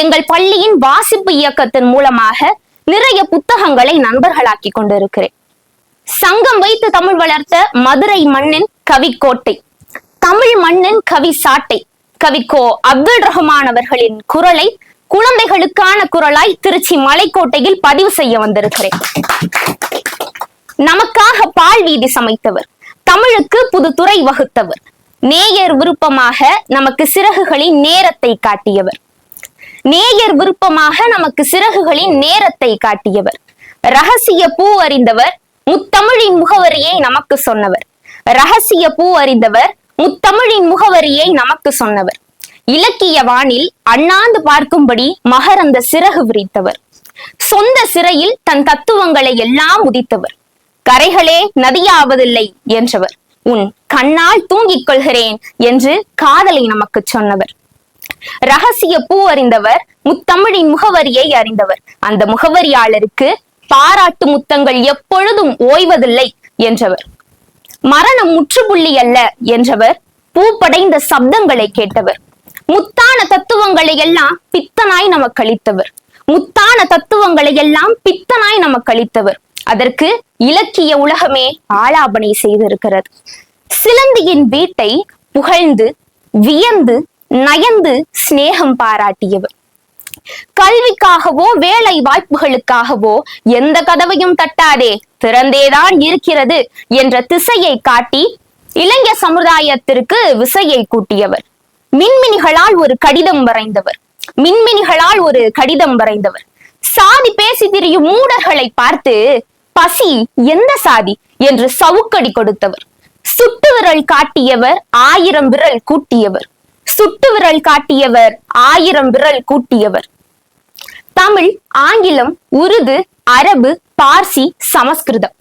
எங்கள் பள்ளியின் வாசிப்பு இயக்கத்தின் மூலமாக நிறைய புத்தகங்களை நண்பர்களாக்கி கொண்டிருக்கிறேன். சங்கம் வைத்து தமிழ் வளர்த்த மதுரை மண்ணின் கவிக்கோட்டை, தமிழ் மண்ணின் கவி சாட்டை கவிக்கோ அப்துல் ரஹ்மான் அவர்களின் குரலை குழந்தைகளுக்கான குரலாய் திருச்சி மலைக்கோட்டையில் பதிவு செய்ய வந்திருக்கிறேன். நமக்காக பால் வீதி சமைத்தவர், தமிழுக்கு புது துறை வகுத்தவர், நேயர் விருப்பமாக நமக்கு சிறகுகளின் நேரத்தை காட்டியவர், நேயர் விருப்பமாக நமக்கு சிறகுகளின் நேரத்தை காட்டியவர், ரகசிய பூ அறிந்தவர், முத்தமிழின் முகவரியை நமக்கு சொன்னவர், ரகசிய பூ அறிந்தவர், முத்தமிழின் முகவரியை நமக்கு சொன்னவர், இலக்கிய வானில் அண்ணாந்து பார்க்கும்படி மகரந்த சிறகு விரித்தவர், சொந்த சிறையில் தன் தத்துவங்களை எல்லாம் உதித்தவர், கரைகளே நதியாவதில்லை என்றவர், உன் கண்ணால் தூங்கிக் கொள்கிறேன் என்று காதலை நமக்கு சொன்னவர், ரகசிய பூ அறிந்தவர், முத்தமிழின் முகவரியை அறிந்தவர், அந்த முகவரியாளருக்கு பாராட்டு முத்தங்கள் எப்பொழுதும் ஓய்வதில்லை என்றவர், மரணம் முற்றுப்புள்ளி அல்ல என்றவர், பூ படைந்த சப்தங்களை கேட்டவர், முத்தான தத்துவங்களை எல்லாம் பித்தனாய் நமக்கு அளித்தவர், முத்தான தத்துவங்களை எல்லாம் பித்தனாய் நமக்கு அளித்தவர், அதற்கு இலக்கிய உலகமே ஆலாபனை செய்திருக்கிறது. சிலந்தியின் வீட்டை புகழ்ந்து வியந்து நயந்து சிநேகம் பாராட்டியவர், கல்விக்காகவோ வேலை வாய்ப்புகளுக்காகவோ எந்த கதவையும் தட்டாதே திறந்தேதான் இருக்கிறது என்ற திசையை காட்டி இளைஞர் சமுதாயத்திற்கு விசையை கூட்டியவர், மின்மினிகளால் ஒரு கடிதம் வரைந்தவர், மின்மினிகளால் ஒரு கடிதம் வரைந்தவர், சாதி பேசி திரியும் மூடர்களை பார்த்து பசி எந்த சாதி என்று சவுக்கடி கொடுத்தவர், சுட்டு விரல் காட்டியவர் 1000 விரல் கூட்டியவர், சுட்டு விரல் காட்டியவர் 1000 விரல் கூட்டியவர், தமிழ், ஆங்கிலம், உருது, அரபு, பார்சி, சமஸ்கிருதம்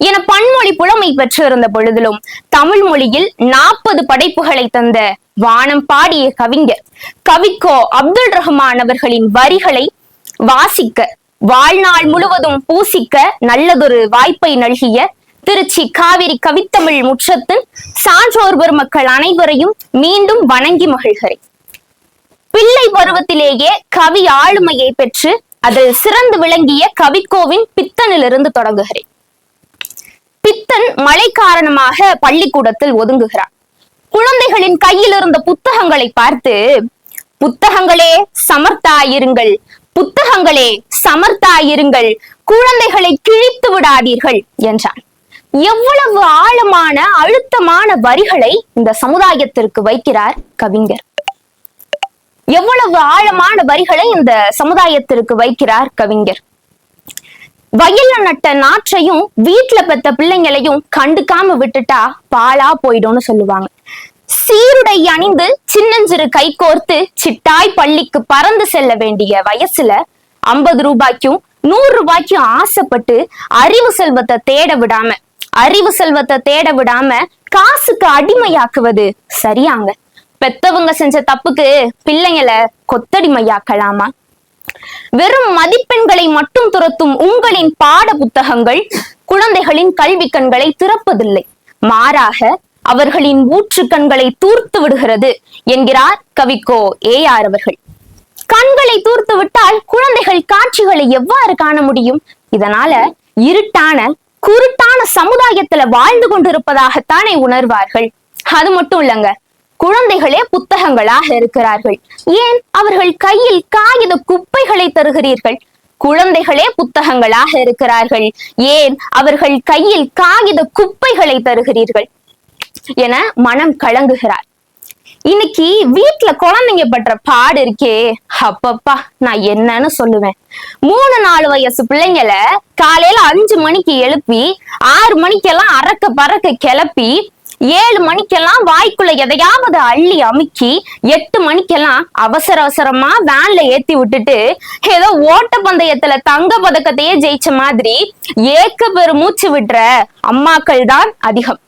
என பன்மொழி புலமை பெற்றிருந்த பொழுதிலும் தமிழ் மொழியில் 40 படைப்புகளை தந்த வானம் பாடிய கவிஞர் கவிக்கோ அப்துல் ரஹ்மான் அவர்களின் வரிகளை வாசிக்க வாழ்நாள் முழுவதும் பூசிக்க நல்லதொரு வாய்ப்பை நல்கிய திருச்சி காவிரி கவித்தமிழ் முற்றத்தின் சான்றோர் பெருமக்கள் அனைவரையும் மீண்டும் வணங்கி மகிழ்கிறேன். பிள்ளை பருவத்திலேயே கவி ஆளுமையை பெற்று அதில் சிறந்து விளங்கிய கவிக்கோவின் பித்தனிலிருந்து தொடங்குகிறேன். பித்தன் மழை காரணமாக பள்ளிக்கூடத்தில் ஒதுங்குகிறார். குழந்தைகளின் கையில் இருந்த புத்தகங்களை பார்த்து, புத்தகங்களே சமர்த்தாயிருங்கள், புத்தகங்களே சமர்த்தாயிருங்கள், குழந்தைகளை கிழித்து விடாதீர்கள் என்றான். எவ்வளவு ஆழமான அழுத்தமான வரிகளை இந்த சமுதாயத்திற்கு வைக்கிறார் கவிஞர், எவ்வளவு ஆழமான வரிகளை இந்த சமுதாயத்திற்கு வைக்கிறார் கவிஞர். வயல்ல நட்ட நாற்றையும் வீட்டுல பெத்த பிள்ளைங்களையும் கண்டுக்காம விட்டுட்டா பாலா போயிடும்னு சொல்லுவாங்க. சீருடை அணிந்து சின்னஞ்சிறு கை கோர்த்து சிட்டாய் பள்ளிக்கு பறந்து செல்ல வேண்டிய வயசுல 50 ரூபாய்க்கும் 100 ரூபாய்க்கும் ஆசைப்பட்டு அறிவு செல்வத்தை தேட விடாம காசுக்கு அடிமையாக்குவது சரியாங்க? பெத்தவங்க செஞ்ச தப்புக்கு பிள்ளைங்களை கொத்தடிமையாக்கலாமா? வெறும் மதிப்பெண்களை மட்டும் துரத்தும் உங்களின் பாட புத்தகங்கள் குழந்தைகளின் கல்வி கண்களை திறப்பதில்லை, மாறாக அவர்களின் ஊற்று கண்களை தூர்த்து விடுகிறது என்கிறார் கவிக்கோ AR அவர்கள். கண்களை தூர்த்து விட்டால் குழந்தைகள் காட்சிகளை எவ்வாறு காண முடியும்? இதனால இருட்டான குருட்டான சமுதாயத்துல வாழ்ந்து கொண்டிருப்பதாகத்தானே உணர்வார்கள். அது மட்டும் இல்லங்க, குழந்தைகளே புத்தகங்களாக இருக்கிறார்கள். ஏன் அவர்கள் கையில் காகித குப்பைகளை தருகிறீர்கள்? குழந்தைகளே புத்தகங்களாக இருக்கிறார்கள், ஏன் அவர்கள் கையில் காகித குப்பைகளை தருகிறீர்கள் என மனம் கலங்குகிறார். இன்னைக்கு வீட்டுல குழந்தைங்க பண்ற பாடு இருக்கே, அப்பப்பா நான் என்னன்னு சொல்லுவேன். 3-4 வயசு பிள்ளைங்களை காலையில 5 மணிக்கு எழுப்பி 6 மணிக்கெல்லாம் அரக்க பறக்க கிளப்பி 7 மணிக்கெல்லாம் வாய்க்குள்ள எதையாவது அள்ளி அமுக்கி 8 மணிக்கெல்லாம் அவசர அவசரமா வேன்ல ஏத்தி விட்டுட்டு ஏதோ ஓட்ட பந்தயத்துல தங்க பதக்கத்தையே ஜெயிச்ச மாதிரி ஏக்க பெரு மூச்சு விடுற அம்மாக்கள் தான் அதிகம்.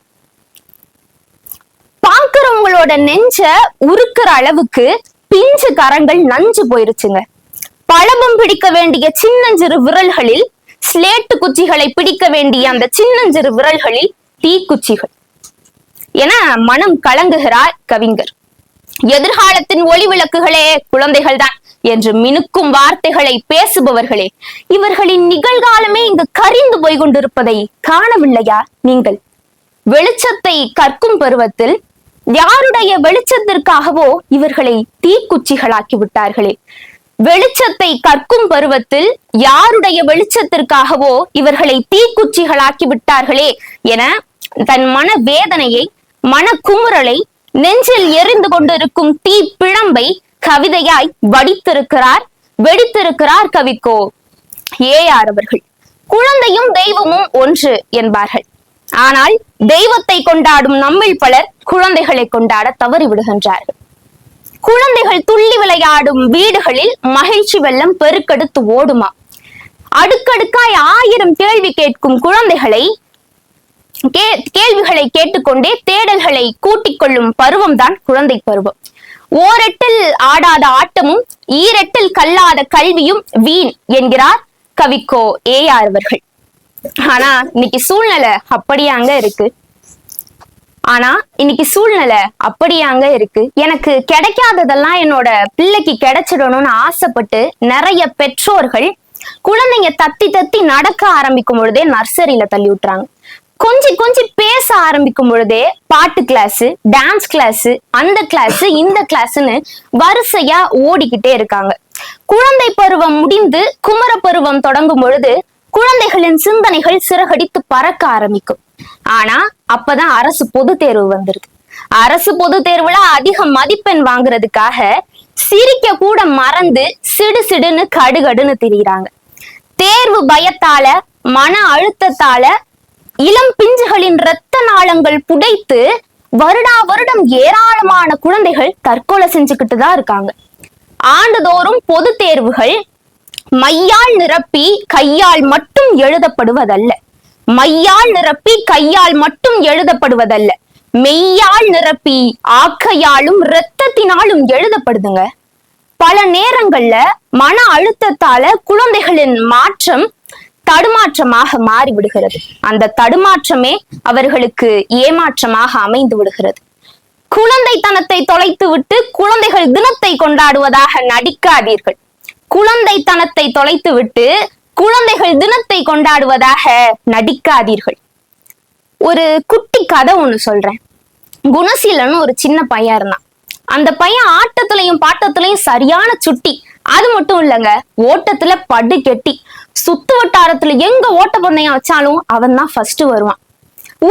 பாக்குறவங்களோட நெஞ்ச உருக்குற அளவுக்கு பிஞ்சு கரங்கள் நஞ்சு போயிருச்சுங்க. பழபம் பிடிக்க வேண்டிய சின்னஞ்சிறு விரல்களில் ஸ்லேட்டு குச்சிகளை பிடிக்க வேண்டிய அந்த சின்னஞ்சிறு விரல்களில் தீக்குச்சிகள் என மனம் கலங்குகிறார் கவிஞர். எதிர்காலத்தின் ஒளி விளக்குகளே குழந்தைகள் தான் என்று மினுக்கும் வார்த்தைகளை பேசுபவர்களே, இவர்களின் நிகழ்காலமே இங்கு கரிந்து போய் கொண்டிருப்பதை காணவில்லையா நீங்கள்? வெளிச்சத்தை கற்கும் பருவத்தில் யாருடைய வெளிச்சத்திற்காகவோ இவர்களை தீக்குச்சிகளாக்கி விட்டார்களே. வெளிச்சத்தை கற்கும் பருவத்தில் யாருடைய வெளிச்சத்திற்காகவோ இவர்களை தீக்குச்சிகளாக்கி விட்டார்களே என தன் மன வேதனையை, மன குமுறலை, நெஞ்சில் எரிந்து கொண்டிருக்கும் தீ பிழம்பை கவிதையாய் வெடித்திருக்கிறார் கவிக்கோ ஏஆர் அவர்கள். குழந்தையும் தெய்வமும் ஒன்று என்பார்கள். ஆனால் தெய்வத்தை கொண்டாடும் நம்மில் பலர் குழந்தைகளை கொண்டாட தவறி விடுகின்றார்கள். குழந்தைகள் துள்ளி விளையாடும் வீடுகளில் மகிழ்ச்சி வெள்ளம் பெருக்கெடுத்து ஓடுமா? அடுக்கடுக்காய் 1000 கேள்வி கேட்கும் குழந்தைகளை கேள்விகளை கேட்டுக்கொண்டே தேடல்களை கூட்டிக் கொள்ளும் பருவம் தான் குழந்தை பருவம். ஓரெட்டில் ஆடாத ஆட்டமும் ஈரெட்டில் கல்லாத கல்வியும் வீண் என்கிறார் கவிக்கோ ஏஆர் அவர்கள். ஆனா இன்னைக்கு சூழ்நிலை அப்படியாங்க இருக்கு. எனக்கு கிடைக்காததெல்லாம் என்னோட பிள்ளைக்கு கிடைச்சிடணும்னு ஆசைப்பட்டு நிறைய பெற்றோர்கள் குழந்தைங்க தத்தி தத்தி நடக்க ஆரம்பிக்கும் பொழுதே நர்சரியில தள்ளி விட்டுறாங்க. கொஞ்சம் பேச ஆரம்பிக்கும் பொழுதே பாட்டு கிளாஸ், டான்ஸ் கிளாஸ், அந்த கிளாஸ், இந்த கிளாஸ்ன்னு வரிசையா ஓடிக்கிட்டே இருக்காங்க. குழந்தை பருவம் முடிந்து குமர பருவம் தொடங்கும் பொழுது குழந்தைகளின் சிந்தனைகள் சிறகடித்து பறக்க ஆரம்பிக்கும். ஆனா அப்பதான் அரசு பொது தேர்வு வந்துருது. அரசு பொது தேர்வுல அதிக மதிப்பெண் வாங்குறதுக்காக சிரிக்க கூட மறந்து சிடுன்னு கடுகடுன்னு திரியிறாங்க. தேர்வு பயத்தால, மன அழுத்தத்தால இளம் பிஞ்சுகளின் இரத்த நாளங்கள் புடைத்து வருடம் ஏராளமான குழந்தைகள் தற்கொலை செஞ்சுக்கிட்டு தான் இருக்காங்க. ஆண்டுதோறும் பொது தேர்வுகள் மையால் நிரப்பி கையால் மட்டும் எழுதப்படுவதல்ல, மெய்யால் நிரப்பி ஆக்கையாலும் இரத்தத்தினாலும் எழுதப்படுதுங்க. பல நேரங்கள்ல மன அழுத்தத்தால குழந்தைகளின் மாற்றம் தடுமாற்றமாக மாறிவிடுகிறது. அந்த தடுமாற்றமே அவர்களுக்கு ஏமாற்றமாக அமைந்து விடுகிறது. குழந்தைத்தனத்தை தொலைத்து விட்டு குழந்தைகள் தினத்தை கொண்டாடுவதாக நடிக்காதீர்கள். குழந்தைத்தனத்தை தொலைத்து விட்டு குழந்தைகள் தினத்தை கொண்டாடுவதாக நடிக்காதீர்கள். ஒரு குட்டி கதை ஒண்ணு சொல்றேன். குணசீலன் ஒரு சின்ன பையன் இருந்தான். அந்த பையன் ஆட்டத்திலையும் பாட்டத்திலையும் சரியான சுட்டி. அது மட்டும் இல்லைங்க, ஓட்டத்துல படு கெட்டி. சுத்து வட்டாரத்துல எங்க ஓட்ட பந்தயம் வச்சாலும் அவன் தான் ஃபர்ஸ்ட் வருவான்.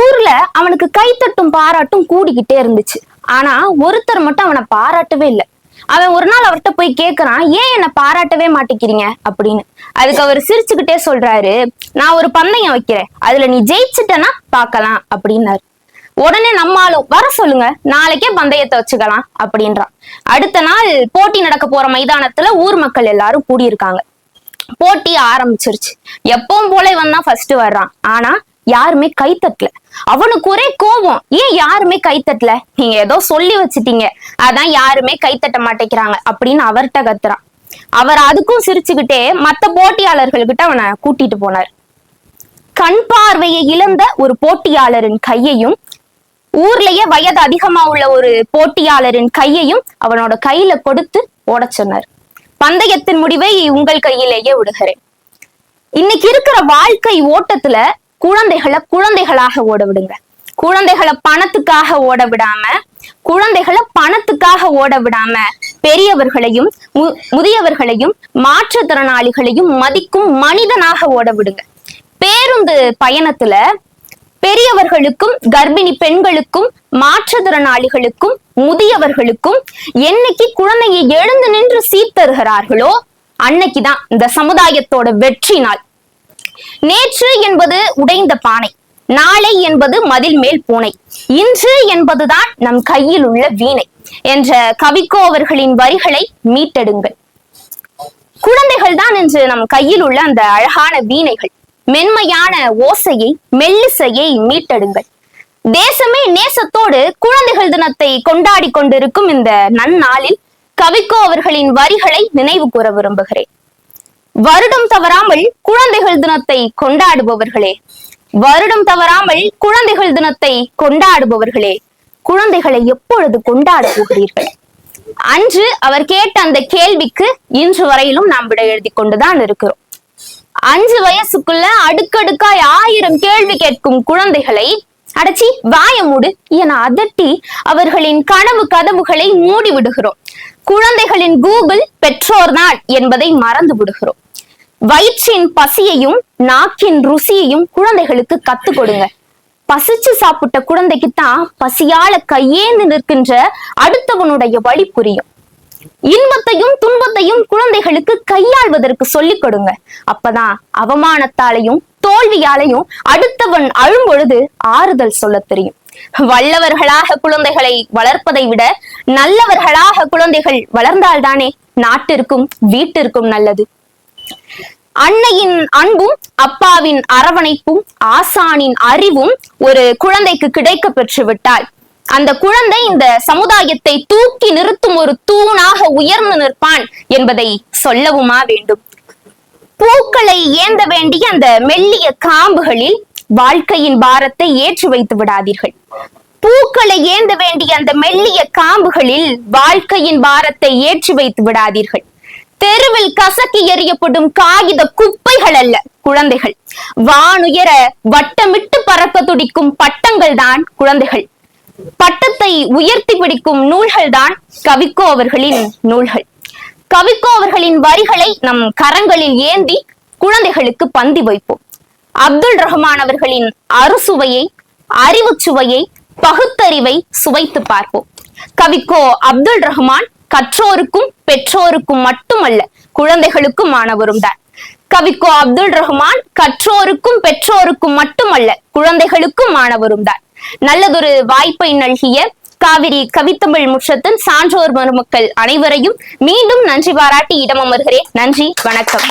ஊர்ல அவனுக்கு கைத்தட்டும் பாராட்டும் கூடிக்கிட்டே இருந்துச்சு. ஆனா ஒருத்தர் மட்டும் அவனை பாராட்டவே இல்லை. அவன் ஒரு நாள் அவர்கிட்ட போய் கேக்குறான், ஏன் என்ன பாராட்டவே மாட்டேங்கிறீங்க அப்படின்னு. அதுக்கு அவர் சிரிச்சுக்கிட்டே சொல்றாரு, நான் ஒரு பந்தயம் வைக்கிறேன், அதுல நீ ஜெயிச்சுட்டனா பாக்கலாம் அப்படின்னாரு. உடனே நம்மாலும் வர சொல்லுங்க, நாளைக்கே பந்தயத்தை வச்சுக்கலாம் அப்படின்றான். அடுத்த நாள் போட்டி நடக்க போற மைதானத்துல ஊர் மக்கள் எல்லாரும் கூடியிருக்காங்க. போட்டி ஆரம்பிச்சிருச்சு. எப்பவும் போல இவன் தான் ஃபர்ஸ்ட் வர்றான். ஆனா யாருமே கைத்தட்டல. அவனுக்கு ஒரே கோபம், ஏன் யாருமே கைத்தட்டல, நீங்க ஏதோ சொல்லி வச்சுட்டீங்க, அதான் யாருமே கைத்தட்ட மாட்டேங்கிறாங்க அப்படின்னு அவர்கிட்ட கத்துறான். அவர் அதுக்கும் சிரிச்சுக்கிட்டே மத்த போட்டியாளர்கள்கிட்ட அவனை கூட்டிட்டு போனார். கண் பார்வையை இழந்த ஒரு போட்டியாளரின் கையையும், ஊர்லயே வயது அதிகமா உள்ள ஒரு போட்டியாளரின் கையையும் அவனோட கையில கொடுத்து ஓட சொன்னார். பந்தயத்தின் முடிவை உங்கள் கையிலேயே விடுகிறேன். இன்னைக்கு இருக்கிற வாழ்க்கை ஓட்டத்துல குழந்தைகளை குழந்தைகளாக ஓட விடுங்க. குழந்தைகளை பணத்துக்காக ஓட விடாம பெரியவர்களையும் முதியவர்களையும் மாற்றுத்திறனாளிகளையும் மதிக்கும் மனிதனாக ஓட விடுங்க. பேருந்து பயணத்துல பெரியவர்களுக்கும் கர்ப்பிணி பெண்களுக்கும் மாற்றுத்திறனாளிகளுக்கும் முதியவர்களுக்கும் என்னைக்கு குழந்தையை எழுந்து நின்று சீர்தருகிறார்களோ அன்னைக்குதான் இந்த சமுதாயத்தோட வெற்றி நாள். நேற்று என்பது உடைந்த பானை, நாளை என்பது மதில் மேல் பூனை, இன்று என்பதுதான் நம் கையில் உள்ள வீணை என்ற கவிக்கோ அவர்களின் வரிகளை மீட்டெடுங்கள். குழந்தைகள் தான் இன்று நம் கையில் உள்ள அந்த அழகான வீணைகள். மென்மையான ஓசையை மெல்லிசையை மீட்டெடுங்கள். தேசமே நேசத்தோடு குழந்தைகள் தினத்தை கொண்டாடி கொண்டிருக்கும் இந்த நன்னாளில் கவிக்கோ அவர்களின் வரிகளை நினைவு கூற விரும்புகிறேன். வருடம் தவறாமல் குழந்தைகள் தினத்தை கொண்டாடுபவர்களே, வருடம் தவறாமல் குழந்தைகள் தினத்தை கொண்டாடுபவர்களே, குழந்தைகளை எப்பொழுது கொண்டாட போகிறீர்கள்? அன்று அவர் கேட்ட அந்த கேள்விக்கு இன்று வரையிலும் நாம் விடை எழுதி கொண்டுதான் இருக்கிறோம். 5 வயசுக்குள்ள அடுக்கடுக்காய் 1000 கேள்வி கேட்கும் குழந்தைகளை அடச்சி வாய மூடு என அதட்டி அவர்களின் கனவு கதவுகளை மூடி விடுகிறோம். குழந்தைகளின் கூகுள் பெற்றோர்தான் என்பதை மறந்து விடுகிறோம். வயிற்றின் பசியையும் நாக்கின் ருசியையும் குழந்தைகளுக்கு கத்து கொடுங்க. பசிச்சு சாப்பிட்ட குழந்தைக்குத்தான் பசியால கையேந்து நிற்கின்ற அடுத்தவனுடைய வழி புரியும். இன்பத்தையும் துன்பத்தையும் குழந்தைகளுக்கு கையாள்வதற்கு சொல்லிக் கொடுங்க. அப்பதான் அவமானத்தாலையும் தோல்வியாலையும் அடுத்தவன் அழும் பொழுது ஆறுதல் சொல்ல தெரியும். வல்லவர்களாக குழந்தைகளை வளர்ப்பதை விட நல்லவர்களாக குழந்தைகள் வளர்ந்தால்தானே நாட்டிற்கும் வீட்டிற்கும் நல்லது. அன்னையின் அன்பும் அப்பாவின் அரவணைப்பும் ஆசானின் அறிவும் ஒரு குழந்தைக்கு கிடைக்க பெற்று விட்டால் அந்த குழந்தை இந்த சமுதாயத்தை தூக்கி நிறுத்தும் ஒரு தூணாக உயர்ந்து நிற்பான் என்பதை சொல்லவுமா வேண்டும். பூக்களை ஏந்த வேண்டிய அந்த மெல்லிய காம்புகளில் வாழ்க்கையின் பாரத்தை ஏற்றி வைத்து விடாதீர்கள். பூக்களை ஏந்த வேண்டிய அந்த மெல்லிய காம்புகளில் வாழ்க்கையின் பாரத்தை ஏற்றி வைத்து விடாதீர்கள். தெருவில் கசக்கி எறியப்படும் காகித குப்பைகள் அல்ல குழந்தைகள். வானுயர வட்டமிட்டு பறக்க துடிக்கும் பட்டங்கள் தான் குழந்தைகள். பட்டத்தை உயர்த்தி பிடிக்கும் நூல்கள் தான் கவிக்கோ அவர்களின் நூல்கள். கவிக்கோ அவர்களின் வரிகளை நம் கரங்களில் ஏந்தி குழந்தைகளுக்கு பந்தி வைப்போம். அப்துல் ரஹ்மான் அவர்களின் அறுசுவையை, அறிவு சுவையை, பகுத்தறிவை சுவைத்து பார்ப்போம். கவிக்கோ அப்துல் ரஹ்மான் கற்றோருக்கும் பெற்றோருக்கும் மட்டுமல்ல குழந்தைகளுக்கும் ஆனவரும் தான். கவிக்கோ அப்துல் ரஹ்மான் கற்றோருக்கும் பெற்றோருக்கும் மட்டுமல்ல குழந்தைகளுக்கும் ஆனவரும் தான். நல்லதொரு வாய்ப்பை நல்கிய காவிரி கவித்தமிழ் முற்றத்தின் சான்றோர் மருமக்கள் அனைவரையும் மீண்டும் நன்றி பாராட்டி இடம் அமர்கிறேன். நன்றி, வணக்கம்.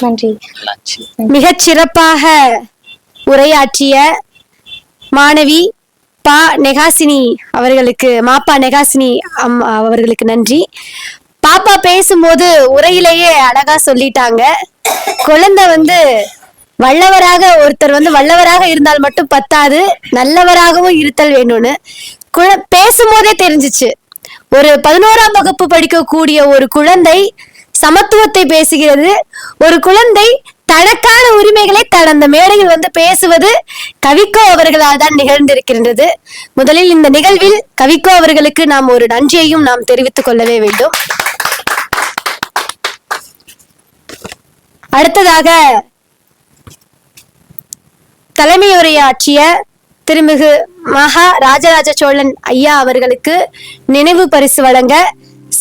நன்றி. மிகச் சிறப்பாக உரையாற்றிய மாணவி பா நெகாசினி அவர்களுக்கு, மாப்பா நெகாசினி அவர்களுக்கு நன்றி. பாப்பா பேசும்போது உரையிலேயே அழகா சொல்லிட்டாங்க. குழந்தை வல்லவராக, ஒருத்தர் வல்லவராக இருந்தால் மட்டும் பத்தாது, நல்லவராகவும் இருத்தல் வேணும்னு பேசும்போதே தெரிஞ்சிச்சு. ஒரு 11ஆம் வகுப்பு படிக்கக்கூடிய ஒரு குழந்தை சமத்துவத்தை பேசுகிறது. ஒரு குழந்தை தனக்கான உரிமைகளை அந்த மேடையில் பேசுவது கவிக்கோ அவர்களால் தான் நிகழ்ந்திருக்கின்றது. முதலில் இந்த நிகழ்வில் கவிக்கோ அவர்களுக்கு நாம் ஒரு நன்றியையும் நாம் தெரிவித்துக் கொள்ளவே வேண்டும். அடுத்ததாக தலைமையுரையாற்றிய திருமிகு மகா ராஜராஜ சோழன் ஐயா அவர்களுக்கு நினைவு பரிசு வழங்க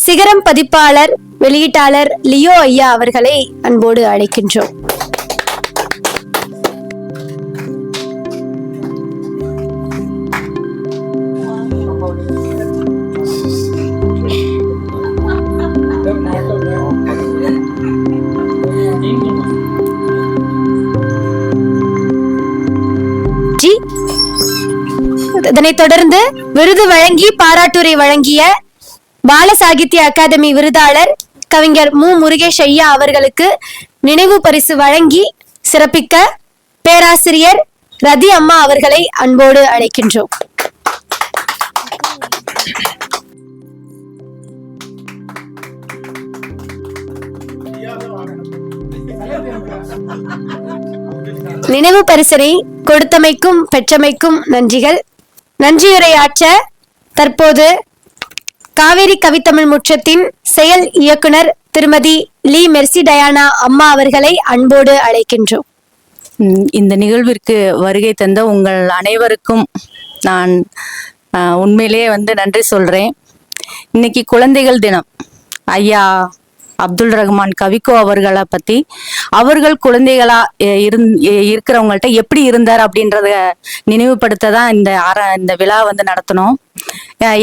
சிகரம் பதிப்பாளர் வெளியீட்டாளர் லியோ ஐயா அவர்களை அன்போடு அழைக்கின்றோம். இதனைத் தொடர்ந்து விருது வழங்கி பாராட்டுரை வழங்கிய பால சாகித்ய அகாதமி விருதாளர் கவிஞர் மு முருகேஷ் ஐயா அவர்களுக்கு நினைவு பரிசு வழங்கி சிறப்பிக்க பேராசிரியர் ரதி அம்மா அவர்களை அன்போடு அழைக்கின்றோம். நினைவு பரிசனை கொடுத்தமைக்கும் பெற்றமைக்கும் நன்றிகள். நன்றியுரையாற்ற தற்போது காவேரி கவித்தமிழ் முற்றத்தின் செயல் இயக்குனர் திருமதி லீ மெர்சி டயானா அம்மா அவர்களை அன்போடு அழைக்கின்றோம். இந்த நிகழ்விற்கு வருகை தந்த உங்கள் அனைவருக்கும் நான் உண்மையிலேயே நன்றி சொல்றேன். இன்னைக்கு குழந்தைகள் தினம். ஐயா அப்துல் ரஹ்மான் கவிக்கோ அவர்களை பத்தி, அவர்கள் குழந்தைகளா இருக்கிறவங்கள்ட்ட எப்படி இருந்தார் அப்படின்றத நினைவுபடுத்த தான் இந்த விழா நடத்தணும்.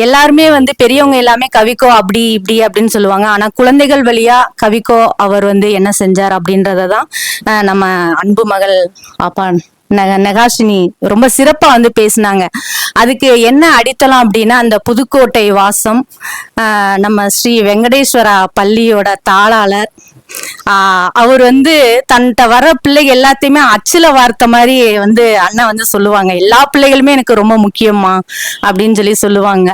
எல்லாருமே பெரியவங்க எல்லாமே கவிக்கோ அப்படி இப்படி அப்படின்னு சொல்லுவாங்க. ஆனா குழந்தைகள் வழியா கவிக்கோ அவர் என்ன செஞ்சார் அப்படின்றதான் நம்ம அன்பு மகள் பாப்பா நகாஷினி ரொம்ப சிறப்பா பேசினாங்க. அதுக்கு என்ன அடித்தளம் அப்படின்னா, அந்த புதுக்கோட்டை வாசம், நம்ம ஸ்ரீ வெங்கடேஸ்வரா பள்ளியோட தாளாளர், அவர் தன்கிட்ட வர பிள்ளைகள் எல்லாத்தையுமே அச்சில வார்த்தை மாதிரி அண்ணன் சொல்லுவாங்க, எல்லா பிள்ளைகளுமே எனக்கு ரொம்ப முக்கியமா அப்படின்னு சொல்லுவாங்க.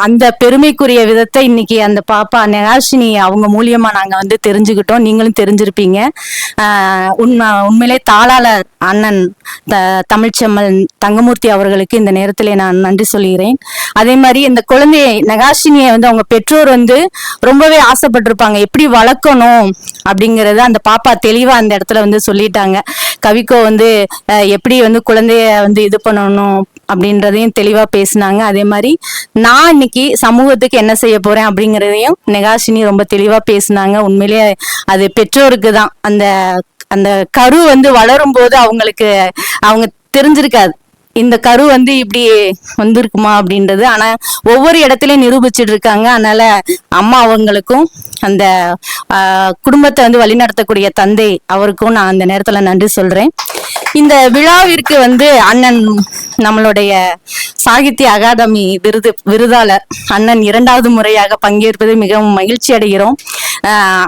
அந்த பெருமைக்குரிய விதத்தை இன்னைக்கு அந்த பாப்பா நகாஷினி அவங்க மூலியமா நாங்க தெரிஞ்சுக்கிட்டோம். நீங்களும் தெரிஞ்சிருப்பீங்க. உண்மையிலே தாளாளர் அண்ணன் தமிழ்ச்செம்மல் தங்கமூர்த்தி அவர்களுக்கு இந்த நேரத்திலே நான் நன்றி சொல்கிறேன். அதே மாதிரி இந்த குழந்தையை நகாஷினியை அவங்க பெற்றோர் ரொம்பவே ஆசைப்பட்டிருப்பாங்க, எப்படி வளர்க்கணும் அப்படிங்கறத அந்த பாப்பா தெளிவா அந்த இடத்துல சொல்லிட்டாங்க. கவிக்கோ எப்படி குழந்தைய இது பண்ணணும் அப்படின்றதையும் தெளிவா பேசினாங்க. அதே மாதிரி நான் இன்னைக்கு சமூகத்துக்கு என்ன செய்ய போறேன் அப்படிங்கறதையும் நகாஷினி ரொம்ப தெளிவா பேசினாங்க. உண்மையிலேயே அது பெற்றோருக்கு தான் அந்த கரு வளரும் போது அவங்க தெரிஞ்சிருக்காது இந்த கரு இப்படி வந்திருக்குமா அப்படின்றது. ஆனா ஒவ்வொரு இடத்துலயும் நிரூபிச்சுட்டு இருக்காங்க. அதனால அம்மா அவங்களுக்கும் அந்த குடும்பத்தை வழிநடத்தக்கூடிய தந்தை அவருக்கும் நான் அந்த நேரத்துல நன்றி சொல்றேன். இந்த விழாவிற்கு அண்ணன் நம்மளுடைய சாகித்ய அகாதமி விருதாளர் அண்ணன் 2வது முறையாக பங்கேற்பது மிகவும் மகிழ்ச்சி அடைகிறோம்.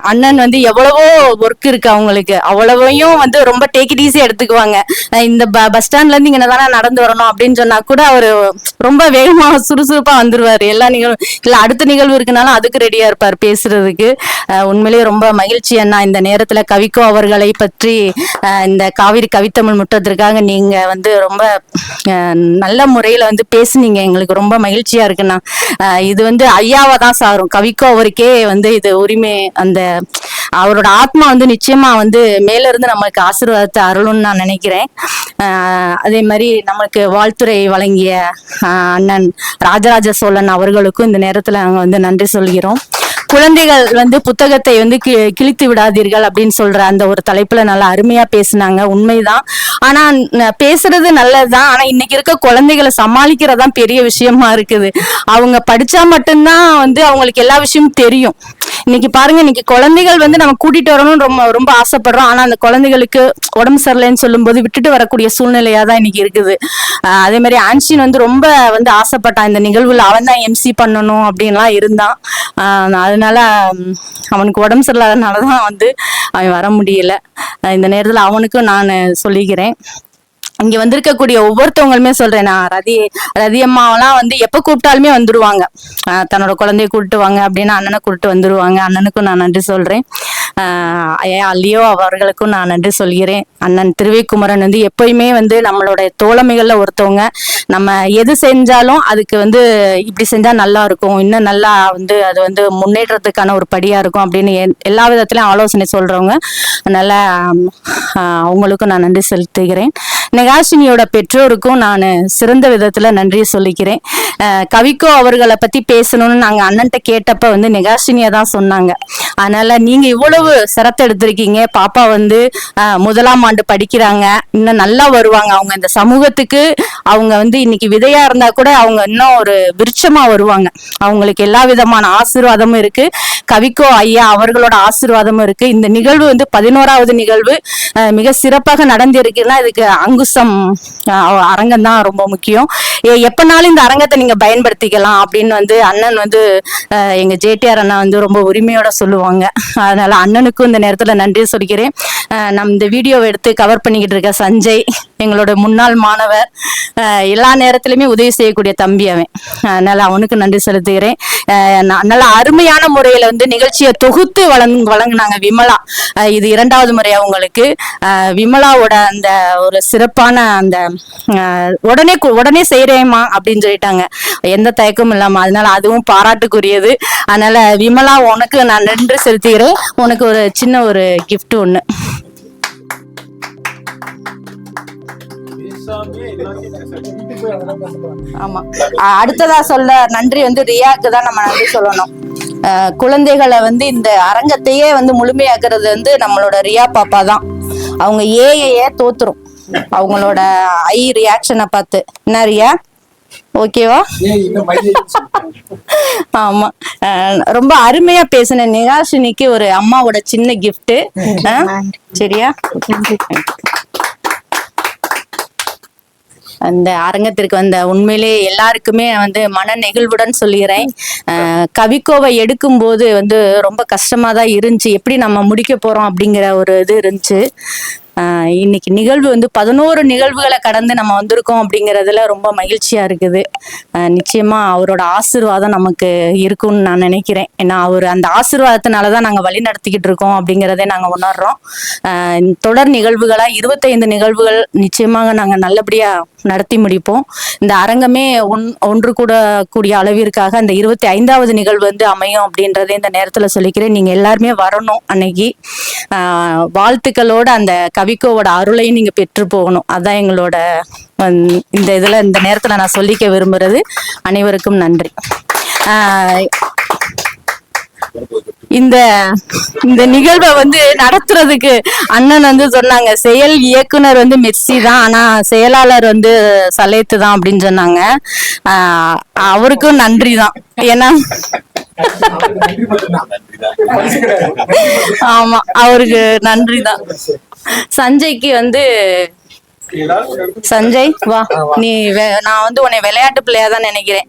அண்ணன் எவ்வளவோ ஒர்க் இருக்கு அவங்களுக்கு, அவ்வளவையும் ரொம்ப டேக் இட் ஈஸியா எடுத்துக்குவாங்க. இந்த பஸ் ஸ்டாண்ட்ல இருந்து இங்க தானே நடந்து வரணும் அப்படின்னு சொன்னா கூட அவரு ரொம்ப வேகமா சுறுசுறுப்பா வந்துருவாரு. எல்லா நிகழ்வு இல்ல அடுத்த நிகழ்வு இருக்குனாலும் அதுக்கு ரெடியா இருப்பார் பேசுறதுக்கு. உண்மையிலேயே ரொம்ப மகிழ்ச்சி அண்ணா. இந்த நேரத்துல கவிக்கோ அவர்களை பற்றி இந்த காவிரி கவித்தமிழ் முற்றத்திற்காக நீங்க ரொம்ப நல்ல முறையில பேசுனீங்க. எங்களுக்கு ரொம்ப மகிழ்ச்சியா இருக்குண்ணா. இது ஐயாவா தான் சாரும். கவிக்கோ அவருக்கே இது உரிமை, அந்த அவரோட ஆத்மா நிச்சயமா மேல இருந்து நமக்கு ஆசீர்வாதத்தை அருளும்னு நான் நினைக்கிறேன். அதே மாதிரி நமக்கு வாழ்த்துறை வழங்கிய அண்ணன் ராஜராஜ சோழன் அவர்களுக்கும் இந்த நேரத்துல நாங்க நன்றி சொல்கிறோம். குழந்தைகள் புத்தகத்தை கிழித்து விடாதீர்கள் அப்படின்னு சொல்ற அந்த ஒரு தலைப்புல நல்லா அருமையா பேசினாங்க. உண்மைதான். ஆனா பேசுறது நல்லதுதான். ஆனா இன்னைக்கு இருக்க குழந்தைகளை சமாளிக்கிறதான் பெரிய விஷயமா இருக்குது. அவங்க படிச்சா மட்டும்தான் அவங்களுக்கு எல்லா விஷயமும் தெரியும். இன்னைக்கு பாருங்க, இன்னைக்கு குழந்தைகள் நம்ம கூட்டிட்டு வரணும்னு ரொம்ப ரொம்ப ஆசைப்படுறோம். ஆனா அந்த குழந்தைகளுக்கு உடம்பு சரியில்லைன்னு சொல்லும் போது விட்டுட்டு வரக்கூடிய சூழ்நிலையா தான் இன்னைக்கு இருக்குது. அதே மாதிரி ஆன்சின் ரொம்ப ஆசைப்பட்டான் இந்த நிகழ்வுல அவன் தான் MC பண்ணணும் அப்படின்லாம் இருந்தான். அதனால அவனுக்கு உடம்பு சரியில்லாதனாலதான் அவன் வர முடியல. இந்த நேரத்துல அவனுக்கும் நான் சொல்லிக்கிறேன். இங்க வந்திருக்கக்கூடிய ஒவ்வொருத்தவங்களுமே சொல்றேன், நான் ரதி அம்மாவெல்லாம் எப்ப கூப்பிட்டாலுமே வந்துருவாங்க. தன்னோட குழந்தைய கூப்பிட்டு வாங்க அப்படின்னா அண்ணனை கூப்பிட்டு வந்துருவாங்க. அண்ணனுக்கும் நான் நன்றி சொல்றேன். அல்லியோ அவர்களுக்கும் நான் நன்றி சொல்கிறேன். அண்ணன் திருவைக்குமரன் எப்பயுமே நம்மளோட தோழமைகள்ல ஒருத்தவங்க. நம்ம எது செஞ்சாலும் அதுக்கு இப்படி செஞ்சா நல்லா இருக்கும், இன்னும் நல்லா அது முன்னேற்றத்துக்கான ஒரு படியா இருக்கும் அப்படின்னு எல்லா விதத்திலயும் ஆலோசனை சொல்றவங்க. அதனால அவங்களுக்கும் நான் நன்றி செலுத்துகிறேன். நகாஷினியோட பெற்றோருக்கும் நான் சிறந்த விதத்துல நன்றியை சொல்லிக்கிறேன். கவிக்கோ அவர்களை பத்தி பேசணும்னு நாங்க அண்ணன்ட்ட கேட்டப்ப நகாஷினியா தான் சொன்னாங்க. அதனால நீங்க இவ்வளவு சிரத்தை எடுத்திருக்கீங்க. பாப்பா 1ஆம் ஆண்டு படிக்கிறாங்க, இன்னும் நல்லா வருவாங்க. அவங்க இந்த சமூகத்துக்கு அவங்க இன்னைக்கு விதையா இருந்தா கூட அவங்க இன்னும் ஒரு விருட்சமா வருவாங்க. அவங்களுக்கு எல்லா விதமான ஆசீர்வாதமும் இருக்கு. கவிக்கோ ஐயா அவர்களோட ஆசீர்வாதமும் இருக்கு. இந்த நிகழ்வு 11வது நிகழ்வு மிக சிறப்பாக நடந்திருக்குன்னா இதுக்கு அங்குசம் அரங்கம் தான் ரொம்ப முக்கியம். எப்பனாலும் இந்த அரங்கத்தை நீங்க பயன்படுத்திக்கலாம் அப்படின்னு அண்ணன் எங்க JTR அண்ணா ரொம்ப உரிமையோட சொல்லுவாங்க. அவங்க. அதனால அண்ணனுக்கும் இந்த நேரத்துல நன்றி சொல்லிக்கிறேன். நம்ம இந்த வீடியோவை எடுத்து கவர் பண்ணிக்கிட்டு இருக்க சஞ்சய், எங்களோட முன்னாள் மாணவர், எல்லா நேரத்திலுமே உதவி செய்யக்கூடிய தம்பி அவன். அதனால அவனுக்கு நன்றி செலுத்துகிறேன். நல்ல அருமையான முறையில வந்து நிகழ்ச்சியை தொகுத்து வழங்குனாங்க விமலா. இது 2வது முறை அவங்களுக்கு. விமலாவோட அந்த ஒரு சிறப்பான அந்த உடனே செய்யறேம்மா அப்படின்னு சொல்லிட்டாங்க, எந்த தயக்கமும் இல்லாம. அதனால அதுவும் பாராட்டுக்குரியது. அதனால விமலா, உனக்கு நான் நன்றி செலுத்துகிறேன். உனக்கு ஒரு சின்ன ஒரு gift ஒண்ணு. ஆமா, அடுத்ததா சொல்ல நன்றி வந்து ரியாக்கு தான் நம்ம நன்றி சொல்லணும். குழந்தைகளை வந்து இந்த அரங்கத்தையே வந்து முழுமையாக்குறது வந்து நம்மளோட ரியா பாப்பா தான். அவங்க ஏ தோத்துரும் அவங்களோட ஐ ரியாக்ஷனை பார்த்து. என்ன ரியா, ஓகேவா? ஆமா, ரொம்ப அருமையா பேசின நிகாஷினிக்கு ஒரு அம்மாவோட சின்ன கிஃப்ட். சரியா? அந்த அரங்கத்திற்கு வந்த உண்மையிலே எல்லாருக்குமே வந்து மன நெகிழ்வுடன் சொல்லிடுறேன். கவிக்கோவை எடுக்கும் போது வந்து ரொம்ப கஷ்டமா தான் இருந்துச்சு, எப்படி நம்ம முடிக்க போறோம் அப்படிங்கிற ஒரு இது இருந்துச்சு. இன்னைக்கு நிகழ்வு வந்து 11 நிகழ்வுகளை கடந்து நம்ம வந்திருக்கோம் அப்படிங்கிறதுல ரொம்ப மகிழ்ச்சியா இருக்குது. நிச்சயமா அவரோட ஆசீர்வாதம் நமக்கு இருக்கும்னு நான் நினைக்கிறேன். ஏன்னா அவர் அந்த ஆசீர்வாதத்தினாலதான் நாங்க வழி நடத்திக்கிட்டு இருக்கோம் அப்படிங்கிறதே நாங்க உணர்றோம். தொடர் நிகழ்வுகளா 25 நிகழ்வுகள் நிச்சயமாக நாங்க நல்லபடியா நடத்தி முடிப்போம். இந்த அரங்கமே ஒன்று கூட கூடிய அளவிற்காக அந்த 25வது நிகழ்வு வந்து அமையும் அப்படின்றதே இந்த நேரத்துல சொல்லிக்கிறேன். நீங்க எல்லாருமே வரணும் அன்னைக்கு. வாழ்த்துக்களோட அந்த கவிக்கோவோட அருளையும் நீங்க பெற்று போகணும். அதான் எங்களோட இந்த இதுல இந்த நேரத்துல நான் சொல்லிக்க விரும்புறது. அனைவருக்கும் நன்றி. இந்த நிகழ்வை வந்து நடத்துறதுக்கு அண்ணன் வந்து சொன்னாங்க, செயல் இயக்குனர் வந்து மெர்சி தான், ஆனா செயலாளர் வந்து சலேத்து தான் அப்படின்னு சொன்னாங்க. அவருக்கும் நன்றி தான். ஏன்னா ஆமா, அவருக்கு நன்றி தான். சஞ்சய்க்கு வந்து சஞ்சய் வா, நீ நான் வந்து உன்னை விளையாட்டு பிள்ளையா தான் நினைக்கிறேன்.